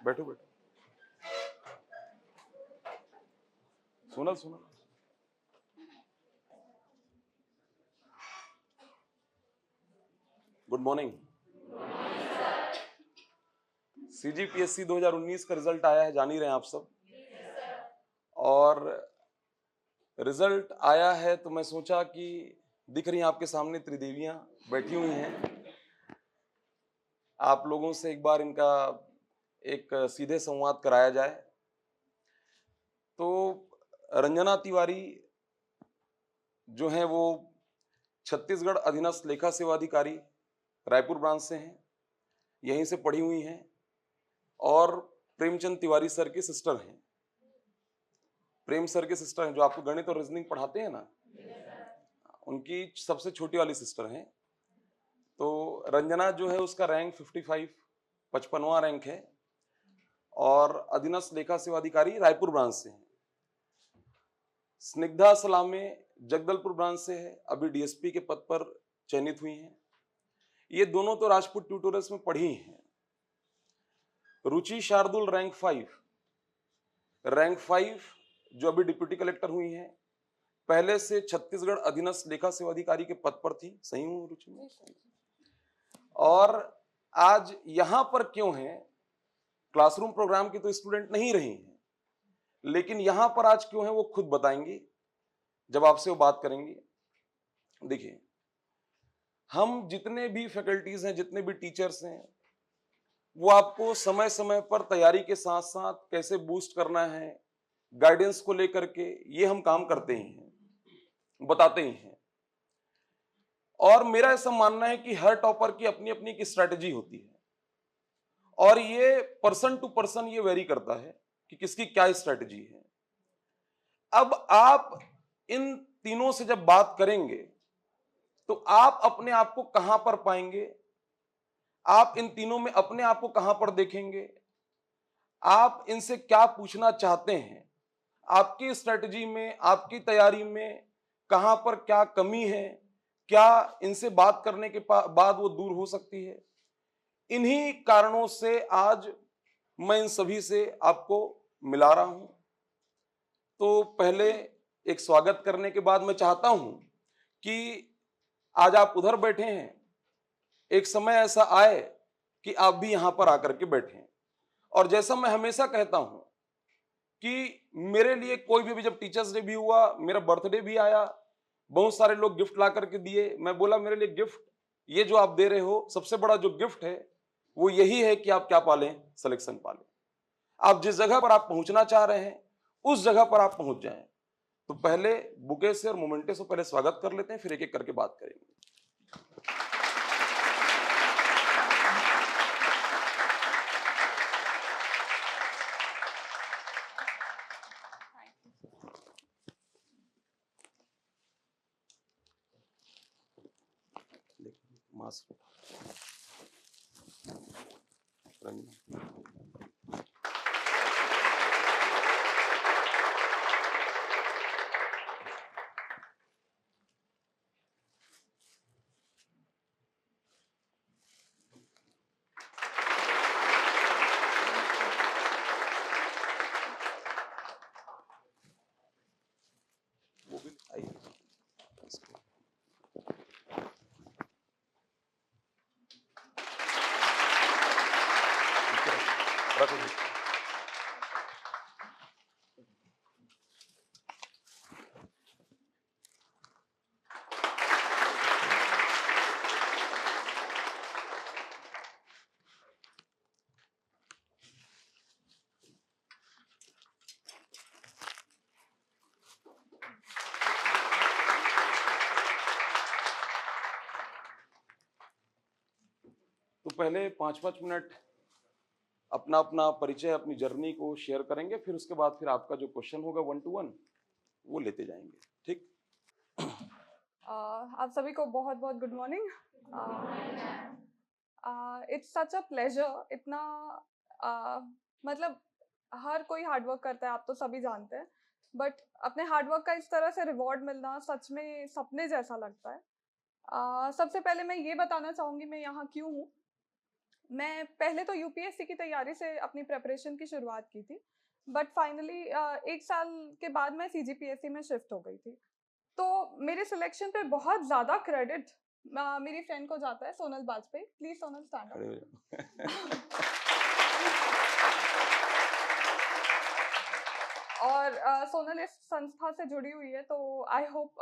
बैठो बैठो। Sonal Sonal, good morning. CGPSC 2019 का रिजल्ट आया है, जान ही रहे हैं आप सब। और रिजल्ट आया है तो मैं सोचा कि दिख रही हैं आपके सामने त्रिदेवियां बैठी हुई हैं, आप लोगों से एक बार इनका एक सीधे संवाद कराया जाए। तो रंजना तिवारी जो हैं वो छत्तीसगढ़ अधीनस्थ लेखा सेवा अधिकारी रायपुर ब्रांच से हैं, यहीं से पढ़ी हुई हैं और प्रेमचंद तिवारी सर की सिस्टर हैं। प्रेम सर के सिस्टर हैं जो आपको गणित और रीजनिंग पढ़ाते हैं ना, उनकी सबसे छोटी वाली सिस्टर हैं। तो रंजना जो है उसका रैंक 55 55वां रैंक है और अधीनस्थ लेखा सेवा अधिकारी रायपुर ब्रांच से है। स्निग्धा सलामे जगदलपुर ब्रांच से है, अभी डीएसपी के पद पर चयनित हुई हैं। ये दोनों तो राजपूत ट्यूटोरियल्स में पढ़ी हैं। रुचि शार्दुल रैंक 5 जो अभी डिप्यूटी कलेक्टर हुई हैं, पहले से छत्तीसगढ़ अधीनस्थ लेखा सेवा अधिकारी के पद पर थी। सही हूं रुचि में? और आज यहां पर क्यों है? क्लासरूम प्रोग्राम की तो स्टूडेंट नहीं रही हैं, लेकिन यहां पर आज क्यों है वो खुद बताएंगी जब आपसे वो बात करेंगी। देखिए, हम जितने भी फैकल्टीज हैं, जितने भी टीचर्स हैं, वो आपको समय समय पर तैयारी के साथ साथ कैसे बूस्ट करना है, गाइडेंस को लेकर के ये हम काम करते ही हैं, बताते ही हैं। और मेरा ऐसा मानना है कि हर टॉपर की अपनी अपनी एक स्ट्रैटेजी होती है और ये पर्सन टू पर्सन ये वेरी करता है कि किसकी क्या स्ट्रैटेजी है। अब आप इन तीनों से जब बात करेंगे तो आप अपने आप को कहां पर पाएंगे, आप इन तीनों में अपने आप को कहां पर देखेंगे, आप इनसे क्या पूछना चाहते हैं, आपकी स्ट्रैटेजी में, आपकी तैयारी में कहां पर क्या कमी है, क्या इनसे बात करने के बाद वो दूर हो सकती है। इन्हीं कारणों से आज मैं इन सभी से आपको मिला रहा हूं। तो पहले एक स्वागत करने के बाद मैं चाहता हूं कि आज आप उधर बैठे हैं, एक समय ऐसा आए कि आप भी यहां पर आकर के बैठें। और जैसा मैं हमेशा कहता हूं कि मेरे लिए कोई भी जब टीचर्स डे भी हुआ, मेरा बर्थडे भी आया, बहुत सारे लोग गिफ्ट ला करके दिए। मैं बोला मेरे लिए गिफ्ट ये जो आप दे रहे हो, सबसे बड़ा जो गिफ्ट है वो यही है कि आप क्या पालें, सिलेक्शन पालें। आप जिस जगह पर आप पहुंचना चाह रहे हैं उस जगह पर आप पहुंच जाएं। तो पहले बुके से और मोमेंटे से पहले स्वागत कर लेते हैं, फिर एक एक करके बात करेंगे। मास्क वो भी आइए। रखो। तो पहले 5-5 मिनट अपना अपना परिचय, अपनी जर्नी को शेयर करेंगे, फिर उसके बाद फिर आपका जो क्वेश्चन होगा 1 to 1 वो लेते जाएंगे। ठीक? आप सभी को बहुत बहुत good morning. It's such a pleasure. इतना मतलब हर कोई हार्डवर्क करता है, आप तो सभी जानते हैं, बट अपने हार्डवर्क का इस तरह से रिवॉर्ड मिलना सच में सपने जैसा लगता है। सबसे पहले मैं ये बताना चाहूँगी मैं यहाँ क्यों हूँ। मैं पहले तो यूपीएससी की तैयारी से अपनी प्रिपरेशन की शुरुआत की थी, बट फाइनली 1 साल के बाद मैं सीजीपीएससी में शिफ्ट हो गई थी। तो मेरे सिलेक्शन पे बहुत ज़्यादा क्रेडिट मेरी फ्रेंड को जाता है, सोनल बाजपेयी। प्लीज़ सोनल स्टैंड खड़े हो अप। जाओ। और सोनल इस संस्था से जुड़ी हुई है, तो आई होप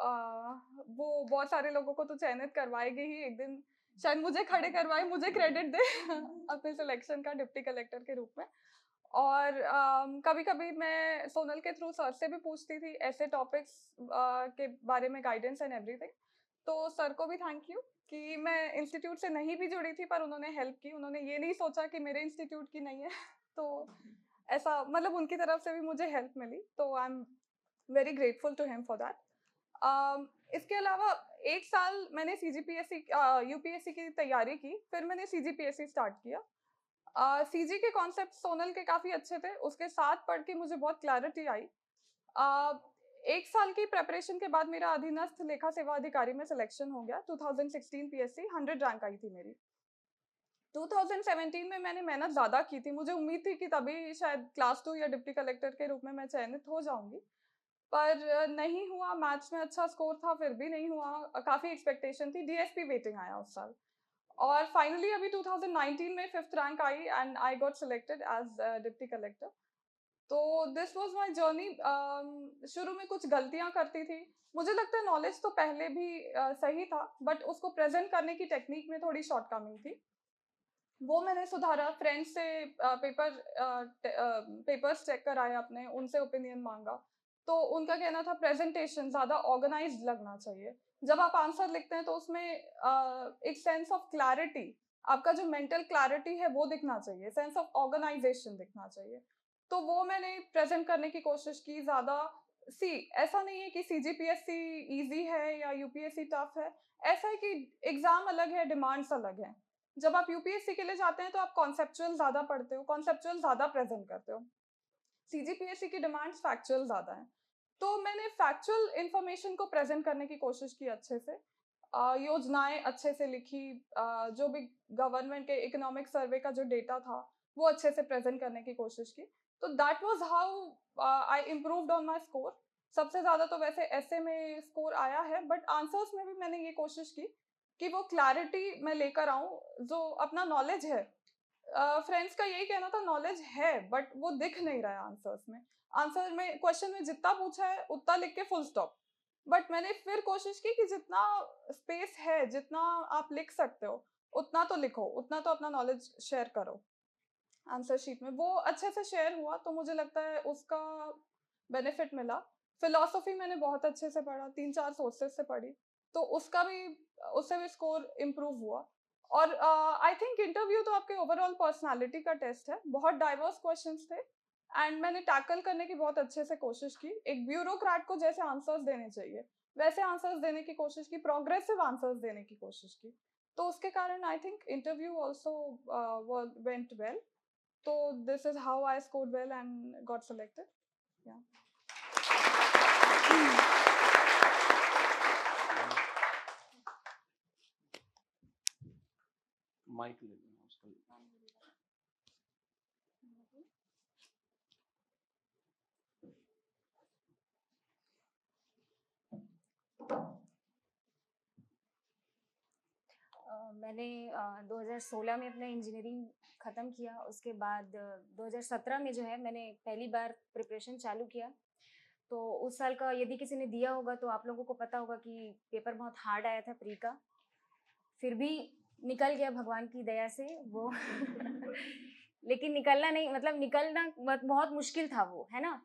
वो बहुत सारे लोगों को तो चयनित करवाएगी ही एक दिन। शायद मुझे खड़े करवाए, मुझे क्रेडिट दे अपने सिलेक्शन का डिप्टी कलेक्टर के रूप में। और कभी कभी मैं सोनल के थ्रू सर से भी पूछती थी ऐसे टॉपिक्स के बारे में, गाइडेंस एंड एवरीथिंग। तो सर को भी थैंक यू कि मैं इंस्टीट्यूट से नहीं भी जुड़ी थी पर उन्होंने हेल्प की। उन्होंने ये नहीं सोचा कि मेरे इंस्टीट्यूट की नहीं है तो ऐसा मतलब उनकी तरफ से भी मुझे हेल्प मिली, तो I am very grateful to him for that. इसके अलावा 1 साल मैंने सीजीपीएससी यूपीएससी की तैयारी की, फिर मैंने सीजीपीएससी स्टार्ट किया। सीजी के कॉन्सेप्ट सोनल के काफ़ी अच्छे थे, उसके साथ पढ़ के मुझे बहुत क्लैरिटी आई। 1 साल की प्रिपरेशन के बाद मेरा अधीनस्थ लेखा सेवा अधिकारी में सिलेक्शन हो गया। 2016 पीएससी 100 रैंक आई थी मेरी। 2017 में मैंने मेहनत ज़्यादा की थी, मुझे उम्मीद थी कि तभी शायद क्लास 2 या डिप्टी कलेक्टर के रूप में मैं चयनित हो जाऊंगी, पर नहीं हुआ। मैथ्स में अच्छा स्कोर था, फिर भी नहीं हुआ। काफ़ी एक्सपेक्टेशन थी, डीएसपी वेटिंग आया उस साल। और फाइनली अभी 2019 में 5th रैंक आई and I got selected as deputy collector. तो दिस वाज माय जर्नी। शुरू में कुछ गलतियां करती थी, मुझे लगता है नॉलेज तो पहले भी सही था, बट उसको प्रेजेंट करने की टेक्निक में थोड़ी शॉर्टकमिंग थी। वो मैंने सुधारा। फ्रेंड्स से पेपर्स चेक कराए अपने, उनसे ओपिनियन मांगा। तो उनका कहना था प्रेजेंटेशन ज़्यादा ऑर्गेनाइज्ड लगना चाहिए। जब आप आंसर लिखते हैं तो उसमें एक सेंस ऑफ क्लैरिटी, आपका जो मेंटल क्लैरिटी है वो दिखना चाहिए, सेंस ऑफ ऑर्गेनाइजेशन दिखना चाहिए। तो वो मैंने प्रेजेंट करने की कोशिश की ज़्यादा। सी ऐसा नहीं है कि सीजीपीएससी इजी है या यूपीएससी टफ है। ऐसा है कि एग्जाम अलग है, डिमांड्स अलग हैं। जब आप यूपीएससी के लिए जाते हैं तो आप कॉन्सेप्चुअल ज़्यादा पढ़ते हो, कॉन्सेप्चुअल ज़्यादा प्रेजेंट करते हो। सीजीपीएससी की डिमांड्स फैक्चुअल ज़्यादा हैं। तो मैंने फैक्चुअल इंफॉर्मेशन को प्रेजेंट करने की कोशिश की अच्छे से। योजनाएं अच्छे से लिखी, जो भी गवर्नमेंट के इकोनॉमिक सर्वे का जो डेटा था वो अच्छे से प्रेजेंट करने की कोशिश की। तो that was how I improved on my score. सबसे ज़्यादा तो वैसे ऐसे में स्कोर आया है, बट आंसर्स में भी मैंने ये कोशिश की कि वो क्लैरिटी मैं लेकर आऊँ, जो अपना नॉलेज है। फ्रेंड्स का यही कहना था नॉलेज है बट वो दिख नहीं रहा है आंसर्स में। आंसर में क्वेश्चन में जितना पूछा है उतना लिख के फुल स्टॉप। बट मैंने फिर कोशिश की कि जितना स्पेस है, जितना आप लिख सकते हो उतना तो लिखो, उतना तो अपना नॉलेज शेयर करो आंसर शीट में। वो अच्छे से शेयर हुआ तो मुझे लगता है उसका बेनिफिट मिला। फिलॉसफी मैंने बहुत अच्छे से पढ़ा, 3-4 सोर्सेज से पढ़ी, तो उसका भी, उससे भी स्कोर इम्प्रूव हुआ। और आई थिंक इंटरव्यू तो आपके ओवरऑल पर्सनालिटी का टेस्ट है। बहुत डाइवर्स क्वेश्चंस थे एंड मैंने टैकल करने की बहुत अच्छे से कोशिश की। एक ब्यूरोक्रेट को जैसे आंसर्स देने चाहिए वैसे आंसर्स देने की कोशिश की, प्रोग्रेसिव आंसर्स देने की कोशिश की। तो उसके कारण I think interview also went well. So this is how I scored well and got selected. Yeah. Mike ले लेना उसका। मैंने 2016 में अपना इंजीनियरिंग ख़त्म किया। उसके बाद 2017 में जो है मैंने पहली बार प्रिपरेशन चालू किया। तो उस साल का यदि किसी ने दिया होगा तो आप लोगों को पता होगा कि पेपर बहुत हार्ड आया था प्री का। फिर भी निकल गया भगवान की दया से वो लेकिन निकलना नहीं, मतलब निकलना बहुत मुश्किल था वो, है ना।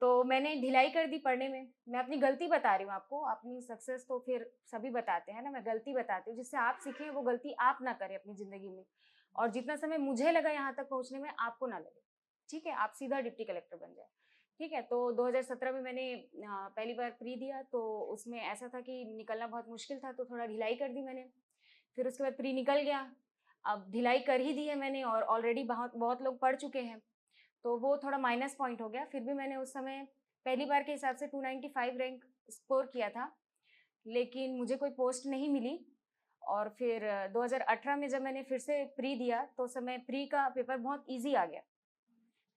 तो मैंने ढिलाई कर दी पढ़ने में। मैं अपनी गलती बता रही हूँ आपको, अपनी सक्सेस तो फिर सभी बताते हैं ना, मैं गलती बताती हूँ जिससे आप सीखें, वो गलती आप ना करें अपनी ज़िंदगी में। और जितना समय मुझे लगा यहाँ तक पहुँचने में आपको ना लगे, ठीक है। आप सीधा डिप्टी कलेक्टर बन जाए, ठीक है। तो 2017 में मैंने पहली बार प्री दिया। तो उसमें ऐसा था कि निकलना बहुत मुश्किल था, तो थोड़ा ढिलाई कर दी मैंने। फिर उसके बाद प्री निकल गया। अब ढिलाई कर ही दी है मैंने और ऑलरेडी बहुत लोग पढ़ चुके हैं, तो वो थोड़ा माइनस पॉइंट हो गया। फिर भी मैंने उस समय पहली बार के हिसाब से 295 रैंक स्कोर किया था, लेकिन मुझे कोई पोस्ट नहीं मिली। और फिर 2018 में जब मैंने फिर से प्री दिया तो उस समय प्री का पेपर बहुत इजी आ गया,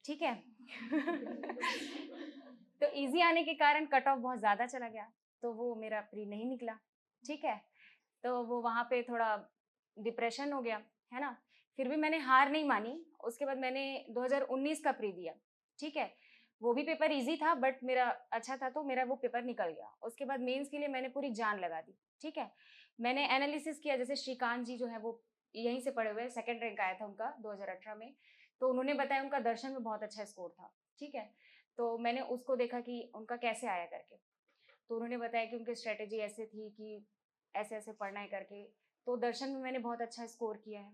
ठीक है। तो इजी आने के कारण कट ऑफ बहुत ज़्यादा चला गया, तो वो मेरा प्री नहीं निकला, ठीक है। तो वो वहाँ पे थोड़ा डिप्रेशन हो गया, है ना। फिर भी मैंने हार नहीं मानी। उसके बाद मैंने 2019 का प्री दिया, ठीक है। वो भी पेपर इजी था बट मेरा अच्छा था, तो मेरा वो पेपर निकल गया। उसके बाद मेंस के लिए मैंने पूरी जान लगा दी, ठीक है। मैंने एनालिसिस किया, जैसे श्रीकांत जी जो है वो यहीं से पढ़े हुए, सेकंड रैंक आया था उनका 2018 में। तो उन्होंने बताया उनका दर्शन में बहुत अच्छा स्कोर था, ठीक है। तो मैंने उसको देखा कि उनका कैसे आया करके, तो उन्होंने बताया कि उनकी स्ट्रेटेजी ऐसे थी कि ऐसे ऐसे पढ़ना है करके। तो दर्शन में मैंने बहुत अच्छा स्कोर किया है,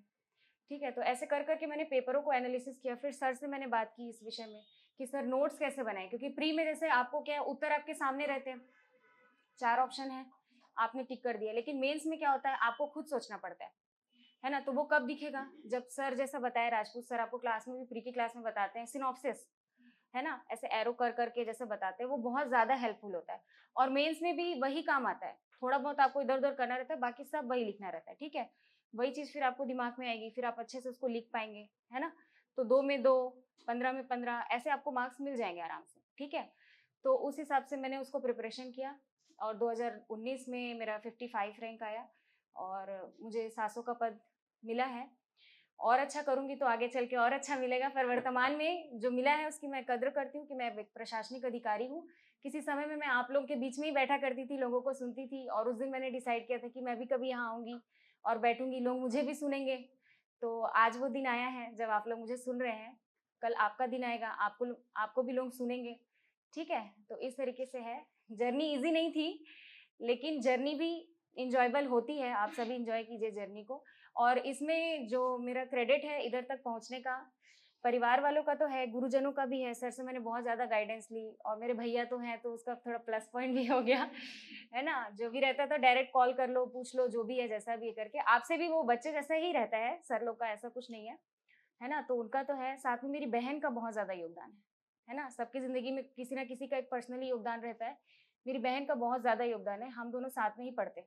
ठीक है। तो ऐसे कर करके मैंने पेपरों को एनालिसिस किया। फिर सर से मैंने बात की इस विषय में कि सर नोट्स कैसे बनाएं, क्योंकि प्री में जैसे आपको क्या है, उत्तर आपके सामने रहते हैं, 4 ऑप्शन है, आपने टिक कर दिया। लेकिन मेंस में क्या होता है, आपको खुद सोचना पड़ता है ना। तो वो कब दिखेगा, जब सर जैसा बताया, राजपूत सर आपको क्लास में भी, प्री की क्लास में बताते हैं सिनॉप्सिस, है ना, ऐसे एरो कर करके जैसे बताते हैं, वो बहुत ज़्यादा हेल्पफुल होता है। और मेंस में भी वही काम आता है, थोड़ा बहुत आपको इधर उधर करना रहता है, बाकी सब वही लिखना रहता है, ठीक है। वही चीज़ फिर आपको दिमाग में आएगी, फिर आप अच्छे से उसको लिख पाएंगे, है ना। तो 2 में 2, 15 में 15, ऐसे आपको मार्क्स मिल जाएंगे आराम से, ठीक है। तो उस हिसाब से मैंने उसको प्रिपरेशन किया और 2019 में मेरा 55 रैंक आया और मुझे सासो का पद मिला है। और अच्छा करूंगी तो आगे चल के और अच्छा मिलेगा, पर वर्तमान में जो मिला है उसकी मैं कद्र करती हूँ कि मैं एक प्रशासनिक अधिकारी हूँ। किसी समय में मैं आप लोगों के बीच में ही बैठा करती थी, लोगों को सुनती थी, और उस दिन मैंने डिसाइड किया था कि मैं भी कभी यहाँ आऊँगी और बैठूंगी, लोग मुझे भी सुनेंगे। तो आज वो दिन आया है जब आप लोग मुझे सुन रहे हैं, कल आपका दिन आएगा, आपको भी लोग सुनेंगे, ठीक है। तो इस तरीके से है। जर्नी ईजी नहीं थी, लेकिन जर्नी भी इंजॉयबल होती है, आप सभी इंजॉय कीजिए जर्नी को। और इसमें जो मेरा क्रेडिट है इधर तक पहुंचने का, परिवार वालों का तो है, गुरुजनों का भी है। सर से मैंने बहुत ज़्यादा गाइडेंस ली, और मेरे भैया तो हैं तो उसका थोड़ा प्लस पॉइंट भी हो गया, है ना। जो भी रहता था डायरेक्ट कॉल कर लो, पूछ लो, जो भी है जैसा भी है करके। आपसे भी वो बच्चे जैसा ही रहता है, सर लोग का ऐसा कुछ नहीं है ना। तो उनका तो है। साथ में मेरी बहन का बहुत ज़्यादा योगदान है ना। सबकी ज़िंदगी में किसी ना किसी का एक पर्सनली योगदान रहता है। मेरी बहन का बहुत ज़्यादा योगदान है। हम दोनों साथ में ही पढ़ते,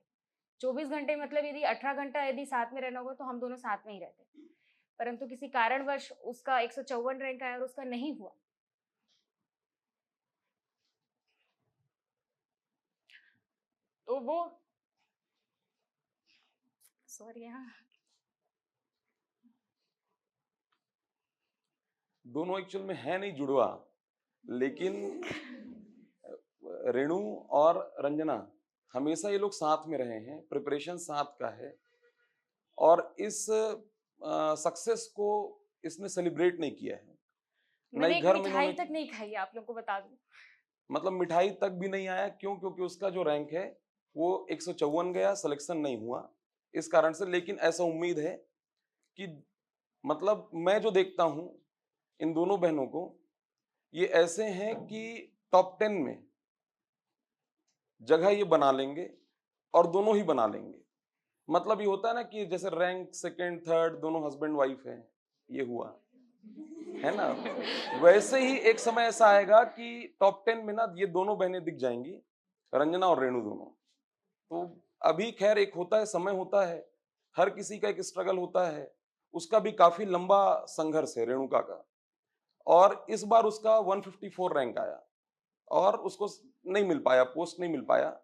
24 घंटे, मतलब यदि 18 घंटा यदि साथ में रहना होगा तो हम दोनों साथ में ही रहते। परंतु किसी कारणवश उसका 154 रैंक आया और उसका नहीं हुआ। तो वो सॉरी, हाँ, दोनों एक्चुअल में है नहीं जुड़वा, लेकिन रेणु और रंजना हमेशा ये लोग साथ में रहे हैं, प्रिपरेशन साथ का है, और इस सक्सेस को इसने सेलिब्रेट नहीं किया है। मैंने नहीं एक घर में मिठाई इन्होंने, तक नहीं खाई, आप लोग को बता दूं। मतलब मिठाई तक भी नहीं आया। क्यों? क्योंकि उसका जो रैंक है वो 154 गया, सिलेक्शन नहीं हुआ इस कारण से। लेकिन ऐसा उम्मीद है कि, मतलब मैं जो देखता हूं इन दोनों बहनों को, ये ऐसे हैं कि टॉप 10 में जगह ये बना लेंगे, और दोनों ही बना लेंगे। मतलब ये होता है ना कि जैसे रैंक सेकंड थर्ड दोनों हस्बैंड वाइफ हैं, ये हुआ है ना। वैसे ही एक समय ऐसा आएगा कि टॉप 10 में ना ये दोनों बहनें दिख जाएंगी, रंजना और रेणु दोनों। तो अभी खैर एक होता है, समय होता है, हर किसी का एक स्ट्रगल होता है। उसका भी काफी लंबा संघर्ष है रेणुका का, और इस बार उसका 154 रैंक आया और उसको नहीं मिल पाया, पोस्ट नहीं मिल पाया।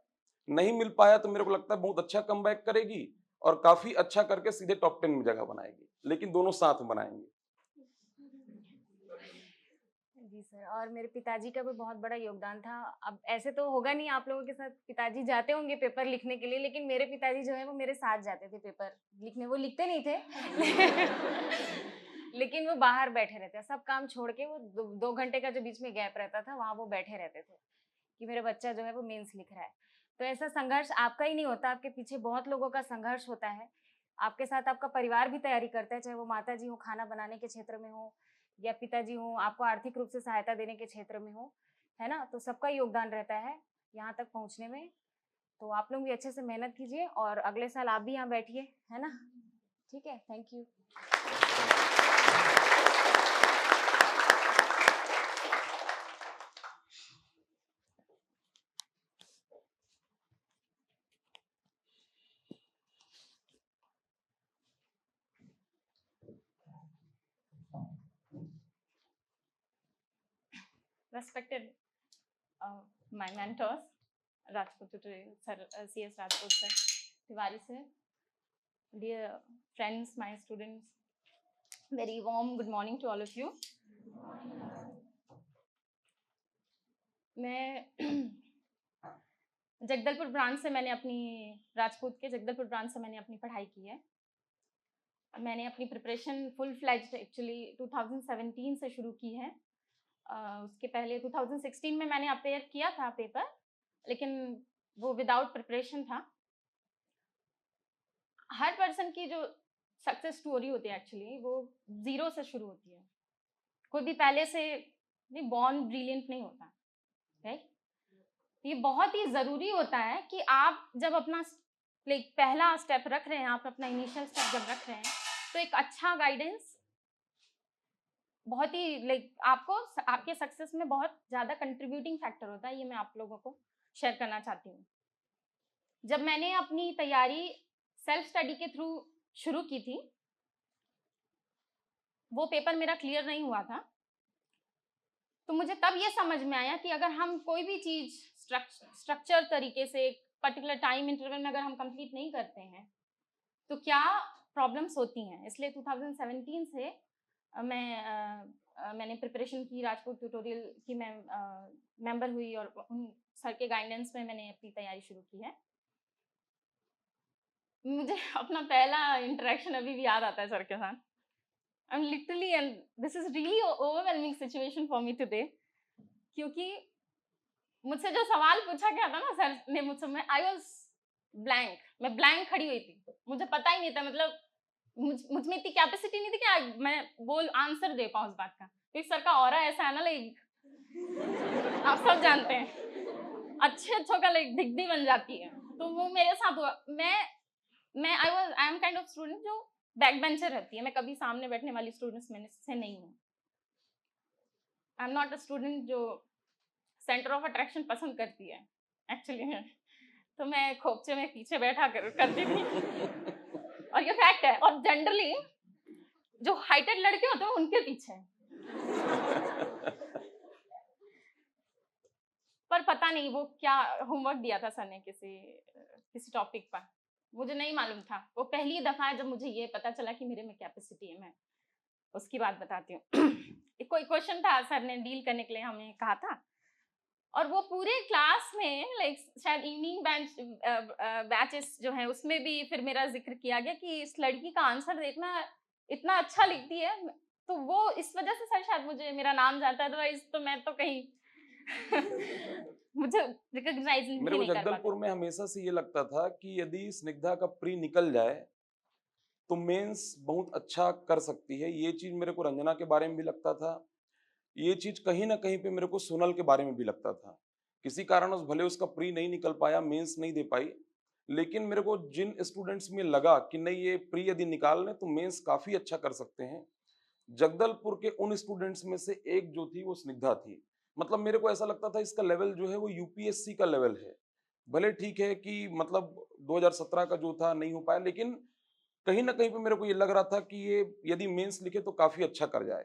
नहीं मिल पाया तो मेरे को लगता है बहुत अच्छा कमबैक करेगी और काफी अच्छा करके सीधे टॉप 10 में जगह बनाएगी, लेकिन दोनों साथ में बनाएंगे। जी सर, और मेरे पिताजी का भी बहुत बड़ा योगदान था। अब ऐसे तो होगा नहीं, आप लोगों के साथ पिताजी जाते होंगे पेपर लिखने के लिए, लेकिन मेरे पिताजी जो है वो मेरे साथ जाते थे पेपर लिखने। वो लिखते नहीं थे लेकिन वो बाहर बैठे रहते, सब काम छोड़ के वो 2 घंटे का जो बीच में गैप रहता था वहाँ वो बैठे रहते थे कि मेरा बच्चा जो है वो मेंस लिख रहा है। तो ऐसा संघर्ष आपका ही नहीं होता, आपके पीछे बहुत लोगों का संघर्ष होता है। आपके साथ आपका परिवार भी तैयारी करता है, चाहे वो माता जी हो खाना बनाने के क्षेत्र में हो, या पिताजी हो आपको आर्थिक रूप से सहायता देने के क्षेत्र में हो, है ना। तो सबका योगदान रहता है यहाँ तक पहुँचने में। तो आप लोग भी अच्छे से मेहनत कीजिए और अगले साल आप भी यहाँ बैठिए, है ना। ठीक है, thank you. respected my mentors, Rajput tutorial sir, CS Rajput sir, Tiwari sir, dear friends, my students, very warm good morning to all of you. मैं जगदलपुर ब्रांच से मैंने अपनी राजपूत के जगदलपुर ब्रांच से मैंने अपनी पढ़ाई की है। मैंने अपनी प्रिपरेशन फुल फ्लेज्ड एक्चुअली 2017 से शुरू की है। उसके पहले 2016 में मैंने अपेयर किया था पेपर, लेकिन वो विदाउट प्रिपरेशन था। हर पर्सन की जो सक्सेस स्टोरी होती है एक्चुअली वो जीरो से शुरू होती है। कोई भी पहले से बॉर्न ब्रिलियंट नहीं होता, राइट? ये बहुत ही ज़रूरी होता है कि आप जब अपना पहला स्टेप रख रहे हैं, आप अपना इनिशियल स्टेप जब रख रहे हैं, तो एक अच्छा गाइडेंस बहुत ही आपको आपके सक्सेस में बहुत ज़्यादा कंट्रीब्यूटिंग फैक्टर होता है। ये मैं आप लोगों को शेयर करना चाहती हूँ। जब मैंने अपनी तैयारी सेल्फ स्टडी के थ्रू शुरू की थी, वो पेपर मेरा क्लियर नहीं हुआ था, तो मुझे तब ये समझ में आया कि अगर हम कोई भी चीज़ स्ट्रक्चर तरीके से एक पर्टिकुलर टाइम इंटरवल में अगर हम कंप्लीट नहीं करते हैं तो क्या प्रॉब्लम्स होती हैं। इसलिए 2017 से मैंने प्रिपरेशन की, राजपूत ट्यूटोरियल की मैं मेंबर हुई और उन सर के गाइडेंस में मैंने अपनी तैयारी शुरू की है। मुझे अपना पहला इंटरेक्शन अभी भी याद आता है सर के साथ। I'm literally, and this is really overwhelming situation for me today, क्योंकि मुझसे जो सवाल पूछा गया था ना सर ने मुझसे, आई वॉज ब्लैंक, मैं ब्लैंक खड़ी हुई थी। मुझे पता ही नहीं था, मतलब मुझ में इतनी कैपेसिटी नहीं थी कि मैं आंसर दे पाऊँ उस बात का, क्योंकि सर का ऑरा ऐसा है ना, आप सब जानते हैं, अच्छों का दिग्धी बन जाती है। तो वो मेरे साथ हुआ। मैं I am kind of student जो बैक बेंचर रहती है। मैं कभी सामने बैठने वाली स्टूडेंट्स में से नहीं हूँ। आई एम नॉट अ स्टूडेंट जो सेंटर ऑफ अट्रैक्शन पसंद करती है एक्चुअली में। तो मैं खोपचे में पीछे बैठा करती थी और ये फैक्ट है। और जनरली जो हाइटेड लड़के होते हैं उनके पीछे। पर पता नहीं वो क्या होमवर्क दिया था सर ने किसी टॉपिक पर, मुझे नहीं मालूम था। वो पहली दफा है जब मुझे ये पता चला कि मेरे में कैपेसिटी है। मैं उसकी बात बताती हूँ। कोई क्वेश्चन था, सर ने डील करने के लिए हमें कहा था, और वो पूरे क्लास में शायद इवनिंग बैचेस जो है उसमें भी फिर मेरा जिक्र किया गया कि इस लड़की का आंसर देखना इतना अच्छा लिखती है। तो वो इस वजह से सर शायद मुझे मेरा नाम जानता है, अदरवाइज तो मैं तो कहीं मुझे रिकॉग्नाइज नहीं कर पाता। मेरे को जगदलपुर में हमेशा से ये लगता था कि यदि स्निग्धा का प्री निकल जाए तो मेंस बहुत अच्छा कर सकती है। ये चीज मेरे को रंजना के बारे में भी लगता था, ये चीज कहीं ना कहीं पे मेरे को सोनल के बारे में भी लगता था। किसी कारणवश भले उसका प्री नहीं निकल पाया, मेंस नहीं दे पाई, लेकिन मेरे को जिन स्टूडेंट्स में लगा कि नहीं ये प्री यदि निकाल लें तो मेंस काफी अच्छा कर सकते हैं, जगदलपुर के उन स्टूडेंट्स में से एक जो थी वो स्निग्धा थी। मतलब मेरे को ऐसा लगता था इसका लेवल जो है वो यूपीएससी का लेवल है। भले ठीक है कि मतलब 2017 का जो था नहीं हो पाया, लेकिन कहीं ना कहीं पे मेरे को ये लग रहा था कि ये यदि मेंस लिखे तो काफी अच्छा कर जाए,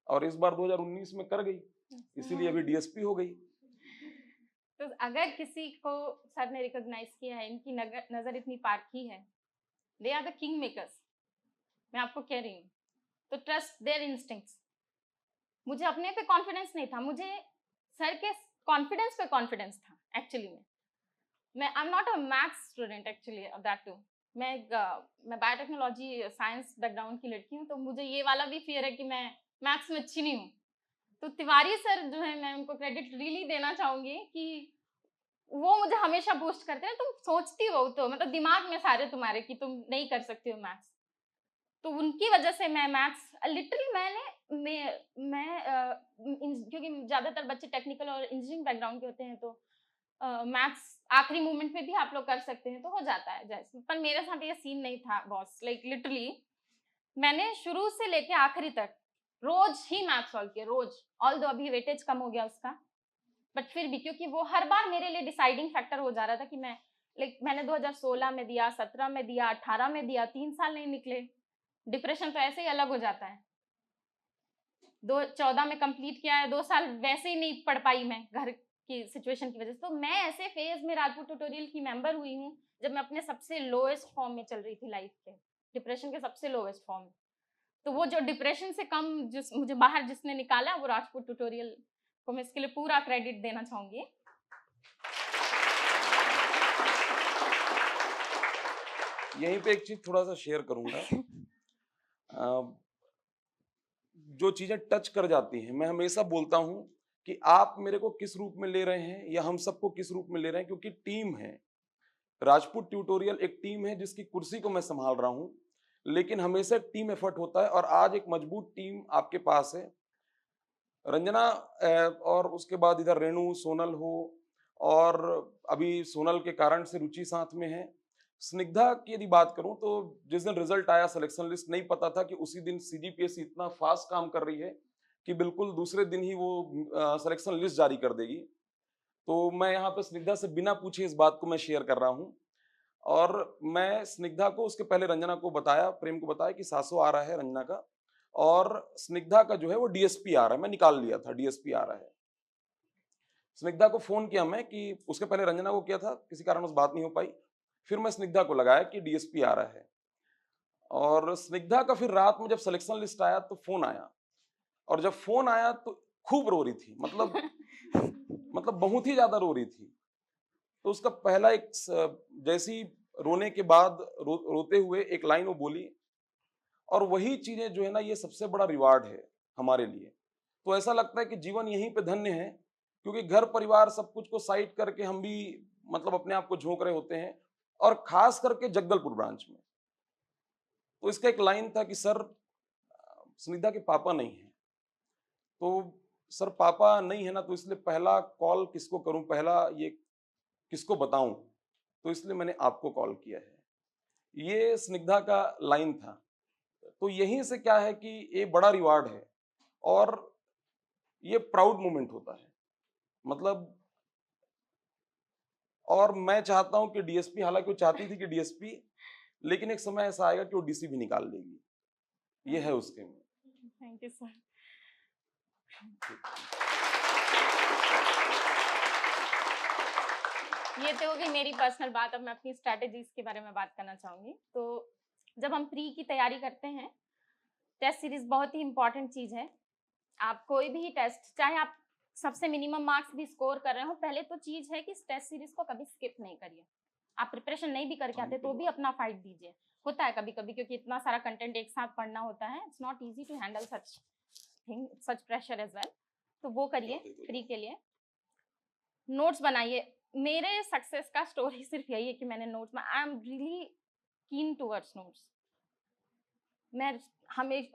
और इस बार 2019 में कर गई, इसीलिए अभी डीएसपी हो गई। तो अगर किसी को सर ने रिकॉग्नाइज किया है, इनकी नजर इतनी पारखी है, they are the king makers, मैं आपको कह रही हूँ। तो ट्रस्ट देयर इंस्टिंक्ट्स। मुझे अपने पे कॉन्फिडेंस नहीं था, मुझे सर के कॉन्फिडेंस पे कॉन्फिडेंस था एक्चुअली में। मैं I am not a maths student actually, that too. मैं बायोटेक्नोलॉजी साइंस बैकग्राउंड की लड़की हूँ, तो मुझे ये वाला भी फियर है कि मैं मैथ्स में अच्छी नहीं हूँ। तो तिवारी सर जो है, मैं उनको क्रेडिट रियली देना चाहूंगी कि वो मुझे हमेशा बूस्ट करते हैं। तुम सोचती हो तो मतलब दिमाग में सारे तुम्हारे कि तुम नहीं कर सकती हो मैथ्स, तो उनकी वजह से मैं मैथ्स लिटरली क्योंकि ज़्यादातर बच्चे टेक्निकल और इंजीनियरिंग बैकग्राउंड के होते हैं, तो मैथ्स आखिरी मोमेंट में भी आप लोग कर सकते हैं तो हो जाता है जैसे। पर मेरे साथ ये सीन नहीं था बॉस। लिटरली मैंने शुरू से लेके आखिरी तक रोज ही मैथ सॉल्व किया, रोज। ऑल दो अभी वेटेज कम हो गया उसका, बट फिर भी क्योंकि वो हर बार मेरे लिए डिसाइडिंग फैक्टर हो जा रहा था कि मैंने 2016 में दिया, 17 में दिया, 18 में दिया, 3 साल नहीं निकले। डिप्रेशन तो ऐसे ही अलग हो जाता है। 2014 में कंप्लीट किया है, 2 साल वैसे ही नहीं पढ़ पाई मैं घर की सिचुएशन की वजह से। तो मैं ऐसे फेज में राजपूत ट्यूटोरियल की मेंबर हुई हूँ जब मैं अपने सबसे लोएस्ट फॉर्म में चल रही थी लाइफ के, डिप्रेशन के सबसे लोएस्ट फॉर्म में। तो वो जो डिप्रेशन से कम जिस मुझे बाहर जिसने निकाला वो राजपूत ट्यूटोरियल को मैं इसके लिए पूरा क्रेडिट देना चाहूंगी। यहीं पे एक चीज थोड़ा सा शेयर करूंगा। जो चीजें टच कर जाती हैं, मैं हमेशा बोलता हूं कि आप मेरे को किस रूप में ले रहे हैं या हम सबको किस रूप में ले रहे हैं, क्योंकि टीम है। राजपूत ट्यूटोरियल एक टीम है जिसकी कुर्सी को मैं संभाल रहा हूं, लेकिन हमेशा टीम एफर्ट होता है और आज एक मजबूत टीम आपके पास है। रंजना और उसके बाद इधर रेणु, सोनल हो, और अभी सोनल के कारण से रुचि साथ में है। स्निग्धा की यदि बात करूं तो जिस दिन रिजल्ट आया, सिलेक्शन लिस्ट नहीं पता था कि उसी दिन सीजीपीएससी इतना फास्ट काम कर रही है कि बिल्कुल दूसरे दिन ही वो सिलेक्शन लिस्ट जारी कर देगी। तो मैं यहाँ पे स्निग्धा से बिना पूछे इस बात को मैं शेयर कर रहा हूँ। और मैं स्निग्धा को उसके पहले रंजना को बताया, प्रेम को बताया कि 700 आ रहा है रंजना का, और स्निग्धा का जो है वो डीएसपी आ रहा है, मैं निकाल लिया था डीएसपी आ रहा है। स्निग्धा को फोन किया मैं, कि उसके पहले रंजना को किया था, किसी कारणवश बात नहीं हो पाई, फिर मैं स्निग्धा को लगाया कि डीएसपी आ रहा है। और स्निग्धा का फिर रात में जब सिलेक्शन लिस्ट आया तो फोन आया, और जब फोन आया तो खूब रो रही थी, मतलब बहुत ही ज्यादा रो रही थी। तो उसका पहला एक जैसी रोने के बाद रोते हुए एक लाइन वो बोली, और वही चीजें जो है ना, ये सबसे बड़ा रिवार्ड है हमारे लिए। तो ऐसा लगता है कि जीवन यहीं पे धन्य है, क्योंकि घर परिवार सब कुछ को साइड करके हम भी मतलब अपने आप को झोंक रहे होते हैं, और खास करके जगदलपुर ब्रांच में। तो इसका एक लाइन था कि सर, सुनीता के पापा नहीं है, तो सर पापा नहीं है ना, तो इसलिए पहला कॉल किसको करूं, पहला ये किसको बताऊं, तो इसलिए मैंने आपको कॉल किया है। ये स्निग्धा का लाइन था। तो यहीं से क्या है कि ये बड़ा रिवार्ड है, और ये प्राउड मोमेंट होता है, मतलब। और मैं चाहता हूं कि डीएसपी, हालांकि वो चाहती थी कि डीएसपी, लेकिन एक समय ऐसा आएगा कि वो डीसी भी निकाल लेगी, ये है उसके में। Thank you sir. ये तो होगी मेरी पर्सनल बात। अब मैं अपनी स्ट्रेटेजीज के बारे में बात करना चाहूंगी। तो जब हम प्री की तैयारी करते हैं, टेस्ट सीरीज बहुत ही इंपॉर्टेंट चीज है। आप कोई भी टेस्ट, चाहे आप सबसे मिनिमम मार्क्स भी स्कोर कर रहे हो, पहले तो चीज है कि टेस्ट सीरीज को कभी स्किप नहीं करिए। आप प्रिपरेशन नहीं भी करके आते तो भी अपना फाइट दीजिए। होता है कभी कभी, क्योंकि इतना सारा कंटेंट एक साथ पढ़ना होता है, it's not easy to handle such thing, such pressure as well. तो वो करिए प्री के लिए। नोट्स बनाइए। मेरे सक्सेस का स्टोरी सिर्फ यही है कि मैंने नोट्स, आई एम रियली कीन टूवर्ड्स नोट्स। मैं हमें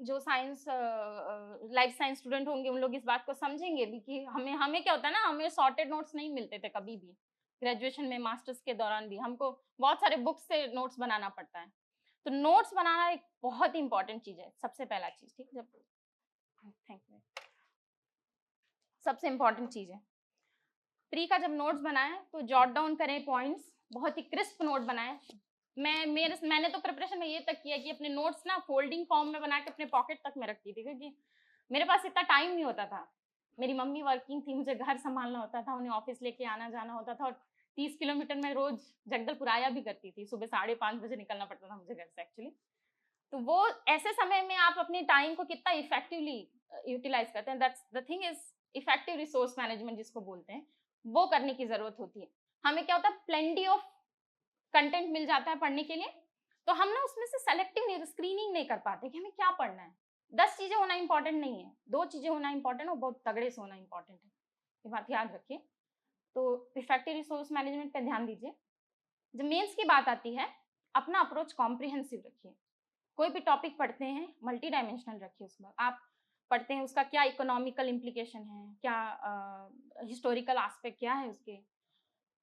जो साइंस लाइफ साइंस स्टूडेंट होंगे उन लोग इस बात को समझेंगे भी कि हमें क्या होता है ना, हमें सॉर्टेड नोट्स नहीं मिलते थे कभी भी। ग्रेजुएशन में, मास्टर्स के दौरान भी हमको बहुत सारे बुक्स से नोट्स बनाना पड़ता है। तो नोट्स बनाना एक बहुत ही इंपॉर्टेंट चीज है, सबसे पहला चीज। ठीक, जब थैंक यू, सबसे इंपॉर्टेंट चीज है। प्री का जब नोट्स बनाए तो जॉट डाउन करें पॉइंट्स, बहुत ही क्रिस्प नोट बनाएं। मैंने तो प्रिपरेशन में ये तक किया कि अपने नोट्स ना फोल्डिंग फॉर्म में बना के अपने पॉकेट तक में रखती थी, क्योंकि मेरे पास इतना टाइम नहीं होता था। मेरी मम्मी वर्किंग थी, मुझे घर संभालना होता था, उन्हें ऑफिस लेके आना जाना होता था, और 30 किलोमीटर में रोज जगदलपुर आया भी करती थी। सुबह 5:30 बजे निकलना पड़ता था मुझे घर से एक्चुअली। तो वो ऐसे समय में आप अपने टाइम को कितना इफेक्टिवली यूटिलाइज करते हैं, that's the thing is effective resource management जिसको बोलते हैं, वो करने की जरूरत होती है। हमें क्या होता है, प्लेंटी ऑफ कंटेंट मिल जाता है पढ़ने के लिए, तो हम ना उसमें से सेलेक्टिव नहीं, स्क्रीनिंग नहीं कर पाते कि हमें क्या पढ़ना है। 10 चीजें होना इंपॉर्टेंट नहीं है, 2 चीजें होना इंपॉर्टेंट और बहुत तगड़े से होना इंपॉर्टेंट है, ये बात याद रखिए। तो इफेक्टिव रिसोर्स मैनेजमेंट पे ध्यान दीजिए। जब मेंस की बात आती है, अपना अप्रोच कॉम्प्रिहेंसिव रखिए। कोई भी टॉपिक पढ़ते हैं मल्टी डायमेंशनल रखिए। उसमें आप पढ़ते हैं उसका क्या इकोनॉमिकल इम्प्लीकेशन है, क्या हिस्टोरिकल एस्पेक्ट क्या है उसके,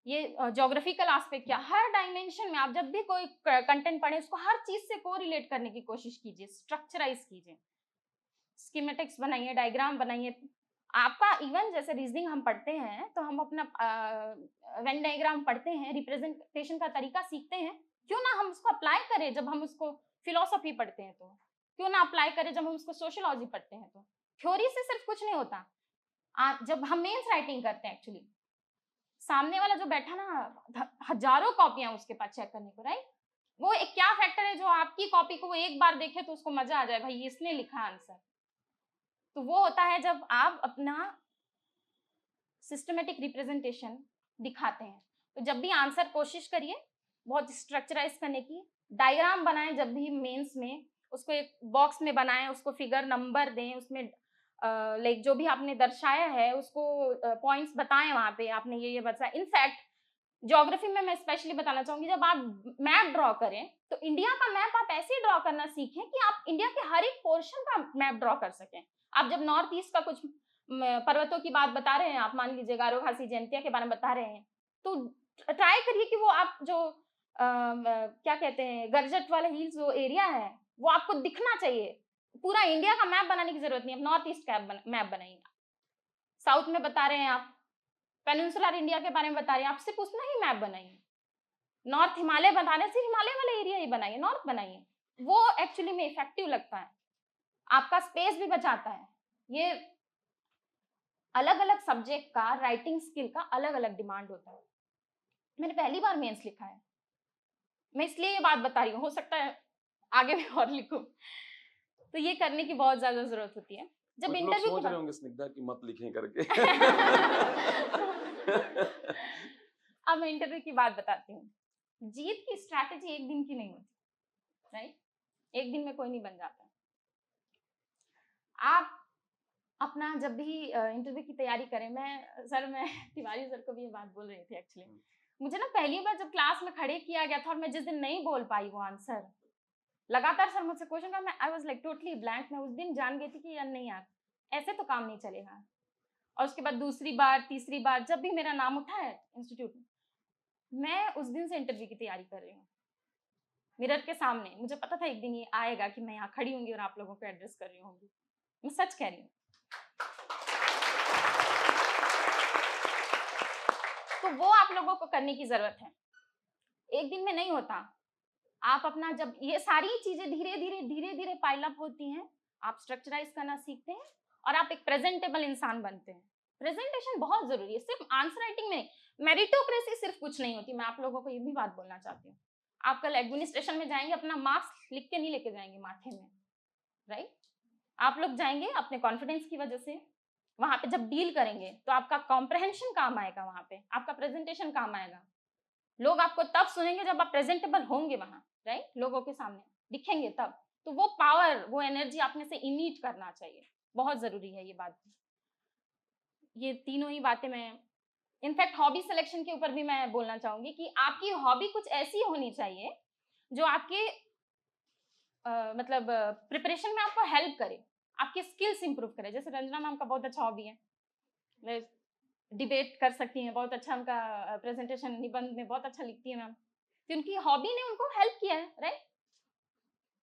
ये ज्योग्राफिकल एस्पेक्ट क्या, हर डायमेंशन में आप जब भी कोई कंटेंट पढ़े उसको हर चीज से को रिलेट करने की कोशिश कीजिए, स्ट्रक्चराइज कीजिए, स्कीमेटिक्स बनाइए, डायग्राम बनाइए। आपका इवन जैसे रीजनिंग हम पढ़ते हैं तो हम अपना वेन डायग्राम पढ़ते हैं, रिप्रेजेंटेशन का तरीका सीखते हैं, क्यों ना हम उसको अप्लाई करें जब हम उसको फिलोसफी पढ़ते हैं, तो क्यों ना अप्लाई करें जब हम उसको सोशियोलॉजी पढ़ते हैं। तो थ्योरी से सिर्फ कुछ नहीं होता। जब हम मेंस राइटिंग करते हैं एक्चुअली, सामने वाला जो बैठा ना, हजारों कॉपियां उसके पास चेक करने को, राइट? वो एक क्या फैक्टर है जो आपकी कॉपी को वो एक बार देखे तो उसको मजा आ जाए, भाई इसने लिखा आंसर। तो वो होता है जब आप अपना सिस्टमेटिक रिप्रेजेंटेशन दिखाते हैं। तो जब भी आंसर कोशिश करिए बहुत स्ट्रक्चराइज करने की, डायग्राम बनाएं जब भी मेंस में, उसको एक बॉक्स में बनाएं, उसको फिगर नंबर दें, उसमें लाइक जो भी आपने दर्शाया है उसको पॉइंट्स बताएं, वहां पे आपने ये बताया। इनफैक्ट ज्योग्राफी में मैं स्पेशली बताना चाहूंगी, जब आप मैप ड्रॉ करें तो इंडिया का मैप आप ऐसे ड्रॉ करना सीखें कि आप इंडिया के हर एक पोर्शन का मैप ड्रॉ कर सकें। आप जब नॉर्थ ईस्ट का कुछ पर्वतों की बात बता रहे हैं, आप मान लीजिए गारो खासी जयंतिया के बारे में बता रहे हैं, तो ट्राई करिए कि वो आप जो क्या कहते हैं गरजट वाला हिल्स जो एरिया है वो आपको दिखना चाहिए। पूरा इंडिया का मैप बनाने की जरूरत नहीं, आप नॉर्थ ईस्ट का मैप बनाइए। साउथ में बता रहे हैं आप, पेनिनसुलर इंडिया के बारे में बता रहे हैं, आप सिर्फ उसमें ही मैप बनाइए। नॉर्थ हिमालय बता रहे हैं, सिर्फ हिमालय वाला एरिया ही बनाइए, नॉर्थ बनाइए। वो एक्चुअली में इफेक्टिव लगता है, आपका स्पेस भी बचाता है। ये अलग अलग सब्जेक्ट का राइटिंग स्किल का अलग अलग डिमांड होता है। मैंने पहली बार मेंस लिखा है, मैं इसलिए ये बात बता रही हूँ, हो सकता है आगे भी और लिखूं। तो ये करने की बहुत ज्यादा जरूरत होती है। जब कुछ लोग इंटरव्यू सोच रहे होंगे स्निग्धा कि मत लिखें करके। अब मैं इंटरव्यू की बात बताती हूँ। जीत की स्ट्रैटेजी एक दिन की नहीं होती, राइट? एक दिन में कोई नहीं बन जाता। आप अपना जब भी इंटरव्यू की तैयारी करें, मैं तिवारी सर को भी ये बात बोल रही थी एक्चुअली। मुझे ना पहली बार जब क्लास में खड़े किया गया था और मैं जिस दिन नहीं बोल पाई वो आंसर, लगातार सर मुझसे क्वेश्चन का, मैं I was like totally blank. मैं उस दिन जान गई थी कि यार नहीं यार, ऐसे तो काम नहीं चलेगा। और उसके बाद दूसरी बार, तीसरी बार जब भी मेरा नाम उठा है इंस्टीट्यूट में, मैं उस दिन से इंटरव्यू की तैयारी कर रही हूँ मिरर के सामने। मुझे पता था एक दिन ये आएगा कि मैं यहाँ खड़ी होंगी और आप लोगों को एड्रेस कर रही होंगी। मैं सच कह रही हूँ। तो वो आप लोगों को करने की जरूरत है, एक दिन में नहीं होता। आप अपना जब ये सारी चीजें धीरे धीरे पाइल अप होती हैं, आप स्ट्रक्चराइज करना सीखते हैं और आप एक प्रेजेंटेबल इंसान बनते हैं। प्रेजेंटेशन बहुत जरूरी है, सिर्फ आंसर राइटिंग में मेरिटोक्रेसी सिर्फ कुछ नहीं होती। मैं आप लोगों को ये भी बात बोलना चाहती हूँ। आप कल एडमिनिस्ट्रेशन में जाएंगे, अपना मार्क्स लिख के नहीं लेके जाएंगे माथे में, राइट? आप लोग जाएंगे अपने कॉन्फिडेंस की वजह से। वहां पे जब डील करेंगे तो आपका कॉम्प्रहेंशन काम आएगा, वहां पे आपका प्रेजेंटेशन काम आएगा। लोग आपको तब सुनेंगे जब आप प्रेजेंटेबल होंगे वहां, राइट? लोगों के सामने दिखेंगे तब। तो वो पावर, वो एनर्जी आप में से इमिट करना चाहिए, बहुत जरूरी है ये बात। ये तीनों ही बातें मैं इनफैक्ट हॉबी सिलेक्शन के ऊपर भी मैं बोलना चाहूंगी कि आपकी हॉबी कुछ ऐसी होनी चाहिए जो आपके मतलब प्रिपरेशन में आपको हेल्प करे, आपके स्किल्स इंप्रूव करे। जैसे रंजना मैम का बहुत अच्छा हॉबी है, डिबेट कर सकती हैं, बहुत अच्छा उनका प्रेजेंटेशन निबंध में बहुत अच्छा लिखती है मैम, तो उनकी हॉबी ने उनको हेल्प किया है, राइट?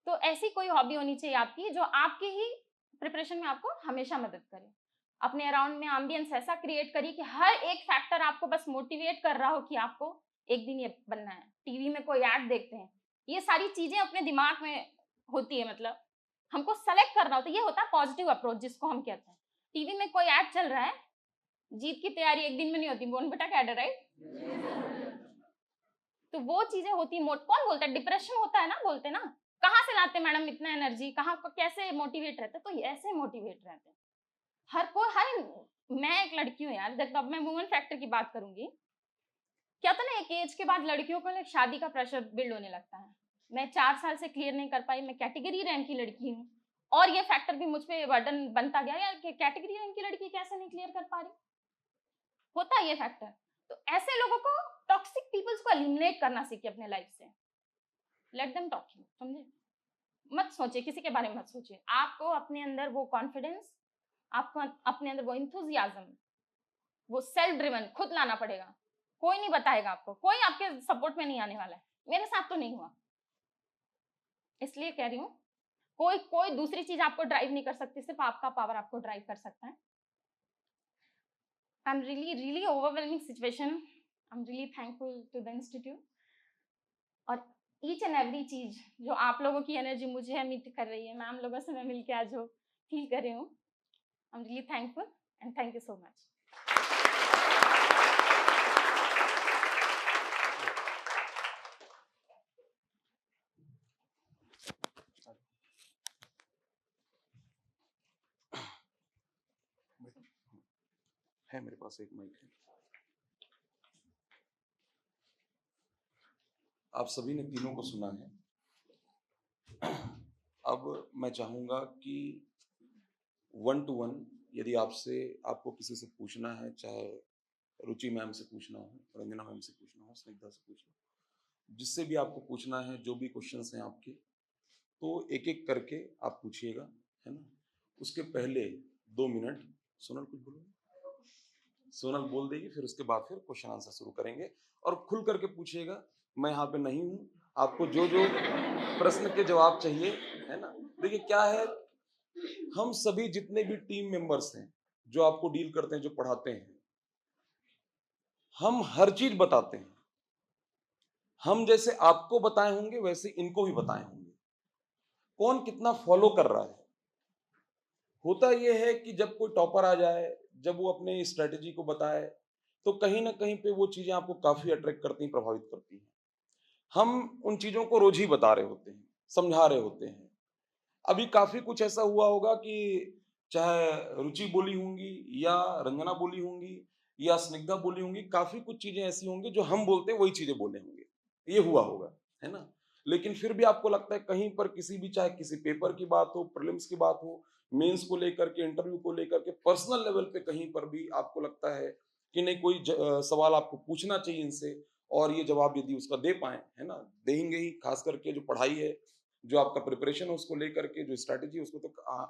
तो ऐसी कोई हॉबी होनी चाहिए आपकी जो आपके ही प्रिपरेशन में आपको हमेशा मदद करे। अपने अराउंड में एम्बियंस ऐसा क्रिएट करिए कि हर एक फैक्टर आपको बस मोटिवेट कर रहा हो कि आपको एक दिन ये बनना है। टीवी में कोई ऐड देखते हैं, ये सारी चीजें अपने दिमाग में होती है, मतलब हमको सेलेक्ट करना होता है। ये होता है पॉजिटिव अप्रोच जिसको हम कहते हैं। टीवी में कोई ऐड चल रहा है, जीत की तैयारी एक दिन में नहीं होती, बोर्नविटा का ऐड है, राइट? तो वो चीजें होती है। कौन बोलता है डिप्रेशन होता है ना, बोलते ना, कहाँ से लाते मैडम इतना एनर्जी, कहाँ कैसे मोटिवेट रहते? तो ऐसे मोटिवेट रहते हैं मैं एक लड़की हूँ यार, जब मैं वुमेन फैक्टर की बात करूंगी, क्या था ना, एक एज के बाद लड़कियों को शादी का प्रेशर बिल्ड होने लगता है। मैं 4 साल से क्लियर नहीं कर पाई, मैं कैटेगरी रैंक की लड़की हूँ, और ये फैक्टर भी मुझ पे बर्डन बनता गया यार कि कैटेगरी रैंक की लड़की कैसे नहीं क्लियर कर पा रही। होता है ये फैक्टर। तो ऐसे लोगों को, टॉक्सिक पीपल्स को एलिमिनेट करना सीखिए अपने लाइफ से। लेट देम टॉक यू, समझे? मत सोचिए किसी के बारे में, मत सोचिए। आपको अपने अंदर वो कॉन्फिडेंस, आपको अपने अंदर वो इंथुजियाज्म, वो सेल्फ ड्रिवन खुद लाना पड़ेगा। कोई नहीं बताएगा आपको, कोई आपके सपोर्ट में नहीं आने वाला है। मेरे साथ तो नहीं हुआ, इसलिए कह रही हूँ, कोई दूसरी चीज आपको ड्राइव नहीं कर सकती, सिर्फ आपका पावर आपको ड्राइव कर सकता है। I'm really overwhelming situation. I'm really thankful to the institute. और ईच एंड एवरी चीज जो आप लोगों की एनर्जी मुझे मीट कर रही है, मैम लोगों से मैं मिलकर आज जो फील कर रही हूँ, I'm really thankful and thank you so much. है मेरे पास एक माइक है। आप सभी ने तीनों को सुना है। अब मैं चाहूंगा कि 1 to 1 यदि आपको किसी से पूछना है, चाहे रुचि मैम से पूछना हो, रंजना मैम से पूछना हो, स्निग्धा से पूछना हो, जिससे भी आपको पूछना है, जो भी क्वेश्चंस हैं आपके, तो एक एक करके आप पूछिएगा, है ना। उसके पहले 2 मिनट सोनल कुछ बोलो। सोनल बोल देगी, फिर उसके बाद फिर क्वेश्चन आंसर शुरू करेंगे और खुल करके पूछिएगा। मैं यहाँ पे नहीं हूँ, आपको जो जो प्रश्न के जवाब चाहिए, है ना। देखिए क्या है, हम सभी जितने भी टीम मेंबर्स हैं जो आपको डील करते हैं, जो पढ़ाते हैं, हम हर चीज बताते हैं। हम जैसे आपको बताए होंगे वैसे इनको भी बताए होंगे। कौन कितना फॉलो कर रहा है। होता यह है कि जब कोई टॉपर आ जाए, जब वो अपने स्ट्रेटेजी को बताए, तो कहीं ना कहीं पे वो चीजें आपको काफी अट्रैक्ट करती हैं, प्रभावित करती हैं। हम उन चीजों को रोज ही बता रहे होते हैं, समझा रहे होते हैं। अभी काफी कुछ ऐसा हुआ होगा कि चाहे रुचि बोली होंगी या रंजना बोली होंगी या स्निग्धा बोली होंगी, काफी कुछ चीजें ऐसी होंगी जो हम बोलते हैं वही चीजें बोले होंगे, ये हुआ होगा, है ना। लेकिन फिर भी आपको लगता है कहीं पर किसी भी, चाहे किसी पेपर की बात हो, प्रीलिम्स की बात हो, मेंस को लेकर के, इंटरव्यू को लेकर के, पर्सनल लेवल पे कहीं पर भी आपको लगता है कि नहीं कोई सवाल आपको पूछना चाहिए इनसे, और ये जवाब यदि उसका दे पाए, है ना, देंगे ही। खास करके जो पढ़ाई है, जो आपका प्रिपरेशन है, उसको लेकर के जो स्ट्रैटेजी है, उसको तो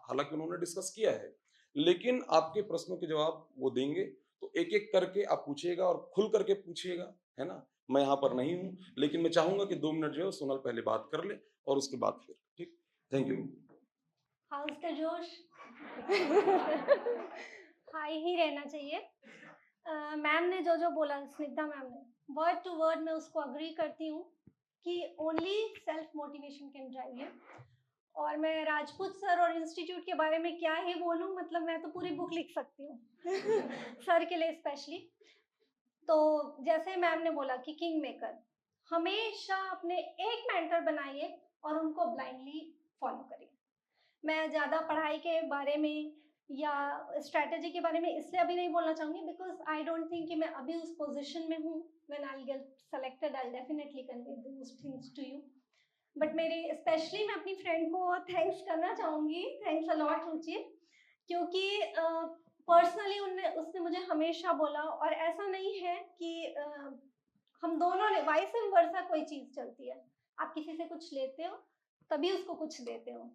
हालांकि उन्होंने डिस्कस किया है, लेकिन आपके प्रश्नों के जवाब वो देंगे। तो एक एक करके आप पूछिएगा और खुल करके पूछिएगा, है ना। मैं यहाँ पर नहीं हूँ, लेकिन मैं चाहूंगा कि 2 मिनट जो है सोनल पहले बात कर ले और उसके बाद फिर, ठीक। Thank you. हाउस का जोश हाई ही रहना चाहिए। मैम ने जो जो बोला, स्निग्धा मैम ने, वर्ड टू वर्ड मैं उसको अग्री करती हूँ कि only self motivation can drive you. और मैं राजपूत सर और इंस्टीट्यूट के बारे में क्या ही बोलूँ, मतलब मैं तो पूरी बुक लिख सकती हूँ सर के लिए स्पेशली। तो जैसे मैम ने बोला कि किंग मेकर, हमेशा अपने एक मेंटर बनाइए और उनको ब्लाइंडली फॉलो करिए। मैं ज़्यादा पढ़ाई के बारे में या स्ट्रैटेजी के बारे में इसलिए अभी नहीं बोलना चाहूँगी बिकॉज आई डोंट थिंक कि मैं अभी उस पोजीशन में हूँ। When I get selected I definitely convey those things to you. But मेरे स्पेशली मैं अपनी फ्रेंड को थैंक्स करना चाहूँगी, थैंक्स अ लॉट रुचि, क्योंकि पर्सनली उसने मुझे हमेशा बोला, और ऐसा नहीं है कि हम दोनों ने वाइस वर्सा कोई चीज़ चलती है, आप किसी से कुछ लेते हो तभी उसको कुछ देते हो।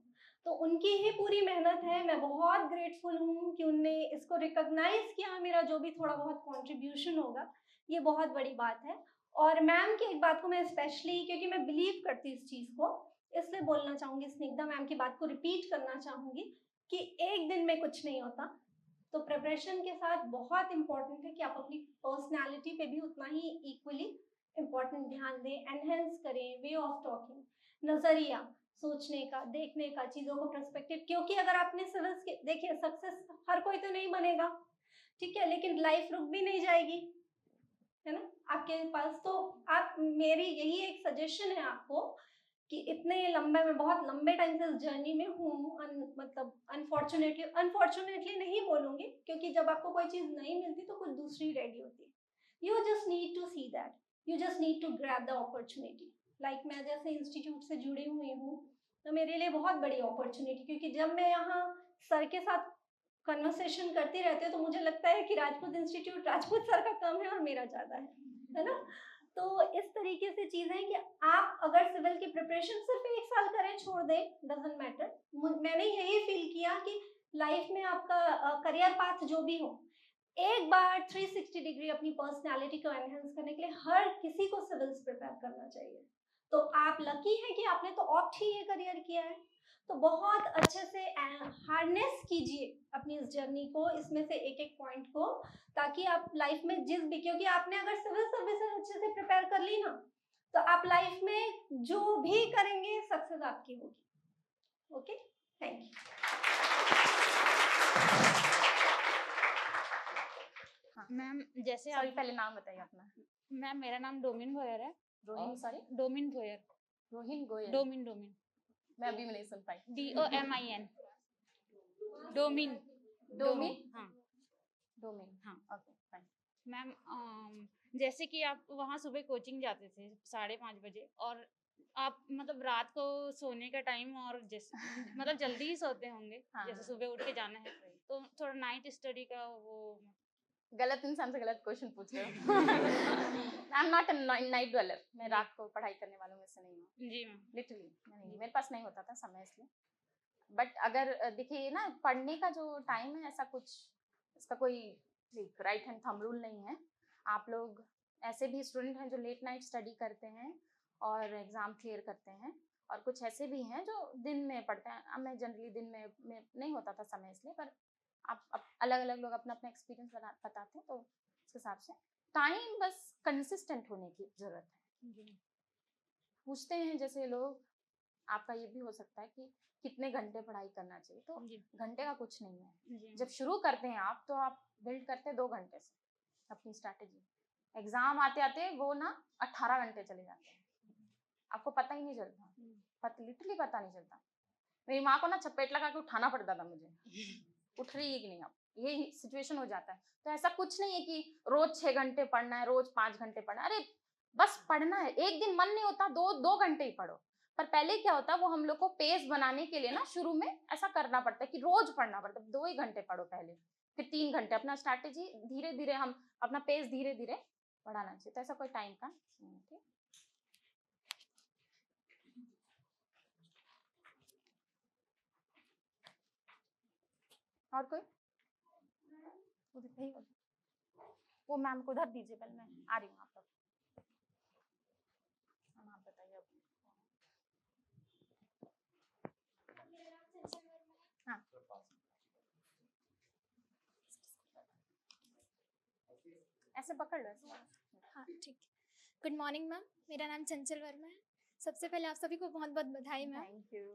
तो उनकी ही पूरी मेहनत है। मैं बहुत ग्रेटफुल हूँ कि उनने इसको रिकॉग्नाइज किया, मेरा जो भी थोड़ा बहुत कंट्रीब्यूशन होगा, ये बहुत बड़ी बात है। और मैम की एक बात को मैं स्पेशली, क्योंकि मैं बिलीव करती इस चीज़ को, इसलिए बोलना चाहूँगी, स्निग्धा मैम की बात को रिपीट करना चाहूँगी कि एक दिन में कुछ नहीं होता। तो प्रिपरेशन के साथ बहुत इम्पोर्टेंट है कि आप अपनी पर्सनैलिटी पे भी उतना ही इक्वली इम्पोर्टेंट ध्यान दें, एनहेंस करें वे ऑफ टॉकिंग, नज़रिया सोचने का, देखने का, चीज़ों को पर्सपेक्टिव। क्योंकि अगर आपने सिविल्स के, देखिए सक्सेस हर कोई तो नहीं बनेगा, ठीक है, लेकिन लाइफ रुक भी नहीं जाएगी, है ना आपके पास। तो आप, मेरी यही एक सजेशन है आपको कि इतने लंबे, मैं बहुत लंबे टाइम से इस जर्नी में हूँ, मतलब अनफॉर्चुनेटली नहीं बोलूँगी, क्योंकि जब आपको कोई चीज़ नहीं मिलती तो कुछ दूसरी रेडी होती है। You just need to see that, you just need to grab the opportunity. Like मैं जैसे इंस्टीट्यूट से जुड़ी हुई हूँ, तो मेरे लिए बहुत बड़ी अपॉर्चुनिटी, क्योंकि जब मैं यहाँ सर के साथ कन्वर्सेशन करती रहती हूँ तो मुझे लगता है कि राजपूत इंस्टीट्यूट राजपूत सर का कम है और मेरा ज़्यादा है ना। तो इस तरीके से चीज़ है कि आप अगर सिविल की प्रिपरेशन सिर्फ 1 साल करें, छोड़ दें, डजंट मैटर। मैंने यही फील किया कि लाइफ में आपका करियर पाथ जो भी हो, एक बार 360 डिग्री अपनी पर्सनालिटी को एनहेंस करने के लिए हर किसी को सिविल्स प्रिपेयर करना चाहिए। तो आप लकी हैं कि आपने तो ऑप्ट ही ये करियर किया है। तो बहुत अच्छे से हार्नेस कीजिए अपनी इस जर्नी को, इसमें से एक एक पॉइंट को, ताकि आप लाइफ में जिस भी, क्योंकि आपने अगर सिविल सर्विसेज अच्छे से प्रिपेयर कर ली ना, तो आप लाइफ में जो भी करेंगे सक्सेस आपकी होगी। Okay, thank you. मैम जैसे सॉरी आप पहले नाम बताइए अपना। मैम मेरा नाम डोमिन भोयर है। रोहिन सॉरी डोमिन भोयर। रोहिन गोयल। डोमिन डोमिन मैं अभी भी नहीं सुन पाई। DOMIN डोमिन डोमिन। हाँ डोमिन। हाँ। Okay fine. मैम जैसे कि आप वहाँ सुबह कोचिंग जाते थे 5:30 बजे और आप मतलब रात को सोने का टाइम और जैसे मतलब जल्दी ही सोते होंगे हाँ। जैसे सुबह उठ के जाना है तो थोड़ा नाइट स्टडी का वो गलत इंसान से गलत क्वेश्चन पूछ रहे हो। आई एम नॉट नाइट ड्वेलर। मैं रात को पढ़ाई करने वालों में से नहीं हूँ। जी मैम लिटरली नहीं, मेरे पास नहीं होता था समय इसलिए। बट अगर देखिए ना, पढ़ने का जो टाइम है ऐसा कुछ इसका कोई राइट हैंड थंब रूल नहीं है। आप लोग ऐसे भी स्टूडेंट हैं जो लेट नाइट स्टडी करते हैं और एग्जाम क्लियर करते हैं, और कुछ ऐसे भी हैं जो दिन में पढ़ते हैं। अब मैं जनरली दिन में नहीं होता था समय इसलिए, पर आप अलग अलग लोग अपना अपना एक्सपीरियंस बताते हैं, तो उस हिसाब से टाइम बस कंसिस्टेंट होने की जरूरत है। पूछते हैं जैसे लोग, आपका ये भी हो सकता है कि कितने घंटे पढ़ाई करना चाहिए, तो घंटे का कुछ नहीं है। जब शुरू करते हैं आप तो आप बिल्ड करते हैं 2 घंटे से अपनी स्ट्रैटेजी। एग्जाम आते आते वो ना 18 घंटे चले जाते हैं, आपको पता ही नहीं चलता। लिटरली पता नहीं चलता। मेरी माँ को ना चपेट लगा के उठाना पड़ता था मुझे, उठ रही है कि नहीं, अब ये सिचुएशन हो जाता है। तो ऐसा कुछ नहीं है कि रोज 6 घंटे पढ़ना है, रोज 5 घंटे पढ़ना है। अरे बस पढ़ना है, एक दिन मन नहीं होता 2 घंटे ही पढ़ो। पर पहले क्या होता है, वो हम लोग को पेस बनाने के लिए ना शुरू में ऐसा करना पड़ता है कि रोज पढ़ना पड़ता है। 2 ही घंटे पढ़ो पहले, फिर 3 घंटे। अपना स्ट्रैटेजी धीरे धीरे, हम अपना पेस धीरे धीरे बढ़ाना चाहिए। तो ऐसा कोई टाइम का नहीं है, ठीक। और कोई उधर नहीं होगा। वो मैम को उधर दीजिए, पहले मैं आ रही हूँ आप तक। आप बताइए अब। हाँ ऐसे पकड़ लो ऐसे। हाँ ठीक है। गुड मॉर्निंग मैम, मेरा नाम चंचल वर्मा है। सबसे पहले आप सभी को बहुत बहुत बधाई मैम। Thank you.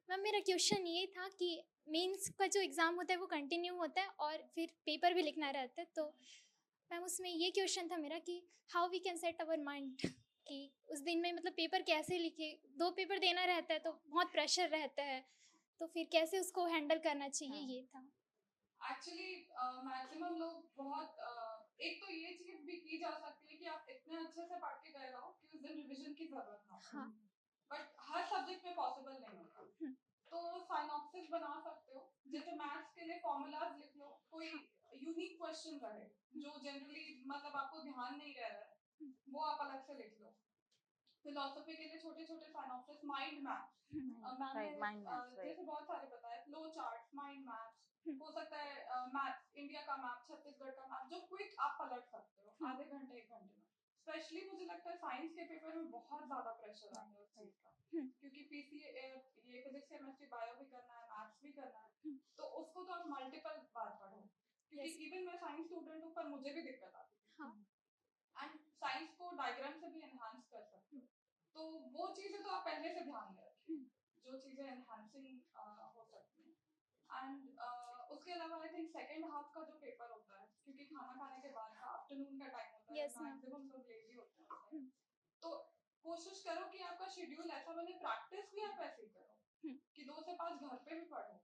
मैम मेरा क्वेश्चन ये था कि मेंस का जो एग्ज़ाम होता है वो कंटिन्यू होता है और फिर पेपर भी लिखना रहता है, तो मैम उसमें ये क्वेश्चन था मेरा कि how we can set our mind कि उस दिन में मतलब पेपर कैसे लिखे। 2 पेपर देना रहता है तो बहुत प्रेशर रहता है, तो फिर कैसे उसको हैंडल करना चाहिए, ये था। एक्चुअली मैक्सिमम लोग बहुत एक तो ये चीज भी की जा सकती है कि आप इतने अच्छे से पढ़ के गए हो कि उस दिन रिवीजन की जरूरत ना हो। हाँ। बट हर सब्जेक्ट में पॉसिबल नहीं होता, तो साइनॉप्सिस बना सकते हो। जैसे मैथ्स के लिए फॉर्मूलाज लिख लो, कोई यूनिक क्वेश्चन रहे जो जनरली मतलब आपको ध्यान नहीं रह रहा है, वो आप अलग से लिख लो। फिलोसफी के लिए छोटे छोटे साइनॉप्सिस, माइंड मैप जैसे बहुत सारे बताए, फ्लो चार्ट, माइंड मैप्स, हो सकता है मैप, इंडिया का मैप, छत्तीसगढ़ का मैप, जो क्विक आप पलट सकते हो आधे घंटे 1 घंटे में। स्पेशली मुझे लगता है साइंस के पेपर में बहुत ज्यादा प्रेशर आता है उस चीज का, क्योंकि पीसीए ये फिजिक्स केमिस्ट्री बायो भी करना है, मैथ्स भी करना है, तो उसको तो आप मल्टीपल बार पढ़ो। क्योंकि इवन मैं साइंस स्टूडेंट हूँ, पर मुझे भी दिक्कत आती है। एंड साइंस को डायग्राम से भी एनहांस कर सकते हो, तो वो चीजें तो आप पहले से ध्यान में रखिए, जो चीजें एनहांसिंग हो सकती हैं। एंड उसके अलावा आई थिंक सेकंड हाफ का जो पेपर होता है, क्योंकि खाना खाने के बाद का आफ्टरनून का टाइम होता है, मैक्सिमम लोग लेजी होते हैं, तो कोशिश करो कि आपका शेड्यूल ऐसा बने, प्रैक्टिस भी आप ऐसे ही करो कि 2 से 5 घर पे भी पढ़ो,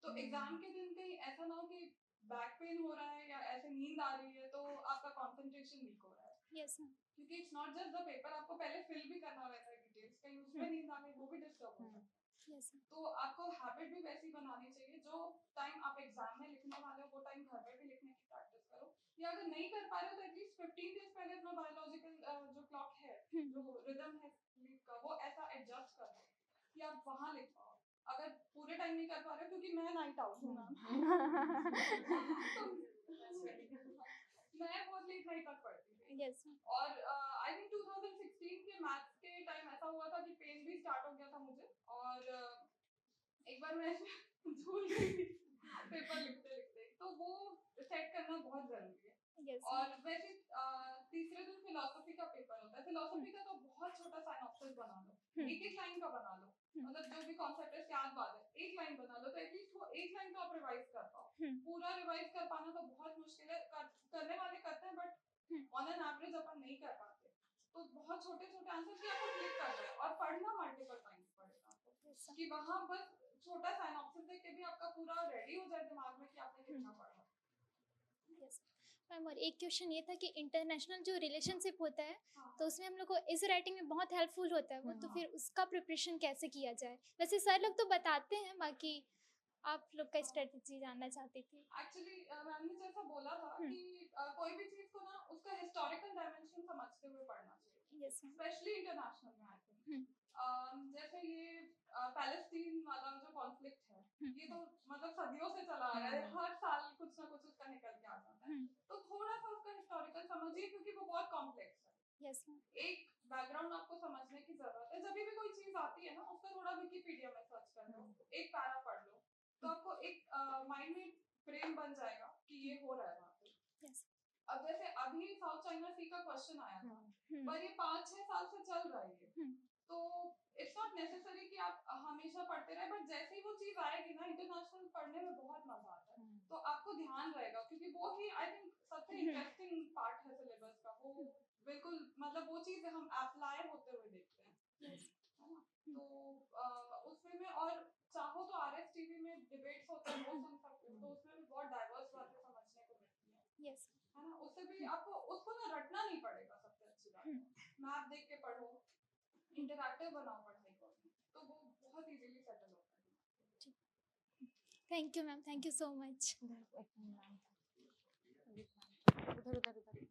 तो एग्जाम के दिन कहीं ऐसा ना हो कि बैक पेन हो रहा है या ऐसे नींद आ रही है तो आपका कंसंट्रेशन वीक हो रहा है। Yes ma'am. क्योंकि it's not just the paper, आपको पहले फिल भी करना रहता है डिटेल्स, कहीं उसमें नींद आ गई वो भी डिस्टर्ब होता है। तो आपको हैबिट भी वैसी बनानी चाहिए, जो टाइम आप एग्जाम में लिखने वाले हो वो टाइम घर पे भी लिखने की प्रैक्टिस करो, या अगर नहीं कर पा रहे हो तो एटलीस्ट 15 डेज पहले अपना बायोलॉजिकल जो क्लॉक है, जो रिदम है स्लीप का, वो ऐसा एडजस्ट कर लो कि आप वहां लिख पाओ। अगर पूरे टाइम नहीं कर पा रहे हो, क्योंकि मैं नाइट आउट हूँ मैम, मैं बहुत लेट नाइट तक पढ़ती थी। यस। और आई थिंक 2016 के मैथ्स के टाइम ऐसा हुआ था कि पेन भी स्टार्ट हो गया था मुझे, और एक बार मैं झूल गई थी पेपर लिखते लिखते, तो वो सेट करना बहुत जरूरी है। और वैसे तीसरे दिन फिलोसफी का पेपर होता है। फिलोसफी का तो बहुत छोटा साइनॉप्सिस बना लो, एक लाइन का बना लो, मतलब जो भी कॉन्सेप्ट है, याद बात है, 1 लाइन बना लो, तो एटलीस्ट वो 1 लाइन तो आप रिवाइज कर पाओ। पूरा रिवाइज कर पाना तो बहुत मुश्किल है, करने वाले कर बहुत छोटे छोटे आंसर कि आपको क्लिक कर रहे हैं, और पढ़ना मल्टीपल टाइम्स पड़ेगा आपको, कि वहां बस छोटा साइनॉप्सिस देख के भी आपका पूरा रेडी हो जाए दिमाग में कि आपने कितना पढ़ा। यस मैम, और एक क्वेश्चन ये था कि इंटरनेशनल जो रिलेशनशिप होता है हाँ। तो उसमें हम लोग को इस राइटिंग में बहुत हेल्पफुल होता है वो, तो हाँ। फिर उसका प्रिपरेशन कैसे किया जाए? वैसे सर लोग तो बताते हैं, बाकी आप लोग का स्ट्रेटजी जानना चाहती थी। एक्चुअली मैम ने जैसा बोला था कि कोई भी चीज को ना उसका हिस्टोरिकल डायमेंशन समझते हुए पढ़ना चाहिए, यस मैम। स्पेशली इंटरनेशनल में। आई थिंक जैसे ये पैलेस्टीन वाला जो कॉन्फ्लिक्ट है, ये तो मतलब सदियों से चला आ रहा है, हर साल कुछ ना कुछ उसका निकल के आ जाता है, तो थोड़ा सा उसका हिस्टोरिकल समझिए क्योंकि वो बहुत कॉम्प्लेक्स है। Yes ma'am. एक बैकग्राउंड आपको समझने की जरूरत है। जब भी कोई चीज आती है ना, उसका थोड़ा विकिपीडिया में सर्च कर लो, एक पैरा पढ़ लो, तो आपको एक माइंड में फ्रेम बन जाएगा कि ये हो रहा है वहाँ पे। यस। अब जैसे अभी साउथ चाइना सी का क्वेश्चन आया था, पर ये 5-6 साल से चल रहा है, तो इट्स नॉट नेसेसरी कि आप हमेशा पढ़ते रहे, बट जैसे ही वो चीज आएगी ना, इंटरनेशनल पढ़ने में बहुत मजा आता है, तो आपको ध्यान रहेगा, क्योंकि वो ही आई थिंक सबसे इंटरेस्टिंग पार्ट है सिलेबस का। वो बिल्कुल मतलब वो चीज हम अप्लाई होते हुए देखते हैं, है ना? तो उसमें में, और चाहो तो आरएस टीवी में डिबेट्स होते हैं, वो सुन सकते हो, तो उसमें भी बहुत डाइवर्स बातें समझने को मिलती है। यस। है ना? उससे भी आपको उसको ना रटना नहीं पड़ेगा, सबसे अच्छी बात है। मैप देख के पढ़ो, इंटरैक्टिव बनाओ पढ़ने को, तो वो बहुत इजीली सेटल होता है। Thank you ma'am, thank you so much. उधर उधर उधर।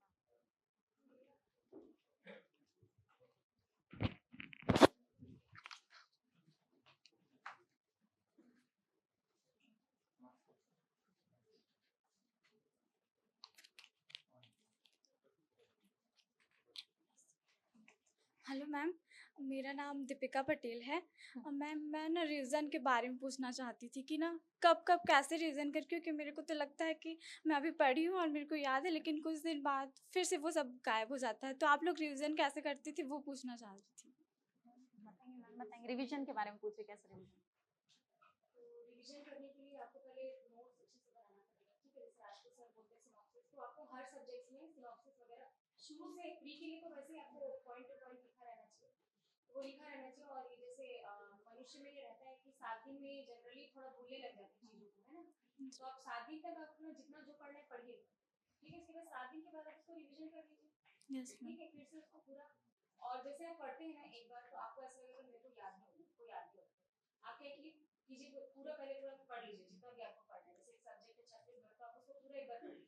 हेलो मैम, मेरा नाम दीपिका पटेल है। और मैम मैं ना रीज़न के बारे में पूछना चाहती थी कि ना कब कब कैसे रीज़न कर, क्योंकि मेरे को तो लगता है कि मैं अभी पढ़ी हूँ और मेरे को याद है, लेकिन कुछ दिन बाद फिर से वो सब गायब हो जाता है। तो आप लोग रीज़न कैसे करती थी वो पूछना चाह रही थी। बताएंगे मैम, बताएंगे। रिवीजन के बारे में पूछे, कैसे रिवीजन? तो रिवीजन करने के लिए आपको पहले नोट्स अच्छे से बनाना पड़ेगा, ठीक है? जैसे आजकल सर बोलते हैं सिनॉप्सिस, तो आपको हर सब्जेक्ट्स में सिनॉप्सिस वगैरह शुरू से प्री के लिए तो वैसे ही आपको पॉइंट टू पॉइंट लिखा रहना चाहिए, वो लिखा रहना चाहिए। और ये जैसे मनुष्य में ये रहता है कि 7 दिन में जनरली थोड़ा भूलने लग जाते हैं चीज़ों को, है ना? तो आप 7 दिन तक अपना जितना जो पढ़ना है पढ़िए, ठीक है? इसके बाद 7 दिन के बाद आप उसको रिवीजन कर लीजिए, यस ठीक है? फिर से उसको पूरा, और जैसे आप पढ़ते हैं ना एक बार, तो आपको ऐसा लगेगा मेरे को याद नहीं होगा, कोई याद नहीं होगा। आप क्या कीजिए, पूरा पहले पूरा पढ़ लीजिए जितना भी आपको पढ़ना है। जैसे एक सब्जेक्ट है छत्तीसगढ़, तो आप उसको पूरा एक बार पढ़िए,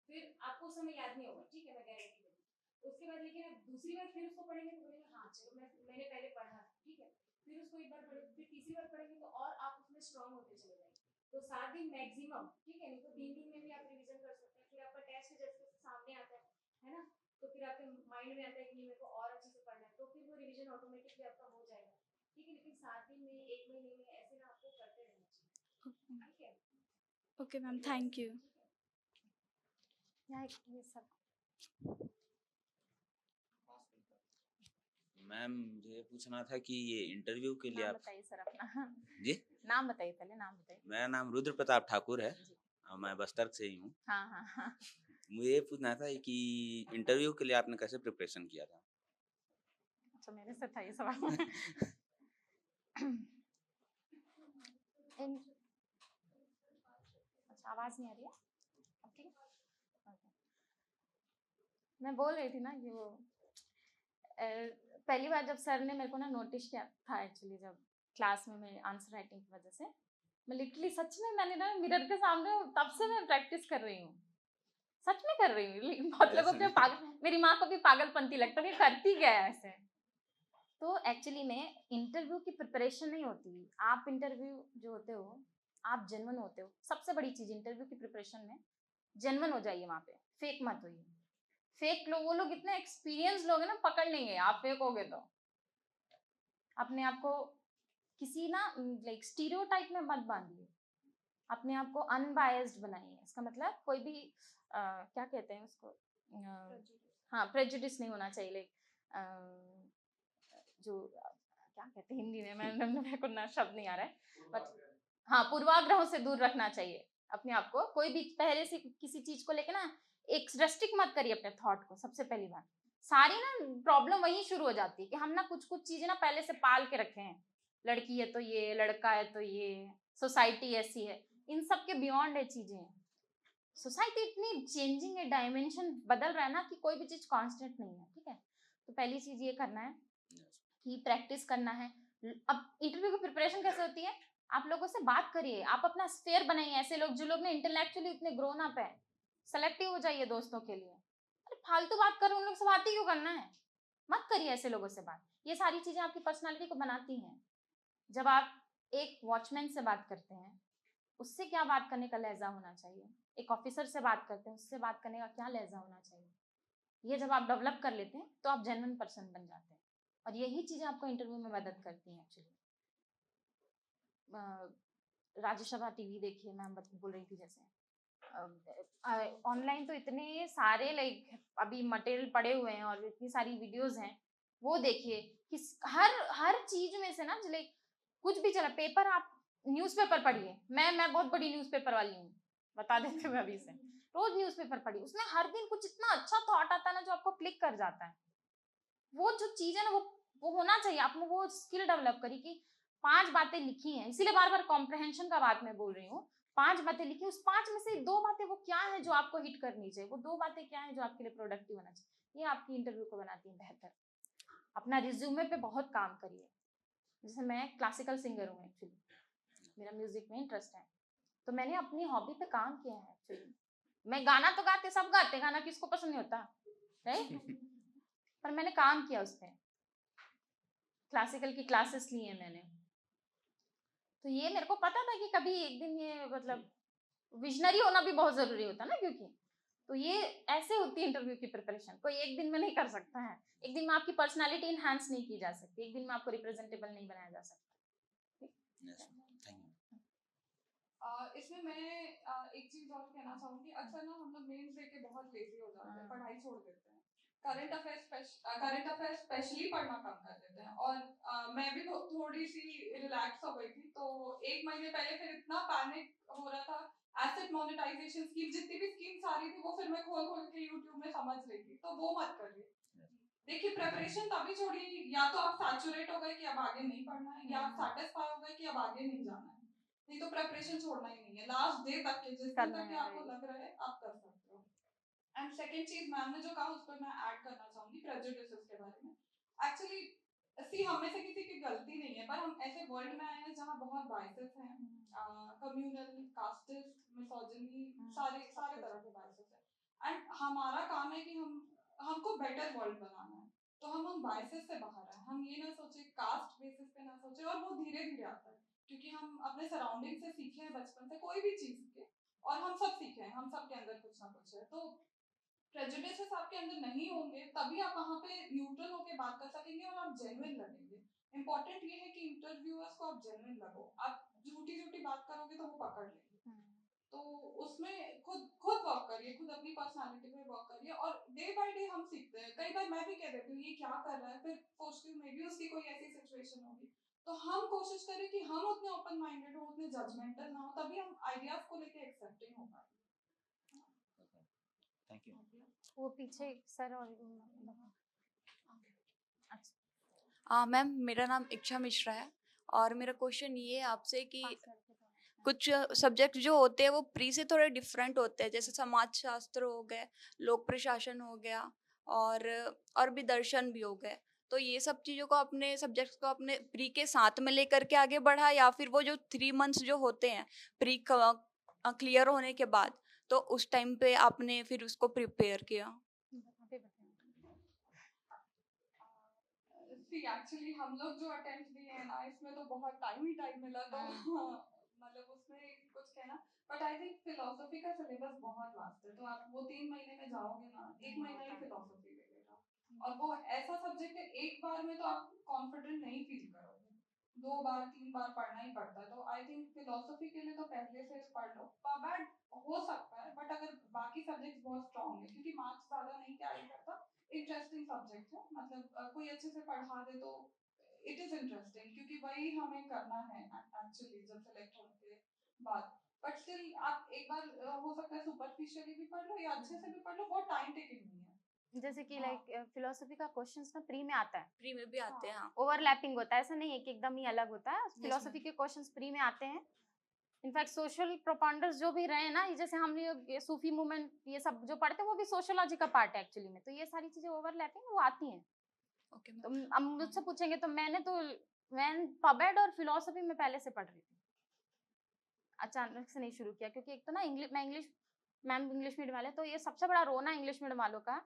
फिर आपको उस समय याद नहीं होगा, ठीक है? मैं गारंटी देती हूँ। उसके बाद लेकिन आप दूसरी बार फिर उसको पढ़ेंगे तो बोलेंगे हाँ चलो मैंने पहले पढ़ा था, ठीक है? फिर उसको एक बार पढ़ेंगे, फिर तीसरी बार पढ़ेंगे तो और आप उसमें स्ट्रांग होते चले जाएंगे। तो 7 दिन मैक्सिमम, ठीक है? नहीं तो 3 दिन में भी आप रिवीजन कर सकते हैं। फिर आपका टेस्ट जैसे सामने आता है ना, तो फिर आपके माइंड में आता है कि नहीं मेरे को और अच्छे से पढ़ना है, तो फिर वो रिवीजन ऑटोमेटिकली आपका हो जाएगा, ठीक है? लेकिन 7 दिन में, 1 महीने में ऐसे ना आपको करते रहना चाहिए, ठीक है? Okay ma'am, thank you. ये सब मैम मुझे पूछना था कि ये इंटरव्यू के लिए नाम आप बताइए सर अपना। जी, नाम बताइए, पहले नाम बताइए। मेरा नाम रुद्र प्रताप ठाकुर है जी। और मैं बस्तर से ही हूँ। हाँ हाँ हाँ। मुझे ये पूछना था कि इंटरव्यू के लिए आपने कैसे प्रिपरेशन किया था? अच्छा, मेरे से था ये सवाल। अच्छा, आवाज नहीं आ रही है? अब ठीक है? Okay. मैं बोल रही थी ना कि वो पहली बार जब सर ने मेरे को ना नोटिस किया था, एक्चुअली जब क्लास में मैं आंसर राइटिंग की वजह से, मैं लिटरली सच में मैंने ना मिरर के सामने तब से मैं प्रैक्टिस कर रही हूँ, सच में कर रही हूँ। बहुत लोगों को पागल, मेरी माँ को भी पागलपंती लगता है, करती क्या है ऐसे। तो एक्चुअली में इंटरव्यू की प्रिपरेशन नहीं होती, आप इंटरव्यू जो होते हो आप जेन्युइन होते हो। सबसे बड़ी चीज इंटरव्यू की प्रिपरेशन में जेन्युइन हो जाइए, वहां पे फेक मत होइए। फेक लोग, वो लोग इतने एक्सपीरियंस लोग हैं ना, पकड़ लेंगे आप फेक होगे तो। अपने आप को किसी ना लाइक स्टीरियोटाइप में मत बांधिए, अपने आप को अनबायस्ड बनाइए। इसका मतलब कोई भी क्या कहते हैं उसको, हाँ प्रेजुडिस नहीं होना चाहिए। लाइक जो क्या कहते हैं हिंदी में, मेरे को ना शब्द नहीं आ रहा है, बट हाँ पूर्वाग्रहों से दूर रखना चाहिए अपने आप को। कोई भी पहले से किसी चीज को लेकर ना एक रेस्ट्रिक्ट मत करिए अपने थॉट को, सबसे पहली बात। सारी ना प्रॉब्लम वहीं शुरू हो जाती है कि हम ना कुछ कुछ चीजें ना पहले से पाल के रखे हैं, लड़की है तो ये, लड़का है तो ये, सोसाइटी ऐसी है, इन सब के बियॉन्ड है चीजें। सोसाइटी इतनी चेंजिंग है, डायमेंशन बदल रहा है ना कि कोई भी चीज कांस्टेंट नहीं है, ठीक है। तो पहली चीज ये करना है कि प्रैक्टिस करना है। अब इंटरव्यू की प्रिपरेशन कैसे होती है, आप लोगों से बात करिए, आप अपना स्फेयर बनाइए, ऐसे लोग जो लोग ना इंटेलेक्चुअली इतने ग्रोन अप है, सेलेक्टिव हो जाइए दोस्तों के लिए। अरे फालतू बात कर रहे, उन लोग से बात ही क्यों करना है, मत करिए ऐसे लोगों से बात। ये सारी चीजें आपकी पर्सनालिटी को बनाती हैं। जब आप एक वॉचमैन से बात करते हैं, उससे क्या बात करने का लहजा होना चाहिए, एक ऑफिसर से बात करते हैं, उससे बात करने का क्या लहजा होना चाहिए, ये जब आप डेवलप कर लेते हैं तो आप जेन्युइन पर्सन बन जाते हैं। और यही चीजें आपको इंटरव्यू में मदद करती हैं एक्चुअली। राज्यसभा टीवी देखिए, मैं बोल रही थी जैसे ऑनलाइन तो इतने सारे लाइक अभी मटेरियल पड़े हुए हैं और इतनी सारी वीडियोस हैं, वो देखिए कि हर चीज में से ना लाइक कुछ भी चला, पेपर आप न्यूज़पेपर पढ़िए, मैं बहुत बड़ी न्यूज़पेपर वाली हूँ, बता देते हुए अभी से, रोज न्यूज़पेपर पढ़िए, उसमें हर दिन कुछ इतना अच्छा थॉट आता है ना जो आपको क्लिक कर जाता है। वो जो चीज है ना वो होना चाहिए, आप में वो स्किल डेवलप करिए कि 5 बातें लिखी हैं, इसीलिए बार बार कॉम्प्रहेंशन का बात मैं बोल रही हूँ। 5 बातें लिखी, उस 5 में से 2 बातें वो क्या है जो आपको हिट करनी चाहिए, वो 2 बातें क्या है जो आपके लिए प्रोडक्टिव होना चाहिए, ये आपकी इंटरव्यू को बनाती है बेहतर। अपना रिज्यूमे पे बहुत काम करिए। जैसे मैं क्लासिकल सिंगर हूँ एक्चुअली, मेरा म्यूजिक में इंटरेस्ट है, तो मैंने अपनी हॉबी पे काम किया है एक्चुअली। मैं गाना तो गाते, सब गाते, गाना किसको पसंद नहीं होता, राइट? पर मैंने काम किया उस पर, क्लासिकल की क्लासेस ली हैं मैंने। तो ये मेरे को पता था कि कभी एक दिन ये मतलब विजनरी होना भी बहुत जरूरी होता है ना, क्योंकि तो ये ऐसे होती है इंटरव्यू की प्रिपरेशन, कोई एक दिन में नहीं कर सकता है, एक दिन में आपकी पर्सनालिटी इनहांस नहीं की जा सकती, एक दिन में आपको रिप्रेजेंटेबल नहीं बनाया जा सकता। इसमें मैं एक चीज और कहना चाहूंगी, अक्सर ना हम लोग मेंस दे के बहुत लेजी हो जाते हैं, पढ़ाई छोड़ देते हैं, करंट अफेयर स्पेशली पढ़ना कम कर देते हैं। और मैं भी थोड़ी सी रिलैक्स हो गई थी, तो 1 महीने पहले फिर इतना पैनिक हो रहा था, एसेट मोनेटाइजेशन स्कीम, जितनी भी स्कीम्स आ रही थी वो फिर मैं खोल खोल के यूट्यूब में समझ रही थी, तो वो मत करिए। देखिए प्रिपरेशन तभी छोड़िए, या तो आप सैचुरेट हो गए कि अब आगे नहीं पढ़ना है, या आप सेटिस्फाई हो गए कि अब आगे नहीं जाना है, नहीं तो प्रिपरेशन छोड़ना ही नहीं है, लास्ट डे तक के जिस दिन तक के आपको लग रहा है आप कर सकते हो। एंड सेकंड चीज मैम ने जो कहा उस पर मैं ऐड करना चाहूंगी प्रेजुडिसेस के बारे में। एक्चुअली सी हम में से किसी की गलती नहीं है, पर हम ऐसे वर्ल्ड में आए हैं जहाँ बहुत बायसेस हैं, कम्युनल, कास्टिस्ट, मिसोजिनी, सारे सारे तरह के बायसेस हैं। एंड हमारा काम है कि हमको बेटर वर्ल्ड बनाना है, तो हम उन बायसेस से बाहर आए, हम ये ना सोचे, कास्ट बेसिस पे ना सोचे, और वो धीरे धीरे आता है क्योंकि हम अपने सराउंडिंग से सीखे हैं, बचपन से कोई भी चीज सीखे, और हम सब सीखे हैं, हम सब के अंदर कुछ ना कुछ है। तो प्रेजुडिसेस आपके अंदर नहीं होंगे तभी आप वहाँ पे न्यूट्रल होकर बात कर सकेंगे और आप जेन्युइन लगेंगे। इंपॉर्टेंट ये है कि इंटरव्यूअर्स को आप जेन्युइन लगो, आप झूठी झूठी बात करोगे तो वो पकड़ लेंगे। तो उसमें खुद वर्क करिए, खुद अपनी पर्सनालिटी पे वर्क करिए, और डे बाय डे हम सीखते हैं। कई बार मैं भी कह देती हूँ ये क्या कर रहा है, फिर सोचती हूँ मे बी उसकी कोई ऐसी सिचुएशन होगी, तो हम कोशिश करें कि हम उतने ओपन माइंडेड हो, उतने जजमेंटल ना हो, तभी हम आइडियाज को लेके एक्सेप्टिंग हो पाए। Thank you. वो पीछे सर और मैम मेरा नाम इच्छा मिश्रा है और मेरा क्वेश्चन ये है आपसे कि कुछ सब्जेक्ट जो होते हैं वो प्री से थोड़े डिफरेंट होते हैं, जैसे समाज शास्त्र हो गए, लोक प्रशासन हो गया और भी दर्शन भी हो गए। तो ये सब चीज़ों को अपने सब्जेक्ट्स को अपने प्री के साथ में लेकर के आगे बढ़ा, या फिर वो जो 3 मंथ्स जो होते हैं प्री क्लियर होने के बाद, तो उस टाइम पे आपने फिर उसको प्रिपेयर किया? एक्चुअली हम लोग जो अटेम्प्ट दिए हैं ना, इसमें तो बहुत टाइम मिला, तो मतलब उसमें कुछ कहना, बट आई थिंक फिलोसफी का सिलेबस बहुत वास्ट है, तो आप वो 3 महीने में जाओगे ना, 1 महीना ही फिलोसफी लगेगा, और वो ऐसा सब्जेक्ट है एक बार में तो आप कॉन्फिडेंट नहीं फील करोगे, 2 बार 3 बार पढ़ना ही पड़ता है। तो आई थिंक फिलोसफी के लिए तो पहले से पढ़ लो, बैड हो सकता है, बट अगर बाकी सब्जेक्ट बहुत स्ट्रॉन्ग है, क्योंकि मार्क्स ज्यादा नहीं कैरी करता, इंटरेस्टिंग सब्जेक्ट है, मतलब कोई अच्छे से पढ़ा दे तो इट इज इंटरेस्टिंग, क्योंकि वही हमें करना है एक्चुअली जब सेलेक्ट होने के बाद। बट स्टिल आप एक बार हो सकता है सुपरफिशियली भी पढ़ लो या अच्छे से भी पढ़ लो, बहुत टाइम टेकिंग नहीं है, जैसे कि लाइक फिलोसफी का क्वेश्चंस ना प्री में आता है, प्री में भी आते हैं हाँ ओवरलैपिंग होता है, ऐसा नहीं है कि एकदम ही अलग होता है। ma'am. फिलोसफी के क्वेश्चंस प्री में आते हैं। इनफैक्ट सोशल प्रोपांडर्स जो भी रहे हैं ना, ये जैसे हम लोग ये सूफी मूवमेंट ये सब जो पढ़ते हैं वो भी सोशियोलॉजी का पार्ट है एक्चुअली में, तो ये सारी चीजें ओवरलैपिंग वो आती हैं। ओके तो अब मुझसे पूछेंगे तो मैं पबेड और फिलोसफी में पहले से पढ़ रही थी, अचानक से नहीं शुरू किया, क्योंकि एक तो ना मैम इंग्लिश मीडियम वाले, तो ये सबसे बड़ा रोना इंग्लिश मीडियम वालों का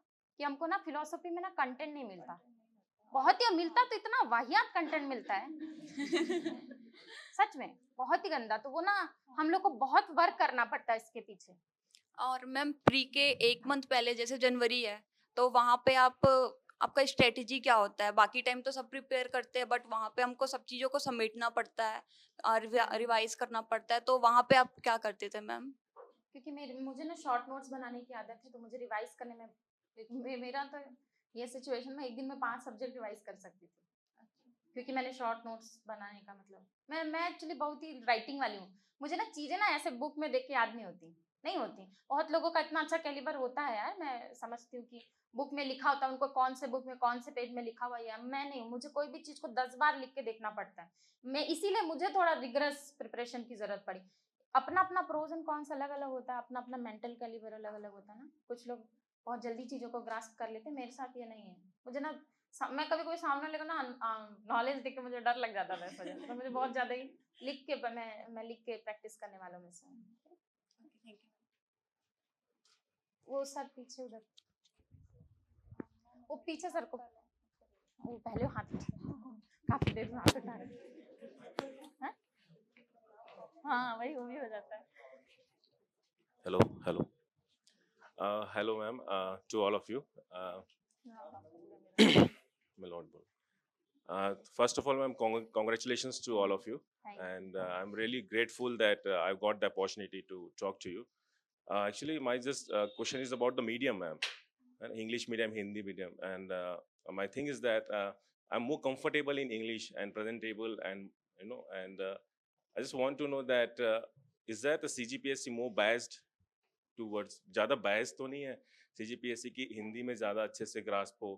कि हमको ना फिलोसफी में ना कंटेंट नहीं मिलता, बहुत ही मिलता तो इतना वाहियात कंटेंट मिलता है सच में बहुत ही गंदा, तो वो ना हम लोग को बहुत वर्क करना पड़ता है इसके पीछे। और मैम प्री के 1 मंथ पहले जैसे जनवरी है तो वहाँ पे आपका स्ट्रेटेजी क्या होता है? बाकी टाइम तो सब प्रिपेयर करते हैं बट वहाँ पे हमको सब चीज़ों को समेटना पड़ता है और रिवाइज करना पड़ता है, तो वहाँ पे आप क्या करते थे मैम? क्योंकि मुझे ना शॉर्ट नोट्स बनाने की आदत है, तो मुझे रिवाइज करने में मेरा तो ये सिचुएशन में एक दिन में 5 सब्जेक्ट रिवाइज कर सकती थी, क्योंकि मैंने शॉर्ट नोट्स बनाने का मतलब मैं एक्चुअली बहुत ही राइटिंग वाली हूँ। मुझे ना चीजें ना ऐसे बुक में देख के याद नहीं होती। बहुत लोगों का इतना अच्छा कैलिबर होता है यार, मैं समझती हूँ कि बुक में लिखा होता है, उनको कौन से बुक में कौन से पेज में लिखा हुआ है। मैं नहीं, मुझे कोई भी चीज को 10 बार लिख के देखना पड़ता है। मैं इसीलिए मुझे थोड़ा रिगरस प्रिपरेशन की जरूरत पड़ी। अपना अपना प्रोज एंड कॉन्स अलग अलग होता है, अपना अपना मेंटल कैलिबर अलग अलग होता है ना। कुछ लोग बहुत जल्दी चीजों को ग्रास्प कर लेते हैं, मेरे साथ ये नहीं है। मुझे ना मैं कभी कोई सामने लगा ना नॉलेज देख के मुझे डर लग जाता था इस वजह से, तो मुझे बहुत ज्यादा ही लिख के मैं लिख के प्रैक्टिस करने वालों में से हूँ। वो सर पीछे उधर, वो पीछे सर को, वो पहले हाथ काफी देर में हाथ उठा रहे हैं। हाँ वही वो भी हो जाता है। Hello. Hello, ma'am, to all of you. My Lord. First of all, ma'am, congratulations to all of you. And I'm really grateful that I've got the opportunity to talk to you. Actually, my just question is about the medium, ma'am. English medium, Hindi medium. And my thing is that I'm more comfortable in English and presentable, and I just want to know that is that the CGPSC more biased towards, ज़्यादा biased तो नहीं है CGPSC की हिंदी में ज़्यादा अच्छे से grasp हो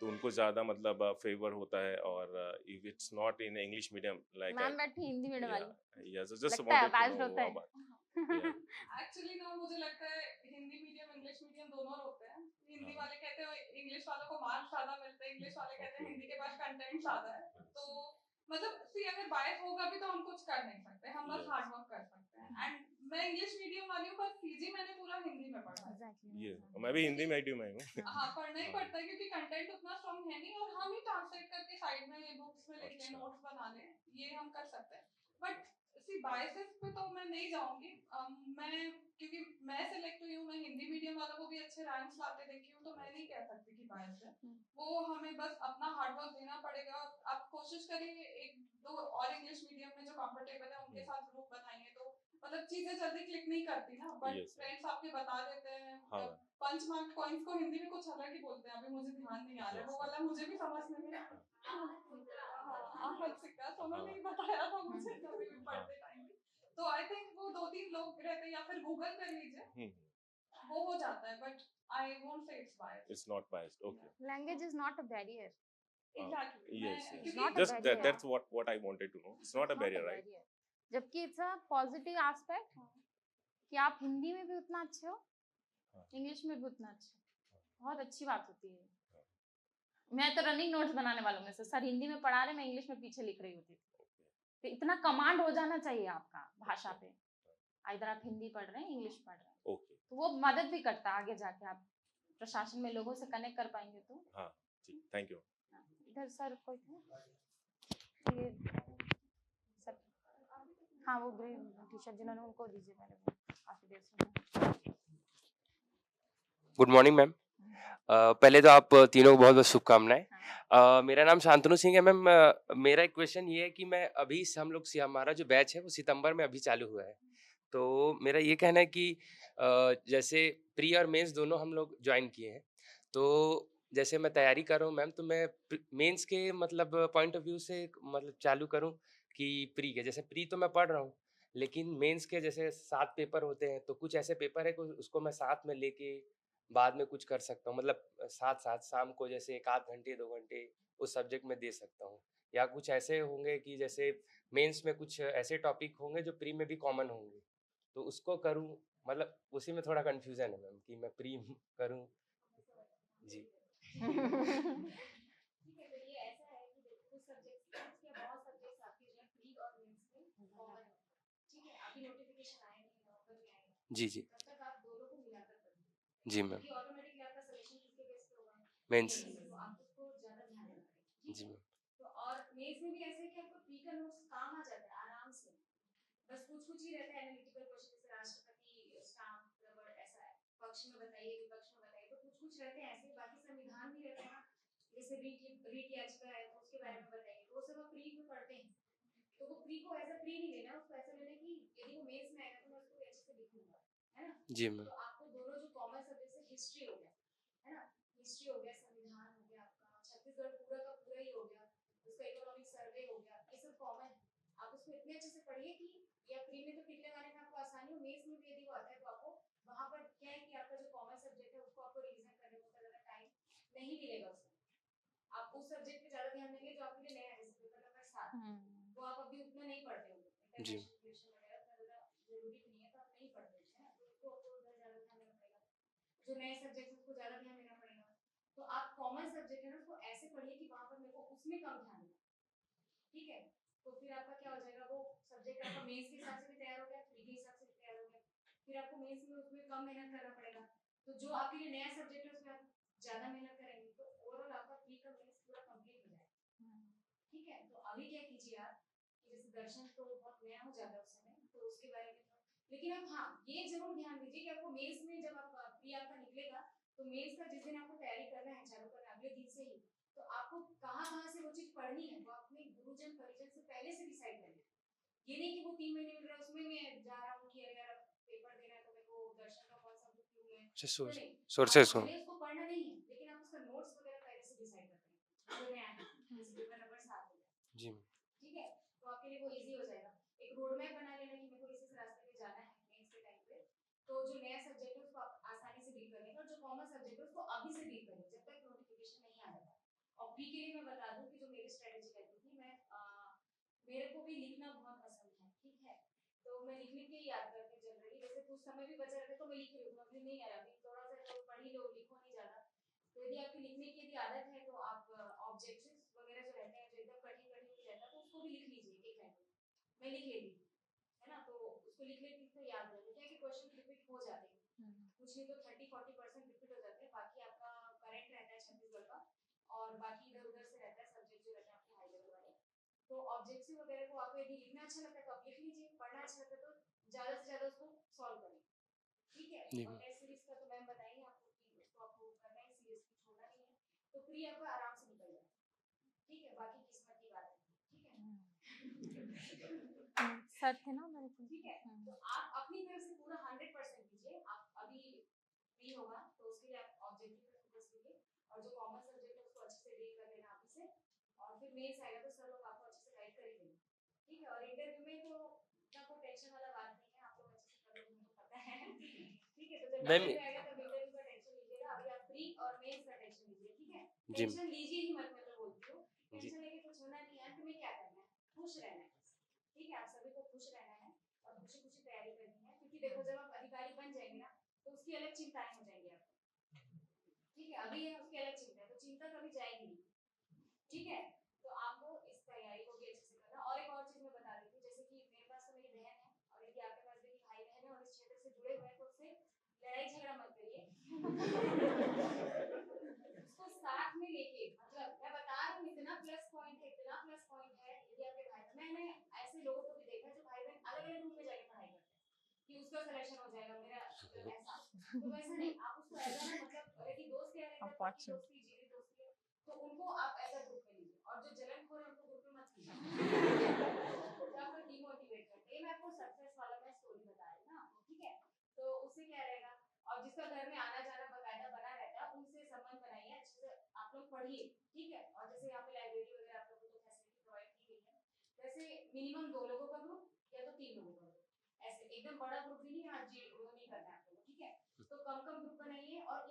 तो उनको ज़्यादा मतलब favor होता है, और if it's not in English medium like ma'am बैठी हिंदी मीडियम वाली, yes, just लगता है wanted to biased know होता है। about एक्चुअली ना मुझे लगता है हिंदी मीडियम इंग्लिश मीडियम दोनों होते हैं। हिंदी वाले कहते हैं इंग्लिश वालों को मार्क्स ज्यादा मिलते हैं, इंग्लिश वाले कहते हैं हिंदी के पास कंटेंट ज्यादा है। तो मतलब सी अगर बायस होगा भी तो हम कुछ कर नहीं सकते, हम बस हार्ड वर्क कर सकते हैं। एंड मैं इंग्लिश मीडियम वाली हूँ, पर पीजी मैंने पूरा हिंदी में पढ़ा है। मैं भी हिंदी मीडियम में हूँ। हाँ पढ़ना ही पड़ता है क्योंकि कंटेंट उतना स्ट्रॉन्ग है नहीं, और हम ही ट्रांसलेट करके साइड में बुक्स में लिख लें, नोट्स बना लें, ये हम कर सकते हैं। बट सी बायसेस पे तो मैं नहीं जाऊंगी। मैं क्योंकि मैं सेलेक्ट हुई हूँ, मैं हिंदी मीडियम वालों को भी अच्छे रैंक्स लाते देखी हूँ, तो मैं नहीं कह सकती कि बायस है। वो हमें बस अपना हार्ड वर्क देना पड़ेगा। आप कोशिश करिए एक दो और इंग्लिश मीडियम में जो कंफर्टेबल है उनके साथ ग्रुप बनाइए, तो मतलब चीजें जल्दी क्लिक नहीं करती ना, बट फ्रेंड्स आपके बता देते हैं। पंच मार्क कॉइंस को हिंदी में कुछ अलग ही बोलते हैं, अभी मुझे ध्यान नहीं आ रहा है वो वाला, मुझे भी समझ में नहीं सिक्का सोनल ने बताया था मुझे कभी भी पढ़ते टाइम। तो आई थिंक वो 2-3 लोग रहते हैं, या फिर गूगल कर लीजिए, वो हो जाता है। But I won't say it's biased. It's not biased. Okay. Language is not a barrier. Exactly. Yes. It's not a Just barrier. that's what I wanted to know. It's not a barrier, right? जबकि it's a positive aspect कि आप हिंदी में भी उतना अच्छे हो, English में भी उतना अच्छे हो, बहुत अच्छी बात होती है। मैं तो रनिंग नोट्स बनाने वालों में से, सर हिंदी में पढ़ा रहे, मैं इंग्लिश में पीछे लिख रही होती थी। तो इतना कमांड हो जाना चाहिए आपका भाषा पे, इधर आप हिंदी पढ़ रहे हैं, इंग्लिश पढ़ रहे हैं, तो वो मदद भी करता है आगे जाके, आप प्रशासन में लोगों से कनेक्ट कर पाएंगे। तो हाँ ठीक, थैंक यू। इधर सर कोई थे ये सर, हाँ वो ग्रे टी शर्ट जिन्होंने, उनको दीजिए, मैंने काफी देर से। Good morning ma'am. पहले तो आप तीनों को बहुत बहुत शुभकामनाएं। मेरा नाम शांतनु सिंह है मैम। मेरा एक क्वेश्चन ये है कि मैं अभी से हम लोग हमारा जो बैच है वो सितंबर में अभी चालू हुआ है, तो मेरा ये कहना है कि जैसे प्री और मेंस दोनों हम लोग ज्वाइन किए हैं, तो जैसे मैं तैयारी कर रहा हूँ मैम, तो मैं मेंस के मतलब पॉइंट ऑफ व्यू से मतलब चालू करूँ कि प्री के, जैसे प्री तो मैं पढ़ रहा हूँ लेकिन मेंस के जैसे 7 पेपर होते हैं, तो कुछ ऐसे पेपर है कि उसको मैं साथ में लेके बाद में कुछ कर सकता हूँ, मतलब साथ साथ शाम को जैसे 1 आध घंटे 2 घंटे उस सब्जेक्ट में दे सकता हूँ, या कुछ ऐसे होंगे कि जैसे मेंस में कुछ ऐसे टॉपिक होंगे जो प्री में भी कॉमन होंगे, तो उसको करूँ, मतलब उसी में थोड़ा कंफ्यूजन है मैम कि मैं प्री करूँ। जी ठीक है, तो ये ऐसा है कि देखो कुछ सब्जेक्ट्स के बहुत सब्जेक्ट्स आपके जो है प्री और मेंस में कॉमन है। ठीक है, अभी नोटिफिकेशन आया नहीं, नवंबर में आएगा। जी जी तब तक आप दोनों को मिलाकर पढ़िए, जी मैम। क्योंकि ऑटोमेटिकली आपका सिलेक्शन किसके बेस पे होगा? मेंस। तो आप उसको ज़्यादा ध्यान देना पड़ेगा। ठीक जी है? मैम। तो और मेंस में भी ऐसे है कि आपको प्री का नोट्स काम आ जाता है आराम से। बस कुछ-कुछ ही रहता है एनालिटिकल क्वेश्चन, जैसे राष्ट्रपति, स्टाम्प, रबड़, ऐसा है। पक्ष में बताइए, विपक्ष में बताइए, तो कुछ-कुछ रहते हैं ऐसे, बाकी संविधान भी रहता है ना। जैसे रीट याचिका है तो उसके बारे में बताइए, तो वो सब आप प्री में पढ़ते हैं। तो वो प्री को ऐसा प्री नहीं लेना, उसको ऐसा लेना कि यदि वो मेंस में आएगा तो मैं उसको अच्छे से लिखूंगा, है ना? जी मैम। तो आपको दोनों जो कॉमन सब्जेक्ट है, हिस्ट्री हो गया, है ना? हिस्ट्री हो गया, संविधान हो गया, आपका छत्तीसगढ़ पूरा का पूरा ही हो गया, उसका इकोनॉमिक सर्वे हो गया, ये सब कॉमन है। आप उसको इतने अच्छे से पढ़िए कि या प्री में तो टिक लगाने में आपको आसानी हो, मेंस में भी यदि वो आता है तो आपको वहां पर क्या है कि आपका जो कॉमन सब्जेक्ट है उसको आपको रिवीजन करने में उतना ज्यादा टाइम नहीं मिलेगा उसमें। आप उस सब्जेक्ट पे ज्यादा ध्यान देंगे जो आपके लिए नया है, जैसे पेपर नंबर 7, वो आप अभी उतना नहीं पढ़ते होंगे, जी इंटरनेशनल रिलेशन वगैरह उतना ज्यादा जरूरी भी नहीं है, तो आप नहीं पढ़ते हैं ना, तो उसको आपको उधर ज्यादा ध्यान देना पड़ेगा। जो नए सब्जेक्ट है उसको ज्यादा ध्यान देना पड़ेगा। तो आप कॉमन सब्जेक्ट है ना उसको ऐसे पढ़िए कि वहां पर मेरे को उसमें कम ध्यान देना, ठीक है? तो फिर आपका क्या हो जाएगा, वो सब्जेक्ट आपका मेंस के हिसाब से भी तैयार हो गया, प्री के हिसाब से भी तैयार हो गया। फिर आपको मेंस में उसमें कम मेहनत करना पड़ेगा, तो जो आपके लिए नया सब्जेक्ट है उसमें आप ज्यादा मेहनत करेंगे, तो ओवरऑल आपका प्री का मेंस पूरा कंप्लीट हो जाएगा। ठीक है, तो अभी क्या कीजिए आप कि जैसे दर्शन तो बहुत नया हो जाता है उस समय, तो उसके बारे में लेकिन आप हाँ ये जरूर ध्यान दीजिए कि आपको मेंस में जब आप प्री आपका निकलेगा, तो मेंस का जिस दिन आपको तैयारी करना है, चालू करना है अगले दिन से ही, तो आपको कहाँ से वो चीज पढ़नी है वो अपने गुरुजन परिजन से पहले से डिसाइड करना है। ये नहीं कि वो 3 महीने मिल रहा है उसमें मैं जा रहा हूँ कि अरे यार पेपर देना है तो मेरे को दर्शन का कौन सा बुक लूँ मैं, तो नहीं, सोर्सेस आपको हो। भले उसको पढ़ना नहीं है लेकिन आप उसका नोट्स वगैरह पहले से डिसाइड कर लें जो नया है, जैसे पेपर नंबर 7 हो गया, जी ठीक है? तो आपके लिए वो इजी हो जाएगा। एक रोड मैप बना लेना कि मेरे को इस रास्ते पे जाना है मेंस के टाइम पे, तो जो नया सब्जेक्ट है उसको आप आसानी से डील कर लेंगे, और जो कॉमन सब्जेक्ट है उसको अभी से डील करेंगे जब तक नोटिफिकेशन नहीं आ जाता। और प्री के लिए मैं बता दूं कि जो मेरी स्ट्रेटजी रहती थी, मैं मेरे को भी लिखना बहुत पसंद है, ठीक है? तो मैं लिख के याद करके चल रही, जैसे कुछ समय भी बचा रहता तो मैं लिख रही हूँ, अभी नहीं आया, अभी थोड़ा सा तो पढ़ ही लो, लिखो नहीं ज्यादा। तो यदि आपकी लिखने की यदि आदत है तो आप ऑब्जेक्टिव्स वगैरह जो रहते हैं जो एकदम कठिन कठिन भी रहता है तो उसको भी लिख लीजिए एक लाइन में, मैं लिख लेती, है ना? तो उसको लिख लेती तो याद रहता है कि क्वेश्चन रिपीट हो जाते हैं, कुछ नहीं तो 30-40% रिपीट हो जाते हैं, बाकी आपका करेंट रहता है छत्तीसगढ़ का, और बाकी इधर उधर से रहता है सब्जेक्ट जो रहता है आपके हाई लेवल वाले। तो ऑब्जेक्टिव वगैरह को आपको यदि लिखना अच्छा लगता है तो आप लिख लीजिए, पढ़ना अच्छा लगता है तो ज्यादा से ज्यादा उसको सॉल्व करें, ठीक है? जी और टेस्ट सीरीज का तो मैम बताएंगे आपको कि उसको आपको करना है, सीरियसली छोड़ना नहीं है, तो प्री आपका आराम से निकल जाए, ठीक है? बाकी किस्मत की बात है, ठीक है? सर थे ना मेरे को। ठीक है, तो आप अपनी तरफ से पूरा 100% दीजिए। आप अभी फ्री होगा तो उसके लिए आप ऑब्जेक्टिव पे फोकस कीजिए, और जो कॉमन सब्जेक्ट है उसको अच्छे से डील कर लेना अभी से, और फिर मेंस आएगा तो सर लोग आपको अच्छे से गाइड कर ही देंगे, ठीक है? और इंटरव्यू में तो इतना कोई टेंशन वाला बात नहीं है, आप लोग अच्छे से कर लोगे, मुझे पता है, ठीक है? तो जब मैम। इंटरव्यू आएगा तब इंटरव्यू का टेंशन लीजिएगा, अभी आप प्री और मेंस का टेंशन लीजिए, ठीक है? जी टेंशन लीजिए ही मत, मैं तो बोलती हूँ जी टेंशन लेके कुछ होना नहीं है, तुम्हें क्या करना है, खुश रहना है, ठीक है? आप सभी को खुश रहना है और खुशी खुशी तैयारी करनी है, क्योंकि देखो जब आप अधिकारी बन जाएंगे ना तो उसकी अलग चिंताएं हो जाएंगी आपको, ठीक है? अभी है उसकी अलग चिंता है, तो चिंता कभी जाएगी नहीं, ठीक है? तो आपको इस तैयारी को भी अच्छे से करना। और एक और चीज मैं बता देती हूँ, जैसे कि मेरे पास तो मेरी बहन है, और यदि आपके पास भी भाई बहन है और इस क्षेत्र से जुड़े हुए हैं तो उससे लड़ाई झगड़ा मत करिए, उसको साथ में लेके, मतलब मैं बता रही हूँ इतना प्लस पॉइंट है, इतना प्लस पॉइंट है, यदि आपके भाई, मैंने ऐसे लोगों को भी देखा है जो भाई बहन अलग अलग रूम में जाके पढ़ाई करते हैं कि उसका सिलेक्शन हो जाएगा, मेरा मतलब ऐसा, तो वैसा नहीं, आप उसको ऐसा ना, मतलब यदि दोस्त है एकदम पक्की दोस्ती, जीरी दोस्ती है, तो उनको आप ऐसा ग्रुप में लीजिए, और जो जलनखोर है उनको ग्रुप में मत लीजिए, जो आपको डिमोटिवेट करते हैं। मैं आपको सक्सेस वाला मैं स्टोरी बता रही हूँ ना आपको, ठीक है? तो उससे क्या रहेगा, और जिसका घर में आना जाना बकायदा बना रहता है उनसे संबंध बनाइए, अच्छे से आप लोग पढ़िए, ठीक है? और जैसे यहाँ पे लाइब्रेरी वगैरह आप लोगों को फैसिलिटी प्रोवाइड की गई है, जैसे मिनिमम 2 लोगों का ग्रुप या तो 3 लोगों का ग्रुप, ऐसे एकदम बड़ा ग्रुप भी नहीं, आज जी वो नहीं करना है आप लोगों को, ठीक है? तो कम कम ग्रुप बनाइए और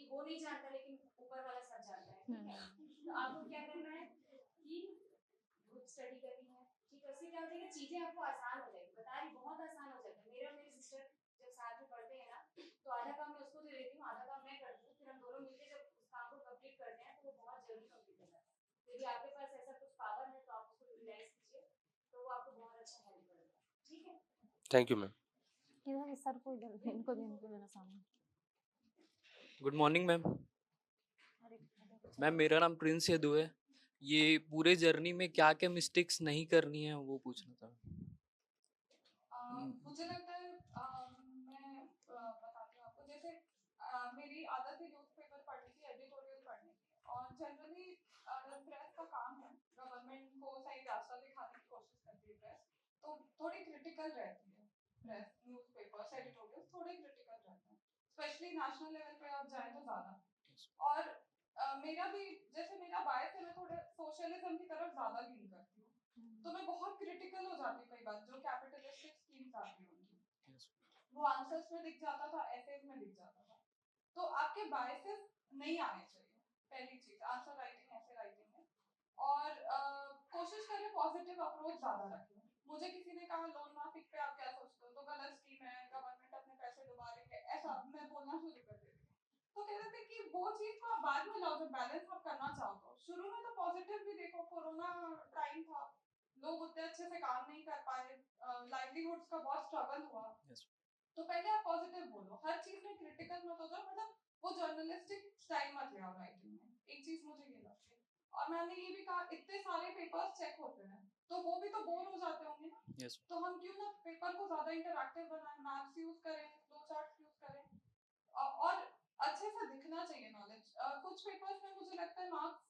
वो नहीं जानता लेकिन ऊपर वाला सब जानता है, ठीक है। तो आपको क्या करना है कि ग्रुप स्टडी करनी है, ठीक है। उससे क्या हो जाएगा, चीजें आपको आसान हो जाएगी, बता रही बहुत आसान हो जाता है। मेरा और मेरी सिस्टर जब साथ में पढ़ते हैं ना, तो आधा काम मैं उसको दे देती हूँ, आधा काम मैं करती हूँ, फिर हम दोनों मिलकर जब उस काम को कंप्लीट करते हैं तो वो बहुत जल्दी कंप्लीट हो जाता है। यदि आपके पास ऐसा कुछ पावर है तो आप उसको यूटिलाइज कीजिए, तो वो आपको बहुत अच्छा हेल्प करेगा, ठीक है। Thank you ma'am. इधर सर को इधर इनको भी मेरा सामने। Good morning ma'am. मैम मेरा नाम प्रिंस यदू है। ये पूरे जर्नी में क्या क्या मिस्टेक्स नहीं करनी है वो पूछना था। मुझे लगता है मैं बताती हूँ आपको। जैसे मेरी आदत है न्यूज़पेपर पढ़ने की, एडिटोरियल पढ़ने की, और जनरली प्रेस का काम है गवर्नमेंट को सही रास्ता दिखाने की कोशिश करती है प्रेस, तो थोड़ी क्रिटिकल रहती है प्रेस। न्यूज़पेपर्स एडिटोरियल थोड़े क्रिटिकल रहते हैं, स्पेशली नेशनल लेवल पे आप जाए तो ज़्यादा। और मेरा भी जैसे मेरा बायस है, मैं थोड़े सोशलिज्म की तरफ ज़्यादा लीन करती हूँ, तो मैं बहुत क्रिटिकल हो जाती हूँ कई बार जो कैपिटलिस्टिक स्कीम्स आती हैं उनकी। वो आंसर्स में दिख जाता था, एसेज में दिख जाता था। तो आपके बायसेस नहीं आने चाहिए, पहली चीज आंसर राइटिंग, ऐसे राइटिंग में। और कोशिश करें पॉजिटिव अप्रोच ज्यादा रखें। मुझे किसी ने कहा लोन माफिक पे आप क्या सोचते हो, तो गलत स्कीम है, गवर्नमेंट अपने पैसे डुबा रही है, ऐसा मैं बोलना शुरू कर देती थी। तो कह रहे थे कि वो चीज को आप बाद में लाओ जब बैलेंस आप करना चाहो तो। शुरू में तो पॉजिटिव भी देखो, कोरोना टाइम था, लोग उतने अच्छे से काम नहीं कर पाए, लाइवलीहुड्स का बहुत स्ट्रगल हुआ। तो पहले आप पॉजिटिव बोलो, हर चीज में क्रिटिकल मत हो जाओ, मतलब वो जर्नलिस्टिक स्टाइल मत ले आओ राइटिंग में। एक चीज मुझे ये लगती है। और मैंने ये भी कहा, इतने सारे पेपर्स चेक होते हैं तो वो भी तो बोर हो जाते होंगे ना। तो हम क्यों ना पेपर को ज्यादा इंटरैक्टिव बनाएं, मैप्स यूज करें, फ्लो चार्ट्स यूज करें, और अच्छे से दिखना चाहिए नॉलेज। कुछ पेपर्स में मुझे लगता है मार्क्स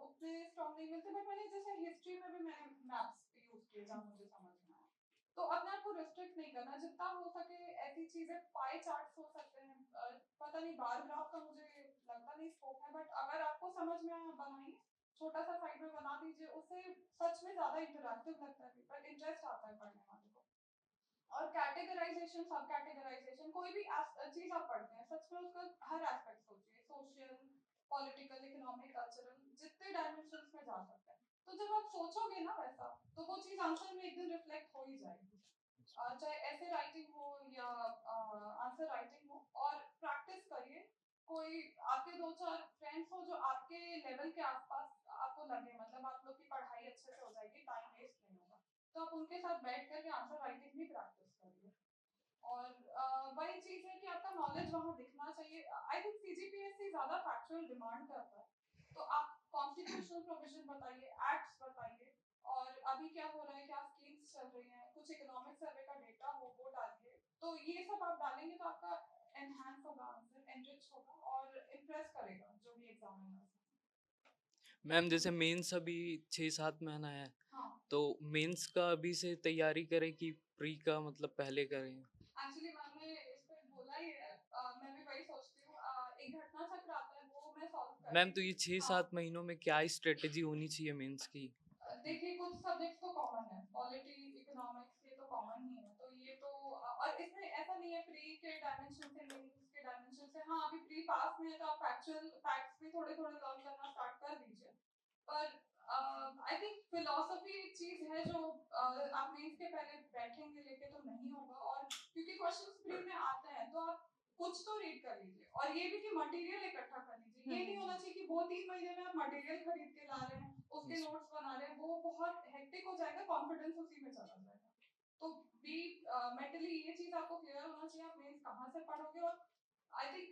उतने स्ट्रॉन्ग नहीं मिलते, बट मैंने जैसे हिस्ट्री में भी मैंने मैप्स यूज किए जहाँ मुझे समझ में आया। तो अपने आप को रिस्ट्रिक्ट नहीं करना, जितना हो सके ऐसी चीजें, पाई चार्ट्स हो सकते हैं, पता नहीं बार ग्राफ का मुझे लगता नहीं स्कोप है, बट अगर आपको समझ में आया बनाइए, छोटा सा साइड में बना दीजिए, उससे सच में ज्यादा इंटरैक्टिव लगता है पेपर, इंटरेस्ट आता है पढ़ने वाले को। और कैटेगराइजेशन, सब कैटेगराइजेशन, कोई भी चीज आप पढ़ते हैं सच में उसका हर एस्पेक्ट सोचिए, सोशल, पॉलिटिकल, इकोनॉमिक, कल्चरल, जितने डायमेंशंस में जा सकते हैं। तो जब आप सोचोगे ना वैसा, तो वो चीज आंसर में एक दिन रिफ्लेक्ट हो ही जाएगी। चाहे ऐसे राइटिंग हो या आंसर राइटिंग हो, और प्रैक्टिस करिए। कोई आपके दो चार फ्रेंड्स हो जो आपके लेवल के आसपास आपको लगे, मतलब आप लोग की पढ़ाई अच्छे से हो जाएगी, टाइम वेस्ट नहीं होगा, तो आप उनके साथ बैठ करके आंसर राइटिंग भी प्रैक्टिस करिए। और वही चीज है कि आपका नॉलेज वहाँ दिखना चाहिए। आई थिंक सीजीपीएससी ज्यादा फैक्चुअल डिमांड करता है, तो आप कॉन्स्टिट्यूशनल प्रोविजन बताइए, एक्ट्स बताइए, और अभी क्या हो रहा है, क्या स्कीम्स चल रही हैं, कुछ इकोनॉमिक सर्वे का डेटा हो वो डालिए। तो ये सब आप डालेंगे तो आपका एनहांस होगा, आंसर एनरिच होगा और इम्प्रेस करेगा जो भी एग्जामिनर। मैम जैसे मेंस अभी 6-7 महीना है, हाँ। तो मेंस का अभी से तैयारी करें कि प्री का मतलब पहले करें? एक्चुअली मैंने इस पे बोला ही है, मैं भी वही सोचती हूँ। एक घटना चक्र आता है, वो मैं सॉल्व कर मैम तो ये 6-7 महीनों में क्या स्ट्रेटेजी होनी चाहिए मेंस की? देखिए कुछ सब्जेक्ट्स तो कॉमन है, पॉलिटी, इकोनॉमिक्स, ये तो कॉमन ही है, तो ये तो और इसमें ऐसा नहीं है प्री के डायमेंशन से मेंस के डायमेंशन से। हाँ, अभी प्री पास में है तो आप फैक्चुअल फैक्ट्स भी थोड़े थोड़े लर्न करना स्टार्ट कर दीजिए। पर आई थिंक फिलॉसफी एक चीज है जो आप मेंस के पहले बैठेंगे लेके तो नहीं होगा, और क्योंकि क्वेश्चंस प्री में आते हैं तो आप कुछ तो रीड कर लीजिए, और ये भी कि मटेरियल इकट्ठा कर लीजिए। ये नहीं होना चाहिए कि वो 3 महीने में आप मटेरियल खरीद के ला रहे हैं, उसके नोट्स बना रहे हैं, वो बहुत हेक्टिक हो जाएगा, कॉन्फिडेंस उसी में चला जाएगा। तो बी मेंटली ये चीज आपको क्लियर होना चाहिए आप मेंस कहाँ से पढ़ोगे। और आई थिंक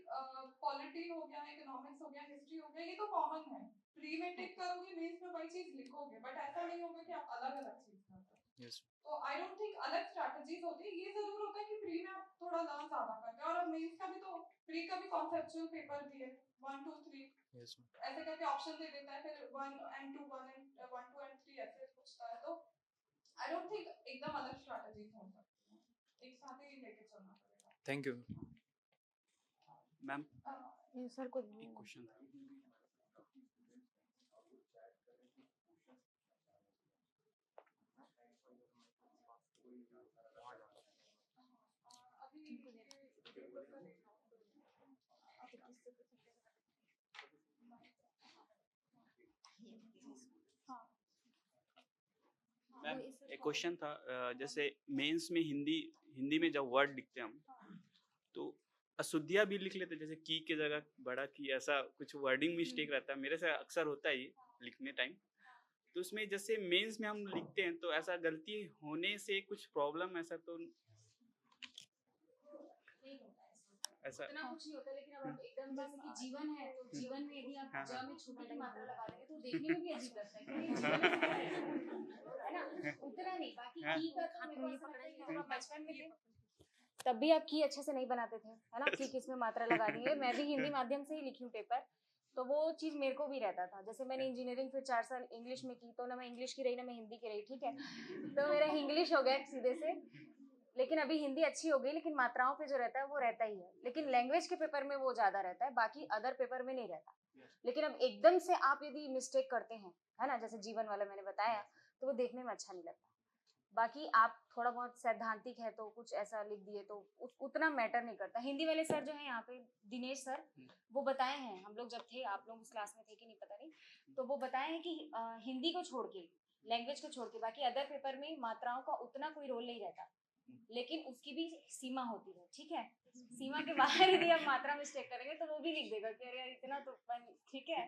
पॉलिटी हो गया, इकोनॉमिक्स हो गया, हिस्ट्री हो गया, ये तो कॉमन है, प्री में टिक करोगे, मेंस में वही चीज लिखोगे, बट ऐसा नहीं होगा कि आप अलग अलग चीज कर रहे हो। तो आई डोंट थिंक अलग स्ट्रैटेजीज होती है। ये जरूर होता है कि प्री में आप थोड़ा लर्न ज्यादा करते हो, और अब मेंस का भी तो प्री का भी कॉन्सेप्चुअल पेपर भी है, 1 2 3 ऐसे करके ऑप्शन दे देता है, फिर 1 and 2 1 and 1 2 and 3 ऐसे पूछता है। तो आई डोंट थिंक एकदम अलग स्ट्रैटेजीज हो सकती हैं, एक साथ ही लेके चलना पड़ेगा। Thank you ma'am. ये सर को एक क्वेश्चन था। वो मैम इस एक क्वेश्चन था जैसे मेंस में हिंदी में जब वर्ड लिखते हैं हम तो अशुद्धियाँ भी लिख लेते हैं, जैसे की के जगह बड़ा की, ऐसा कुछ वर्डिंग मिस्टेक रहता है, मेरे से अक्सर होता है ये लिखने टाइम। तो उसमें जैसे मेंस में हम लिखते हैं तो ऐसा गलती होने से कुछ प्रॉब्लम ऐसा तो ऐसा इतना कुछ नहीं होता, लेकिन अब आप एकदम जैसे कि जीवन है तो जीवन में यदि आप हाँ, ज हाँ। में छोटी की मात्रा लगा देंगे तो देखने में भी अजीब लगता है कि ये जीवन में क्या है ना, उतना नहीं। बाकी हाँ। की का तो मेरे को ऐसा लगता है कि जब आप बचपन में थे तब भी आप की अच्छे से नहीं बनाते थे, है ना, कि किसमें मात्रा लगानी है। मैं भी हिंदी माध्यम से ही लिखी हूँ पेपर, तो वो चीज़ मेरे को भी रहता था। जैसे मैंने इंजीनियरिंग फिर 4 साल इंग्लिश में की, तो ना मैं इंग्लिश की रही ना मैं हिंदी की रही, ठीक है, तो मेरा इंग्लिश हो गया सीधे से। लेकिन अभी हिंदी अच्छी हो गई, लेकिन मात्राओं पे जो रहता है वो रहता ही है। लेकिन लैंग्वेज के पेपर में वो ज्यादा रहता है, बाकी अदर पेपर में नहीं रहता। लेकिन अब एकदम से आप यदि मिस्टेक करते हैं, है ना, जैसे जीवन वाला मैंने बताया, तो वो देखने में अच्छा नहीं लगता। बाकी आप थोड़ा बहुत सैद्धांतिक है तो कुछ ऐसा लिख दिए तो उतना मैटर नहीं करता। हिंदी वाले सर जो है यहाँ पे, दिनेश सर, वो बताए हैं, हम लोग जब थे, आप लोग उस क्लास में थे कि नहीं पता नहीं, तो वो बताए हैं कि हिंदी को छोड़ के, लैंग्वेज को छोड़ के बाकी अदर पेपर में मात्राओं का उतना कोई रोल नहीं रहता, लेकिन उसकी भी सीमा होती है, ठीक है। सीमा के बाहर यदि आप मात्रा मिस्टेक करेंगे तो वो भी लिख देगा कि अरे यार इतना तो, ठीक है।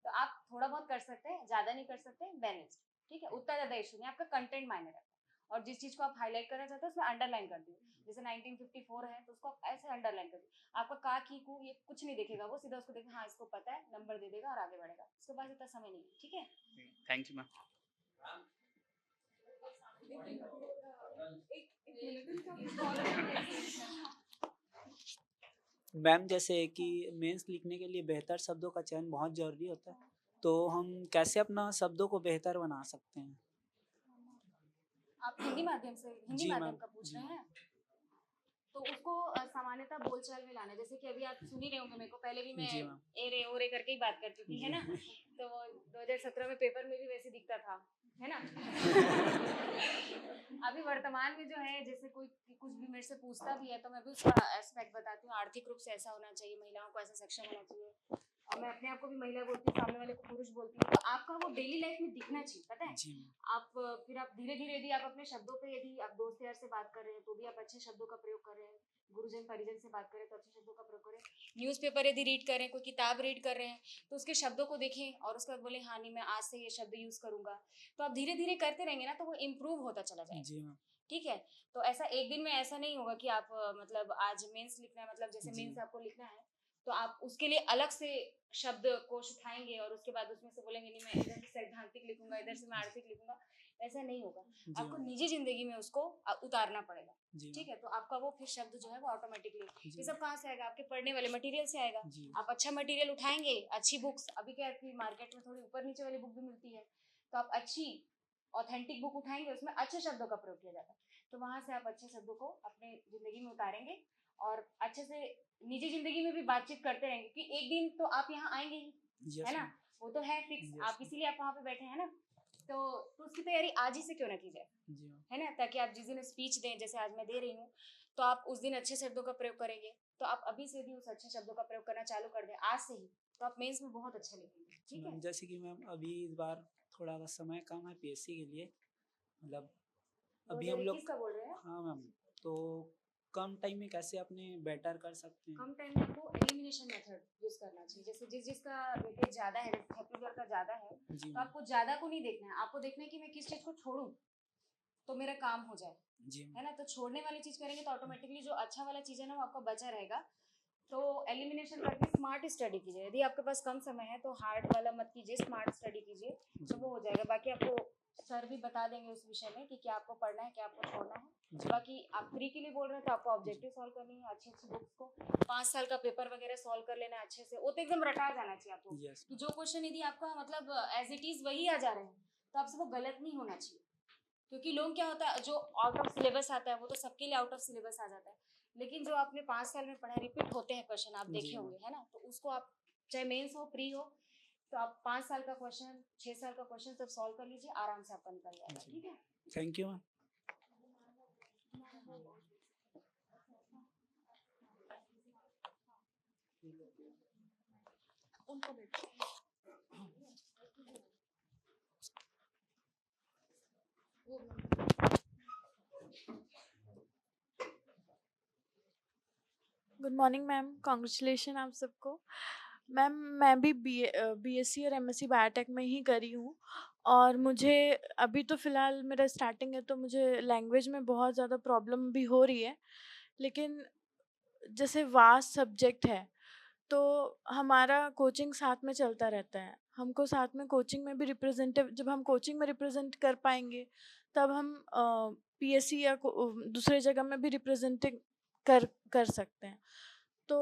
तो आप थोड़ा बहुत कर सकते हैं, ज्यादा नहीं कर सकते, बैलेंस, ठीक है, उतना ज्यादा इशू नहीं। आपका कंटेंट मायने रखता है, और जिस चीज को आप हाईलाइट करना चाहते हैं उसमें अंडरलाइन कर दिए। जैसे 1954 है तो उसको आप ऐसे अंडरलाइन कर दिए। आपका का की को ये कुछ नहीं देखेगा, वो सीधा उसको देखेगा, हाँ इसको पता है, नंबर दे देगा और आगे बढ़ेगा। उसके पास इतना समय नहीं है, ठीक है। Thank you ma'am. मैम जैसे कि मेंस लिखने के लिए बेहतर शब्दों का चयन बहुत ज़रूरी होता है, तो हम कैसे अपना शब्दों को बेहतर बना सकते हैं? आप हिंदी माध्यम से, हिंदी जी माध्यम मैम, का पूछ जी रहे मैम। हैं, तो उसको सामान्यतः बोलचाल में लाना है। जैसे कि अभी आप सुन ही रहे होंगे मेरे को, पहले भी मैं जी मैम। ए रे ओ रे करके ही बात करती थी, है ना, तो 2017 में पेपर में भी वैसे दिखता था, है ना। अभी वर्तमान में जो है, जैसे कोई कुछ भी मेरे से पूछता भी है तो मैं भी उसका एस्पेक्ट बताती हूँ। आर्थिक रूप से ऐसा होना चाहिए, महिलाओं को ऐसा सक्षम होना चाहिए, और मैं अपने आप को भी महिला बोलती हूँ, सामने वाले को पुरुष बोलती हूँ। तो आपका वो डेली लाइफ में दिखना चाहिए, पता है। जी मैम। आप फिर आप धीरे धीरे यदि आप अपने शब्दों पे, यदि आप दोस्त यार से बात कर रहे हैं तो भी आप अच्छे शब्दों का प्रयोग कर रहे हैं, गुरुजन परिजन से बात करें तो अच्छे शब्दों का प्रयोग करें, न्यूज़पेपर यदि रीड कर रहे हैं, कोई किताब रीड कर रहे हैं तो उसके शब्दों को देखें और उसके बाद बोले हाँ नहीं मैं आज से ये शब्द यूज करूंगा। तो आप धीरे धीरे करते रहेंगे ना तो वो इम्प्रूव होता चला जाएगा, जी मैम। ठीक है। तो ऐसा एक दिन में ऐसा नहीं होगा कि आप मतलब आज मेंस लिखना है, मतलब जैसे जी। मेंस आपको लिखना है तो आप उसके लिए अलग से शब्द कोश उठाएंगे और उसके बाद उसमें से बोलेंगे नहीं मैं इधर से सैद्धांतिक लिखूंगा, इधर से मैं आर्थिक लिखूंगा, ऐसा नहीं होगा। जी आपको मैम। निजी जिंदगी में उसको उतारना पड़ेगा, जी ठीक मैम। है। तो आपका वो फिर शब्द जो है वो ऑटोमेटिकली, जी। ये सब कहाँ से आएगा, आपके पढ़ने वाले मटेरियल से आएगा। जी। आप अच्छा मटेरियल उठाएंगे, अच्छी बुक्स, अभी क्या है कि मार्केट में थोड़ी ऊपर नीचे वाली बुक भी मिलती है, तो आप अच्छी ऑथेंटिक बुक उठाएंगे, उसमें अच्छे शब्दों का प्रयोग किया जाता है, तो वहां से आप अच्छे शब्दों को अपने जिंदगी में उतारेंगे और अच्छे से निजी जिंदगी में भी बातचीत करते रहेंगे, क्योंकि एक दिन तो आप यहाँ आएंगे ही, यस है ना, मैम। वो तो है फिक्स, Yes, आप इसीलिए आप वहाँ पे बैठे हैं ना, तो उसकी तैयारी आज ही से क्यों ना की जाए, जी मैम। है ना, ताकि आप जिस दिन स्पीच दें, जैसे आज मैं दे रही हूँ, तो आप उस दिन अच्छे शब्दों का प्रयोग करेंगे, तो आप अभी से भी उस अच्छे शब्दों का प्रयोग करना चालू कर दें आज से ही, तो आप मेंस में बहुत अच्छा लिखेंगे, ठीक है। मैम जैसे कि मैम अभी इस बार थोड़ा समय कम है पीएससी के लिए, मतलब अभी हम लोग 2021 का बोल रहे हैं। हाँ मैम, तो कम टाइम में कैसे अपने बेटर कर सकते हैं? कम टाइम में आपको एलिमिनेशन मेथड यूज करना चाहिए। जैसे जिसका वेटेज ज्यादा है, जैसे छत्तीसगढ़ का ज्यादा है, जी तो आपको ज्यादा को नहीं देखना है, आपको देखना है कि मैं किस चीज को छोड़ूं तो मेरा काम हो जाए, जी है ना। तो छोड़ने वाली चीज करेंगे तो ऑटोमेटिकली जो अच्छा वाला चीज है ना वो आपका बचा रहेगा। तो एलिमिनेशन करके स्मार्ट स्टडी कीजिए। यदि आपके पास कम समय है तो हार्ड वाला मत कीजिए, स्मार्ट स्टडी कीजिए, तो वो हो जाएगा। बाकी आपको सर भी बता देंगे उस विषय में कि क्या आपको पढ़ना है, क्या आपको छोड़ना है। बाकी आप प्री के लिए बोल रहे हैं तो आपको ऑब्जेक्टिव सॉल्व करनी है, अच्छी अच्छी बुक्स को 5 साल का पेपर वगैरह सॉल्व कर लेना है अच्छे से, वो तो एकदम रटा जाना चाहिए आपको, यस कि जो क्वेश्चन यदि आपका मतलब एज इट इज वही आ जा रहे हैं तो आपसे वो गलत नहीं होना चाहिए। क्योंकि लोग क्या होता है, जो आउट ऑफ सिलेबस आता है वो तो सबके लिए आउट ऑफ सिलेबस आ जाता है, लेकिन जो आपने 5 साल में पढ़ा रिपीट होते हैं क्वेश्चन, आप देखे होंगे, है ना, तो उसको आप चाहे मेंस हो प्री हो तो आप 5 साल का क्वेश्चन, 6 साल का क्वेश्चन सब सॉल्व कर लीजिए, आराम से आपका निकल जाएगा, ठीक है। Thank you ma'am. उनको गुड मॉर्निंग मैम, कॉन्ग्रेचुलेशन आप सबको। मैम मैं भी बीएससी और एमएससी बायोटेक में ही करी हूँ, और मुझे अभी तो फ़िलहाल मेरा स्टार्टिंग है, तो मुझे लैंग्वेज में बहुत ज़्यादा प्रॉब्लम भी हो रही है। लेकिन जैसे वास्ट सब्जेक्ट है, तो हमारा कोचिंग साथ में चलता रहता है। हमको साथ में कोचिंग में भी जब हम कोचिंग में रिप्रेजेंट कर पाएंगे, तब हम पीएससी या दूसरे जगह में भी रिप्रेजेंटिंग कर सकते हैं। तो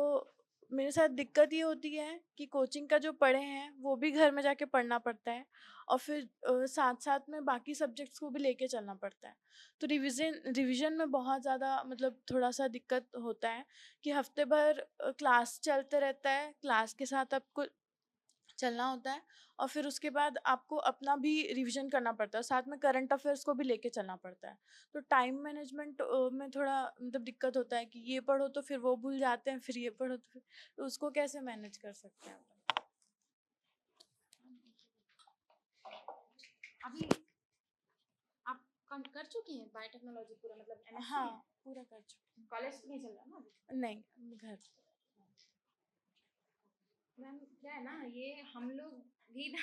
मेरे साथ दिक्कत ये होती है कि कोचिंग का जो पढ़े हैं वो भी घर में जाके पढ़ना पड़ता है, और फिर साथ साथ में बाकी सब्जेक्ट्स को भी लेके चलना पड़ता है। तो रिवीजन में बहुत ज़्यादा मतलब थोड़ा सा दिक्कत होता है कि हफ्ते भर क्लास चलते रहता है, क्लास के साथ आपको चलना होता है, और फिर उसके बाद आपको अपना भी रिवीजन करना पड़ता है, साथ में करंट अफेयर्स को भी लेके चलना पड़ता है। तो टाइम मैनेजमेंट में थोड़ा मतलब दिक्कत होता है कि ये पढ़ो तो फिर वो भूल जाते हैं, फिर ये पढ़ो तो फिर, तो उसको कैसे मैनेज कर सकते हैं अपन? अभी आप कर चुकी हैं बायोटेक्नोलॉजी पूरा, मतलब एमएससी? हाँ, पूरा कर चुकी। कॉलेज नहीं चल रहा ना अभी? नहीं, घर। मैम क्या है ना, ये हम लोग भी ना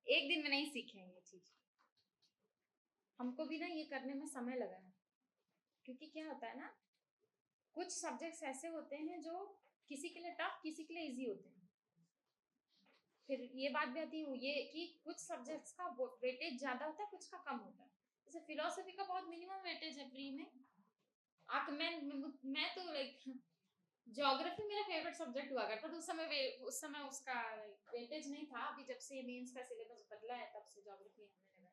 एक दिन में नहीं सीखे हैं ये चीज़। हमको भी ना ये करने में समय लगा है, क्योंकि क्या होता है ना, कुछ सब्जेक्ट्स ऐसे होते हैं जो किसी के लिए टफ, किसी के लिए इजी होते हैं। फिर ये बात भी आती है ये कि कुछ सब्जेक्ट्स का वेटेज ज़्यादा होता है, कुछ का कम होता है। जैसे फिलोसफी का बहुत मिनिमम वेटेज है प्री में। मैं तो लाइक ज्योग्राफी मेरा फेवरेट सब्जेक्ट हुआ करता था उस समय उसका वेटेज नहीं था। अभी जब से मेंस का सिलेबस बदला है तब से ज्योग्राफी आने लगा।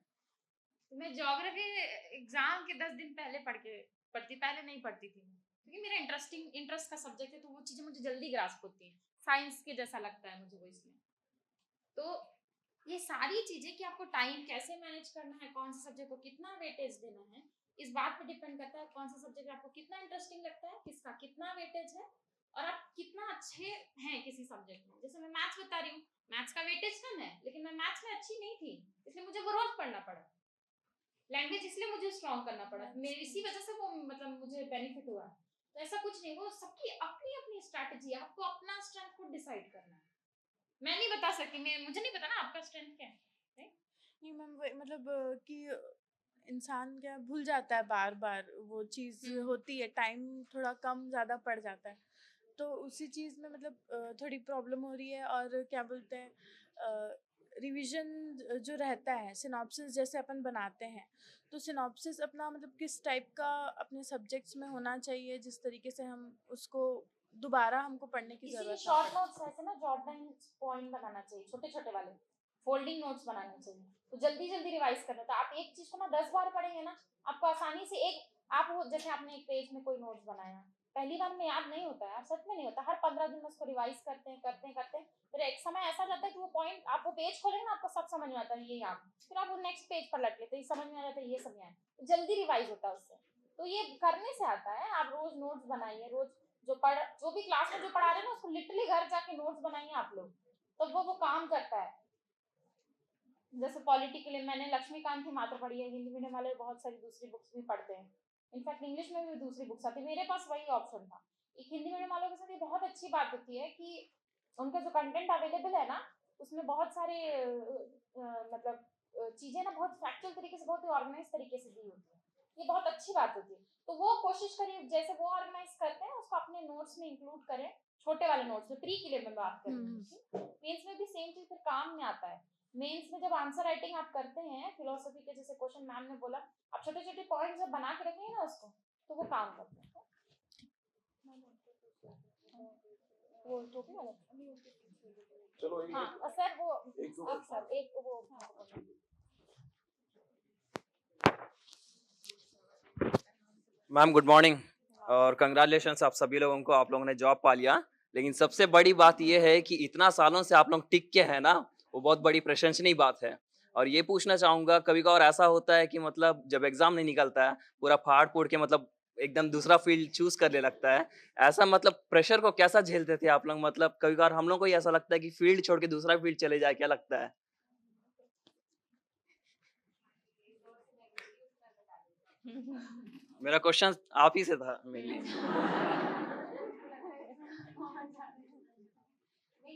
तो मैं ज्योग्राफी एग्जाम के 10 दिन पहले पहले नहीं पढ़ती थी, क्योंकि मेरा इंटरेस्ट का सब्जेक्ट है, तो वो चीज़ें मुझे जल्दी ग्रास्प होती हैं, साइंस के जैसा लगता है मुझे वो, इसलिए। तो ये सारी चीज़ें कि आपको टाइम कैसे मैनेज करना है, कौन से सब्जेक्ट को कितना वेटेज देना है, इस बात पे डिपेंड करता है कौन सा सब्जेक्ट आपको कितना इंटरेस्टिंग लगता है, किसका कितना वेटेज है, और आप कितना अच्छे हैं किसी सब्जेक्ट में। जैसे मैं मैथ्स बता रही हूँ, मैथ्स का वेटेज कम है, लेकिन मैं मैथ्स में अच्छी नहीं थी, इसलिए मुझे वो रोज पढ़ना पड़ा। लैंग्वेज इसलिए मुझे स्ट्रॉन्ग करना पड़ा, मेरी इसी वजह से वो मतलब मुझे बेनिफिट हुआ। तो ऐसा कुछ नहीं, वो सबकी अपनी अपनी स्ट्रैटेजी है, आपको अपना स्ट्रेंथ खुद डिसाइड करना है। मैं नहीं बता सकती, मुझे नहीं पता ना आपका स्ट्रेंथ क्या है। नहीं मैम, मतलब कि इंसान क्या भूल जाता है बार बार, वो चीज़ होती है, टाइम थोड़ा कम ज़्यादा पड़ जाता है, तो उसी चीज़ में मतलब थोड़ी प्रॉब्लम हो रही है। और क्या बोलते हैं, रिवीजन जो रहता है, सिनॉप्सिस जैसे अपन बनाते हैं, तो सिनॉप्सिस अपना मतलब किस टाइप का अपने सब्जेक्ट्स में होना चाहिए, जिस तरीके से हम उसको दोबारा हमको पढ़ने की इसीलिए ज़रूरत ना शॉर्ट पड़े। नोट्स ऐसे ना जॉट डाउन पॉइंट बनाना चाहिए, छोटे छोटे वाले फोल्डिंग नोट्स बनाने चाहिए, तो जल्दी जल्दी रिवाइज करना। तो आप एक चीज को ना 10 बार पढ़ेंगे ना, आपको आसानी से आप वो जैसे आपने एक पेज में कोई नोट्स बनाया, पहली बार में याद नहीं होता है, आप सच में नहीं होता। हर 15 दिन में उसको रिवाइज करते हैं, फिर एक समय ऐसा जाता है कि वो पॉइंट आप वो पेज खोलेंगे ना, आपको सब समझ में आता है, ये याद, फिर आप वो नेक्स्ट पेज पर लट लेते हैं, समझ में आ जाता है, ये सब याद, जल्दी रिवाइज होता है उससे। तो ये करने से आता है। आप रोज नोट्स बनाइए, रोज जो भी क्लास में जो पढ़ा रहे हैं ना, उसको लिटरली घर जाके नोट्स बनाइए आप लोग, तो वो काम करता है। जैसे पॉलिटी के लिए मैंने लक्ष्मीकांत ही मात्र पढ़ी है, हिंदी मीडियम वाले बहुत सारी दूसरी बुक्स भी पढ़ते हैं, इनफैक्ट इंग्लिश में भी दूसरी बुक्स आती है, मेरे पास वही ऑप्शन था। एक हिंदी मीडियम वालों के साथ ये बहुत अच्छी बात होती है कि उनका जो कंटेंट अवेलेबल है ना, उसमें बहुत सारे मतलब चीजें ना बहुत फैक्चुअल तरीके से, बहुत ही ऑर्गेनाइज तरीके से दी होती है, ये बहुत अच्छी बात होती है। तो वो कोशिश करिए जैसे वो ऑर्गेनाइज करते हैं उसको अपने नोट्स में इंक्लूड करें, छोटे वाले नोट्स में। प्री के लिए मैं बात कर रही हूँ, मेंस में भी सेम चीज फिर काम में आता है। मेंस में जब आंसर राइटिंग आप करते हैं फिलोसफी के, जैसे क्वेश्चन मैम ने बोला, आप छोटे छोटे पॉइंट्स जब बना के रखेंगे ना उसको, तो वो काम करते हैं। वो तो भी चलो हाँ सर, वो अब सर एक वो मैम गुड मॉर्निंग और कंग्रेचुलेशंस आप सभी लोगों को, आप लोगों ने जॉब पा लिया। लेकिन सबसे बड़ी बात यह है कि इतना सालों से आप लोग टिक के हैं ना, वो बहुत बड़ी प्रशंसनीय बात है। और ये पूछना चाहूँगा, कभी कभार ऐसा होता है कि मतलब जब एग्जाम नहीं निकलता है, पूरा फाड़ फूड़ के मतलब एकदम दूसरा फील्ड चूज करने लगता है, ऐसा मतलब प्रेशर को कैसा झेलते थे आप लोग? मतलब कभी कभार हम लोग को ऐसा लगता है कि फील्ड छोड़ के दूसरा फील्ड चले जाए, क्या लगता है? मेरा क्वेश्चन आप ही से था मेनली। नहीं,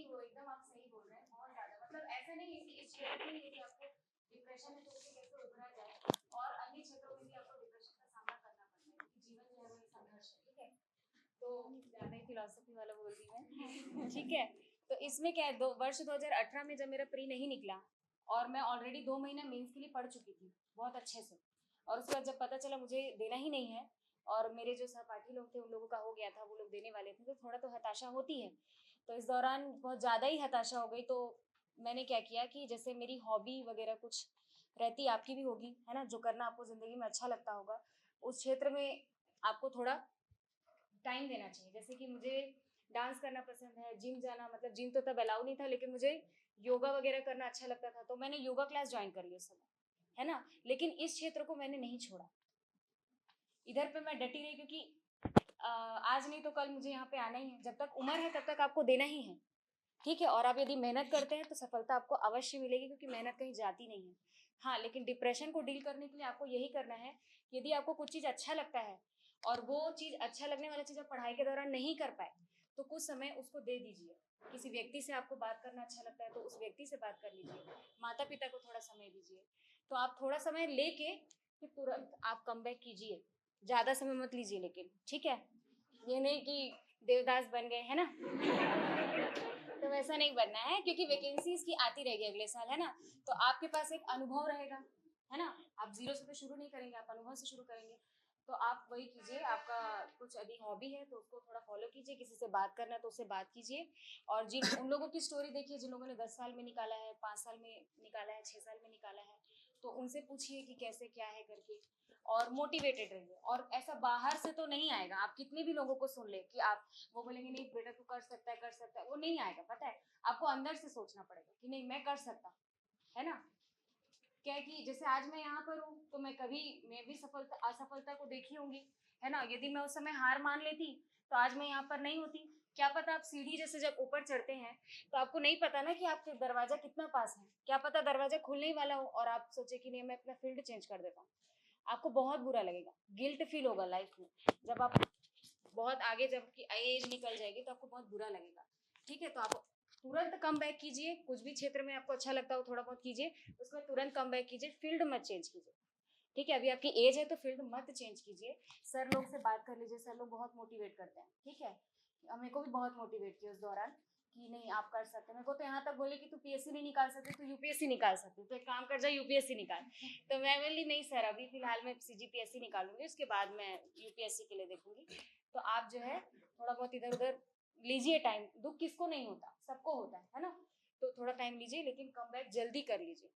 वो एकदम आप सही बोल रहे हैं, बहुत ज़्यादा मतलब ऐसा नहीं है कि इस क्षेत्र में ही यदि आपको डिप्रेशन है तो उससे कैसे उभरा जाए, और अन्य क्षेत्रों में भी आपको डिप्रेशन का सामना करना पड़ता है क्योंकि जीवन जो है वो एक संघर्ष है, ठीक है। तो ज़्यादा ही फिलॉसफी वाला बोल दी मैं, ठीक है। तो इसमें क्या है, वर्ष 2018 में जब मेरा प्री नहीं निकला और मैं ऑलरेडी 2 महीना मेंस के लिए पढ़ चुकी थी बहुत अच्छे से, और उसके बाद जब पता चला मुझे देना ही नहीं है और मेरे जो सहपाठी लोग थे उन लोगों का हो गया था, वो लोग देने वाले थे, तो थोड़ा तो हताशा होती है। तो इस दौरान बहुत ज़्यादा ही हताशा हो गई, तो मैंने क्या किया कि जैसे मेरी हॉबी वगैरह कुछ रहती, आपकी भी होगी है ना, जो करना आपको ज़िंदगी में अच्छा लगता होगा, उस क्षेत्र में आपको थोड़ा टाइम देना चाहिए। जैसे कि मुझे डांस करना पसंद है, जिम जाना, मतलब जिम तो तब अलाउ नहीं था, लेकिन मुझे योगा वगैरह करना अच्छा लगता था, तो मैंने योगा क्लास ज्वाइन कर ली उस समय, है ना। लेकिन इस क्षेत्र को मैंने नहीं छोड़ा, इधर पे मैं डटी रही, क्योंकि आज नहीं तो कल मुझे यहाँ पे आना ही है। जब तक उम्र है तब तक आपको देना ही है, ठीक है। और आप यदि मेहनत करते हैं तो सफलता आपको अवश्य मिलेगी, क्योंकि मेहनत कहीं जाती नहीं है। हाँ, लेकिन डिप्रेशन को डील करने के लिए आपको यही करना है, यदि आपको कुछ चीज़ अच्छा लगता है और वो चीज़ अच्छा लगने वाला चीज़ आप पढ़ाई के दौरान नहीं कर पाए, तो कुछ समय उसको दे दीजिए। किसी व्यक्ति से आपको बात करना अच्छा लगता है तो उस व्यक्ति से बात कर लीजिए, माता पिता को थोड़ा समय दीजिए। तो आप थोड़ा समय लेके फिर तुरंत आप कमबैक कीजिए, ज़्यादा समय मत लीजिए लेकिन, ठीक है। ये नहीं कि देवदास बन गए, है ना। तो वैसा नहीं बनना है, क्योंकि वैकेंसीज की आती रहेगी अगले साल, है ना। तो आपके पास एक अनुभव रहेगा, है ना। आप जीरो से तो शुरू नहीं करेंगे, आप अनुभव से शुरू करेंगे। तो आप वही कीजिए, आपका कुछ यदि हॉबी है तो उसको थोड़ा फॉलो कीजिए, किसी से बात करना है तो उससे बात कीजिए, और जिन उन लोगों की स्टोरी देखिए जिन लोगों ने 10 साल में निकाला है, 5 साल में निकाला है, 6 साल में निकाला है, तो उनसे पूछिए कि कैसे क्या है करके, और मोटिवेटेड रहिए। और ऐसा बाहर से तो नहीं आएगा, आप कितने भी लोगों को सुन ले कि आप वो बोलेंगे नहीं बेटा तू कर सकता है, कर सकता है, वो नहीं आएगा, पता है। आपको अंदर से सोचना पड़ेगा कि नहीं मैं कर सकता हूँ, है ना। क्या है कि जैसे आज मैं यहाँ पर हूँ तो मैं भी सफलता असफलता को देखी होंगी, है ना। यदि मैं उस समय हार मान लेती तो आज मैं यहाँ पर नहीं होती। क्या पता, आप सीढ़ी जैसे जब ऊपर चढ़ते हैं तो आपको नहीं पता ना कि आपके दरवाजा कितना पास है, क्या पता दरवाजा खुलने ही वाला हो और आप सोचे कि नहीं मैं अपना फील्ड चेंज कर देता हूँ। आपको बहुत बुरा लगेगा, गिल्ट फील होगा लाइफ में, जब आप बहुत आगे जब की एज निकल जाएगी तो आपको बहुत बुरा लगेगा, ठीक है। तो आप तुरंत कम बैक कीजिए, कुछ भी क्षेत्र में आपको अच्छा लगता हो थोड़ा बहुत कीजिए, उसमें तुरंत कम बैक कीजिए, फील्ड मत चेंज कीजिए, ठीक है। अभी आपकी एज है तो फील्ड मत चेंज कीजिए, सर लोग से बात कर लीजिए, सर लोग बहुत मोटिवेट करते हैं, ठीक है। मेरे को भी बहुत मोटिवेट किया उस दौरान कि नहीं आप कर सकते हैं। मेरे को तो यहाँ तक बोले कि तू पीएससी नहीं निकाल सकते तो यूपीएससी निकाल सकते, तो एक काम कर जा यूपीएससी निकाल। तो मैं बोली नहीं सर, अभी फिलहाल मैं सीजीपीएससी निकालूंगी, उसके बाद मैं यूपीएससी के लिए देखूंगी। तो आप जो है थोड़ा बहुत इधर उधर लीजिए टाइम, दुख किसको नहीं होता, सबको होता है ना। तो थोड़ा टाइम लीजिए, लेकिन कम बैक जल्दी कर लीजिए।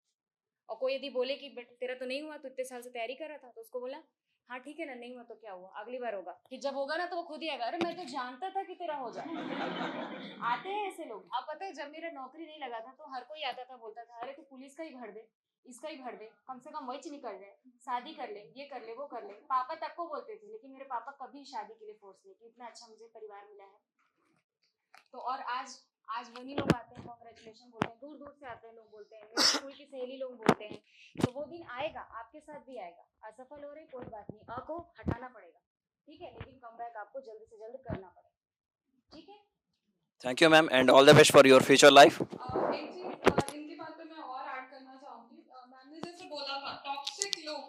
और कोई यदि बोले कि बेटा तेरा तो नहीं हुआ, तो इतने साल से तैयारी कर रहा था, तो उसको बोला हाँ ठीक है ना, नहीं हुआ तो क्या हुआ, अगली बार होगा। कि जब होगा ना तो वो खुद ही आएगा, अरे मैं तो जानता था कि तेरा हो जाए। आते हैं ऐसे लोग। अब पता है जब मेरा नौकरी नहीं लगा था तो हर कोई आता था, बोलता था अरे तू पुलिस का ही भर दे, इसका ही भर दे, कम से कम वही निकल जाए, शादी कर ले, ये कर ले, वो कर ले। पापा तक को बोलते थे, लेकिन मेरे पापा कभी शादी के लिए फोर्स नहीं किए, इतना अच्छा मुझे परिवार मिला है। तो और आज वही लोग आते हैं कॉन्ग्रेचुलेशन बोलते हैं, दूर दूर से आते हैं लोग, बोलते हैं मेरी स्कूल की सहेली लोग बोलते हैं। तो वो दिन आएगा, आपके साथ भी आएगा। असफल हो रहे कोई बात नहीं, अ को हटाना पड़ेगा, ठीक है, लेकिन कमबैक आपको जल्द से जल्द करना पड़ेगा, ठीक है। Thank you ma'am and all the best for your future life. एक चीज इनकी बात पे मैं और ऐड करना चाहूंगी। मैम ने जैसे बोला था टॉक्सिक लोग,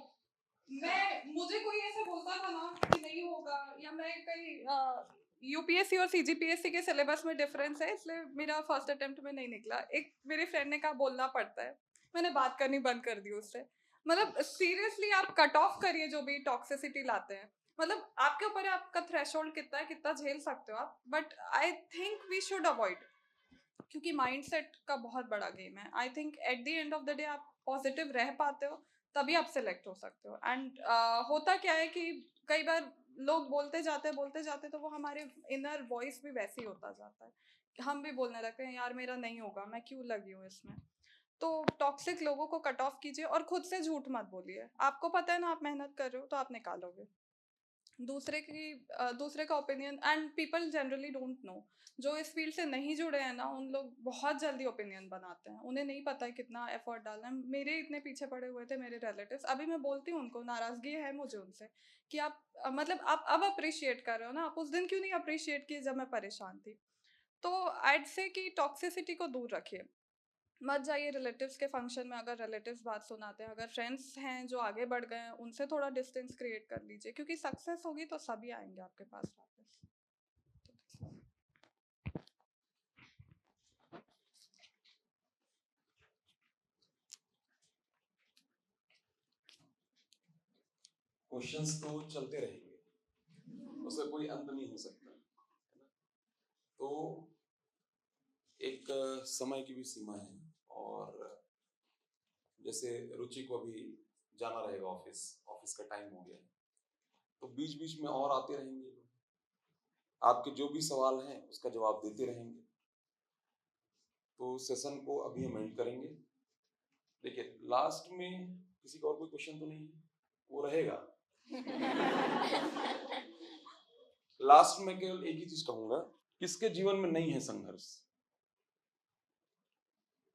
मुझे कोई ऐसे बोलता था ना कि नहीं होगा, या मैं कहीं यूपीएससी और सीजीपीएससी के सिलेबस में डिफरेंस है इसलिए मेरा फर्स्ट अटेम्प्ट में नहीं निकला। एक मेरे फ्रेंड ने कहा बोलना पड़ता है, मैंने बात करनी बंद कर दी उससे। मतलब सीरियसली आप कट ऑफ करिए जो भी टॉक्सिसिटी लाते हैं। मतलब आपके ऊपर है आपका थ्रेशोल्ड कितना है, कितना झेल सकते हो आप, but I think we should avoid, क्योंकि माइंडसेट का बहुत बड़ा गेम है। I think at the end of the day आप पॉजिटिव रह पाते हो तभी आप सिलेक्ट हो सकते हो। एंड होता क्या है कि कई बार लोग बोलते जाते तो वो हमारे इनर वॉइस भी वैसे ही होता जाता है, हम भी बोलने लगते हैं यार मेरा नहीं होगा, मैं क्यों लगी हूँ इसमें। तो टॉक्सिक लोगों को कट ऑफ कीजिए और खुद से झूठ मत बोलिए। आपको पता है ना आप मेहनत कर रहे हो तो आप निकालोगे। दूसरे का opinion, and people generally don't know. जो इस फील्ड से नहीं जुड़े हैं ना, उन लोग बहुत जल्दी ओपिनियन बनाते हैं, उन्हें नहीं पता है कितना एफर्ट डालना है। मेरे इतने पीछे पड़े हुए थे मेरे रिलेटिव्स, अभी मैं बोलती हूँ उनको, नाराज़गी है मुझे उनसे कि आप मतलब आप अब अप्रिशिएट कर रहे हो ना, आप उस दिन क्यों नहीं अप्रिशिएट किए जब मैं परेशान थी। तो आइड से कि टॉक्सिसिटी को दूर रखिए, मत जाइए रिलेटिव्स के फंक्शन में अगर रिलेटिव्स बात सुनाते हैं। अगर फ्रेंड्स हैं जो आगे बढ़ गए हैं, उनसे थोड़ा डिस्टेंस क्रिएट कर लीजिए, क्योंकि सक्सेस होगी तो सभी आएंगे आपके पास वापस। क्वेश्चंस तो चलते रहेंगे, उसका कोई अंत नहीं हो सकता, है ना? तो एक समय की भी सीमा है, और जैसे रुचि को अभी जाना रहेगा ऑफिस का टाइम हो गया है, तो बीच बीच में और आते रहेंगे लोग, आपके जो भी सवाल हैं उसका जवाब देते रहेंगे। तो सेशन को अभी हम एंड करेंगे। देखिए, लास्ट में किसी का और कोई क्वेश्चन तो नहीं है, वो रहेगा। लास्ट में केवल एक ही चीज कहूंगा, किसके जीवन में नहीं है संघर्ष?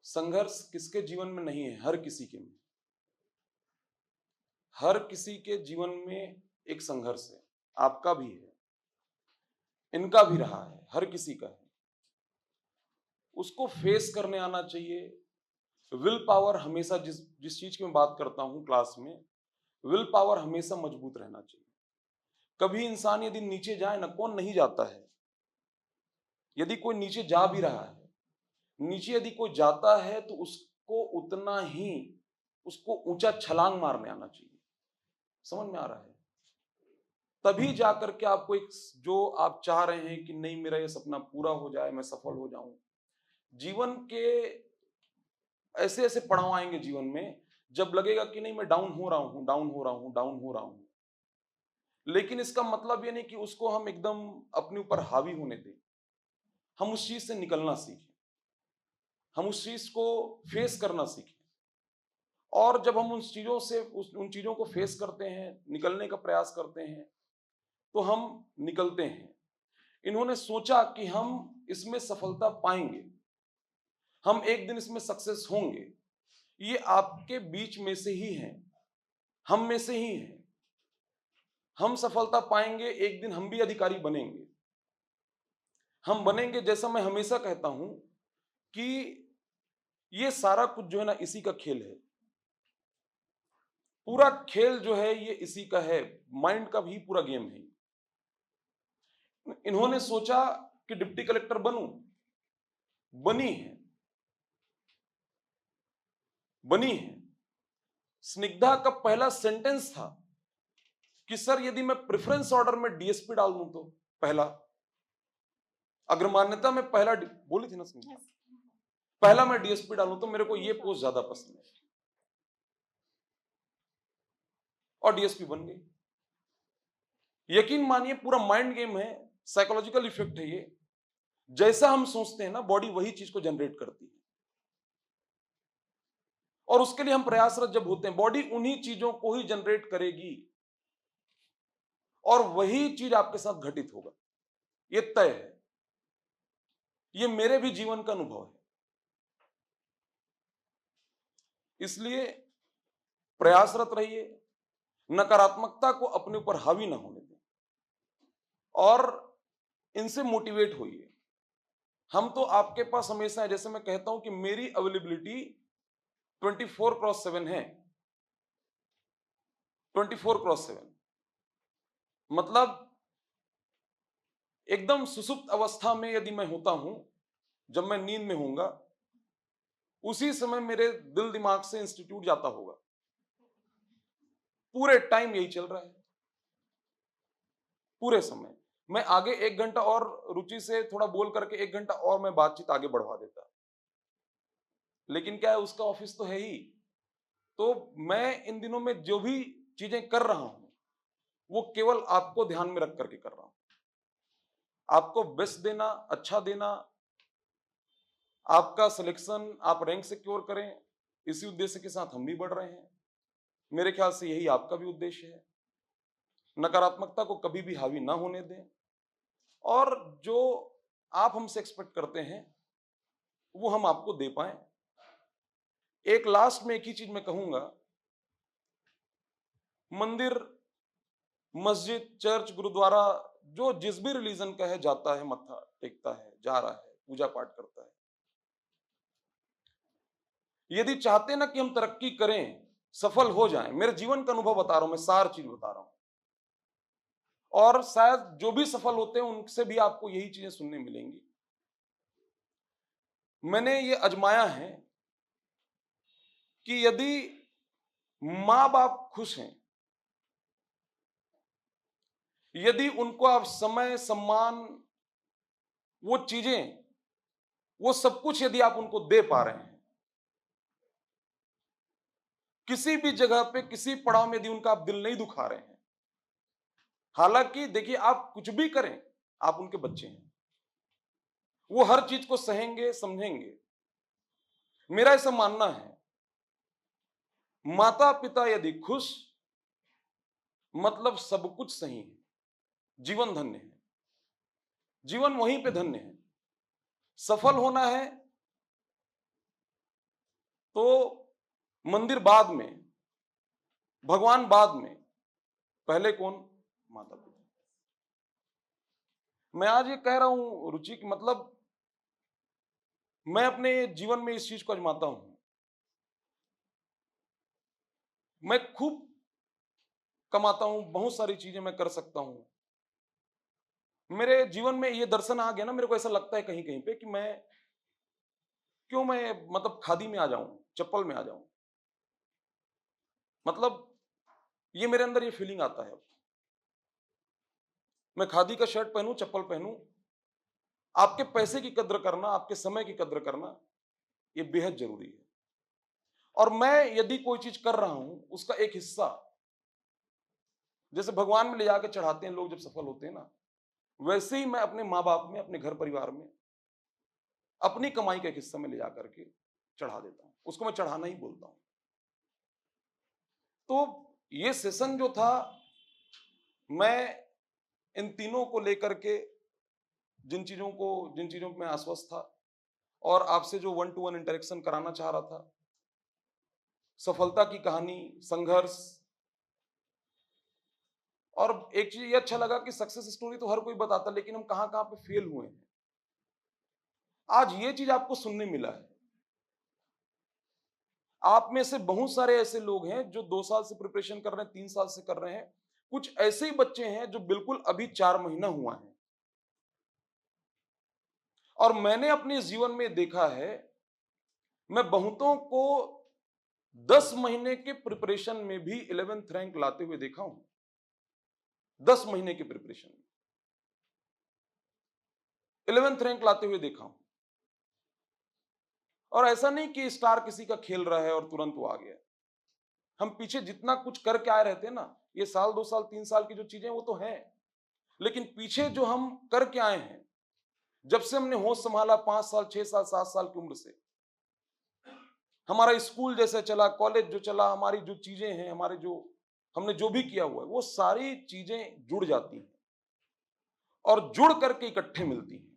संघर्ष किसके जीवन में नहीं है? हर किसी के में, हर किसी के जीवन में एक संघर्ष है, आपका भी है, इनका भी रहा है, हर किसी का है। उसको फेस करने आना चाहिए। विल पावर हमेशा, जिस चीज की मैं बात करता हूं क्लास में, विल पावर हमेशा मजबूत रहना चाहिए। कभी इंसान यदि नीचे जाए ना, कौन नहीं जाता है, यदि कोई नीचे जा भी रहा है, नीचे यदि कोई जाता है तो उसको उतना ही उसको ऊंचा छलांग मारने आना चाहिए। समझ में आ रहा है? तभी जाकर के आपको एक, जो आप चाह रहे हैं कि नहीं मेरा ये सपना पूरा हो जाए, मैं सफल हो जाऊं, जीवन के ऐसे ऐसे पड़ाव आएंगे जीवन में जब लगेगा कि नहीं मैं डाउन हो रहा हूं, डाउन हो रहा हूं, डाउन हो रहा हूं। लेकिन इसका मतलब ये नहीं कि उसको हम एकदम अपने ऊपर हावी होने दें। हम उस चीज से निकलना सीखें, हम उस चीज को फेस करना सीखें। और जब हम उन चीजों को फेस करते हैं, निकलने का प्रयास करते हैं, तो हम निकलते हैं। इन्होंने सोचा कि हम इसमें सफलता पाएंगे, हम एक दिन इसमें सक्सेस होंगे। ये आपके बीच में से ही है, हम में से ही है। हम सफलता पाएंगे, एक दिन हम भी अधिकारी बनेंगे। हम बनेंगे, जैसा मैं हमेशा कहता हूं कि ये सारा कुछ जो है ना, इसी का खेल है। पूरा खेल जो है ये इसी का है, माइंड का भी पूरा गेम है। इन्होंने सोचा कि डिप्टी कलेक्टर बनूं, बनी है, बनी है। स्निग्धा का पहला सेंटेंस था कि सर यदि मैं प्रेफरेंस ऑर्डर में डीएसपी डाल दूं तो, पहला अग्रमान्यता में पहला बोली थी ना स्निग्धा, पहला मैं डीएसपी डालूं तो मेरे को ये पोस्ट ज्यादा पसंद है, और डीएसपी बन गई। यकीन मानिए पूरा माइंड गेम है, साइकोलॉजिकल इफेक्ट है ये। जैसा हम सोचते हैं ना, बॉडी वही चीज को जनरेट करती है, और उसके लिए हम प्रयासरत जब होते हैं, बॉडी उन्हीं चीजों को ही जनरेट करेगी, और वही चीज आपके साथ घटित होगा, ये तय है। ये मेरे भी जीवन का अनुभव है। इसलिए प्रयासरत रहिए, नकारात्मकता को अपने ऊपर हावी ना होने दें, और इनसे मोटिवेट होइए। हम तो आपके पास हमेशा है, जैसे मैं कहता हूं कि मेरी अवेलेबिलिटी 24x7 है। 24x7 मतलब एकदम सुसुप्त अवस्था में यदि मैं होता हूं, जब मैं नींद में होऊंगा, उसी समय मेरे दिल दिमाग से इंस्टीट्यूट जाता होगा। पूरे टाइम यही चल रहा है, पूरे समय। मैं आगे 1 घंटा और रुचि से थोड़ा बोल करके 1 घंटा और मैं बातचीत आगे बढ़वा देता, लेकिन क्या है, उसका ऑफिस तो है ही। तो मैं इन दिनों में जो भी चीजें कर रहा हूं, वो केवल आपको ध्यान में रख करके कर रहा हूं। आपको बेस्ट देना, अच्छा देना, आपका सिलेक्शन, आप रैंक सिक्योर करें, इसी उद्देश्य के साथ हम भी बढ़ रहे हैं। मेरे ख्याल से यही आपका भी उद्देश्य है। नकारात्मकता को कभी भी हावी ना होने दें, और जो आप हमसे एक्सपेक्ट करते हैं वो हम आपको दे पाएं। एक लास्ट में एक ही चीज मैं कहूंगा, मंदिर, मस्जिद, चर्च, गुरुद्वारा, जो जिस भी रिलीजन का है जाता है, मत्था टेकता है, जा रहा है, पूजा पाठ करता है। यदि चाहते ना कि हम तरक्की करें, सफल हो जाएं, मेरे जीवन का अनुभव बता रहा हूं, मैं सार चीज बता रहा हूं, और शायद जो भी सफल होते हैं उनसे भी आपको यही चीजें सुनने मिलेंगी। मैंने ये अजमाया है कि यदि मां बाप खुश हैं, यदि उनको आप समय, सम्मान, वो चीजें, वो सब कुछ यदि आप उनको दे पा रहे हैं, किसी भी जगह पे, किसी पड़ाव में यदि उनका आप दिल नहीं दुखा रहे हैं, हालांकि देखिए आप कुछ भी करें, आप उनके बच्चे हैं, वो हर चीज को सहेंगे, समझेंगे। मेरा ऐसा मानना है, माता पिता यदि खुश, मतलब सब कुछ सही है, जीवन धन्य है, जीवन वहीं पे धन्य है। सफल होना है तो मंदिर बाद में, भगवान बाद में, पहले कौन? माता पिता। मैं आज ये कह रहा हूं रुचि की, मतलब मैं अपने जीवन में इस चीज को आजमाता हूं। मैं खूब कमाता हूं, बहुत सारी चीजें मैं कर सकता हूं। मेरे जीवन में ये दर्शन आ गया ना, मेरे को ऐसा लगता है कहीं कहीं पे कि मैं क्यों, मैं मतलब खादी में आ जाऊं, चप्पल में आ जाऊं, मतलब ये मेरे अंदर ये फीलिंग आता है। मैं खादी का शर्ट पहनूं, चप्पल पहनूं, आपके पैसे की कद्र करना, आपके समय की कद्र करना, ये बेहद जरूरी है। और मैं यदि कोई चीज कर रहा हूं, उसका एक हिस्सा, जैसे भगवान में ले जाकर चढ़ाते हैं लोग जब सफल होते हैं ना, वैसे ही मैं अपने माँ बाप में, अपने घर परिवार में, अपनी कमाई का एक हिस्सा में ले जाकर के चढ़ा देता हूं। उसको मैं चढ़ाना ही बोलता हूं। तो ये सेशन जो था, मैं इन तीनों को लेकर के, जिन चीजों में मैं आश्वस्त था, और आपसे जो 1-to-1 इंटरेक्शन कराना चाह रहा था, सफलता की कहानी, संघर्ष, और एक चीज ये अच्छा लगा कि सक्सेस स्टोरी तो हर कोई बताता, लेकिन हम कहां कहां पे फेल हुए हैं, आज ये चीज आपको सुनने मिला है। आप में से बहुत सारे ऐसे लोग हैं जो 2 साल से प्रिपरेशन कर रहे हैं, 3 साल से कर रहे हैं। कुछ ऐसे ही बच्चे हैं जो बिल्कुल अभी 4 महीना हुआ है। और मैंने अपने जीवन में देखा है, मैं बहुतों को 10 महीने के प्रिपरेशन में भी 11th रैंक लाते हुए देखा हूं। 10 महीने के प्रिपरेशन में 11th रैंक लाते हुए देखा हूं। और ऐसा नहीं कि स्टार किसी का खेल रहा है और तुरंत वो आ गया। हम पीछे जितना कुछ करके आए रहते हैं ना, ये साल, 2 साल, 3 साल की जो चीजें वो तो हैं, लेकिन पीछे जो हम करके आए हैं, जब से हमने होश संभाला, 5 साल, 6 साल, 7 साल की उम्र से, हमारा स्कूल जैसे चला, कॉलेज जो चला, हमारी जो चीजें हैं, हमारे जो हमने जो भी किया हुआ है, वो सारी चीजें जुड़ जाती हैं और जुड़ करके इकट्ठे मिलती हैं।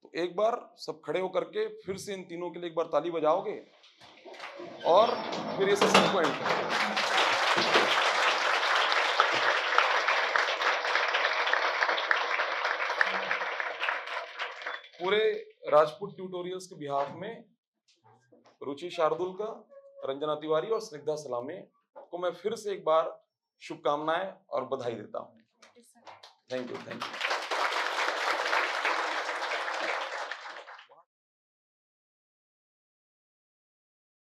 तो एक बार सब खड़े होकर के फिर से इन तीनों के लिए एक बार ताली बजाओगे, और फिर ये सेशन को एंड करेंगे। पूरे राजपूत ट्यूटोरियल्स के बिहाफ में रुचि शार्दुल का, रंजना तिवारी और स्निग्धा सलामे को मैं फिर से एक बार शुभकामनाएं और बधाई देता हूं। Thank you.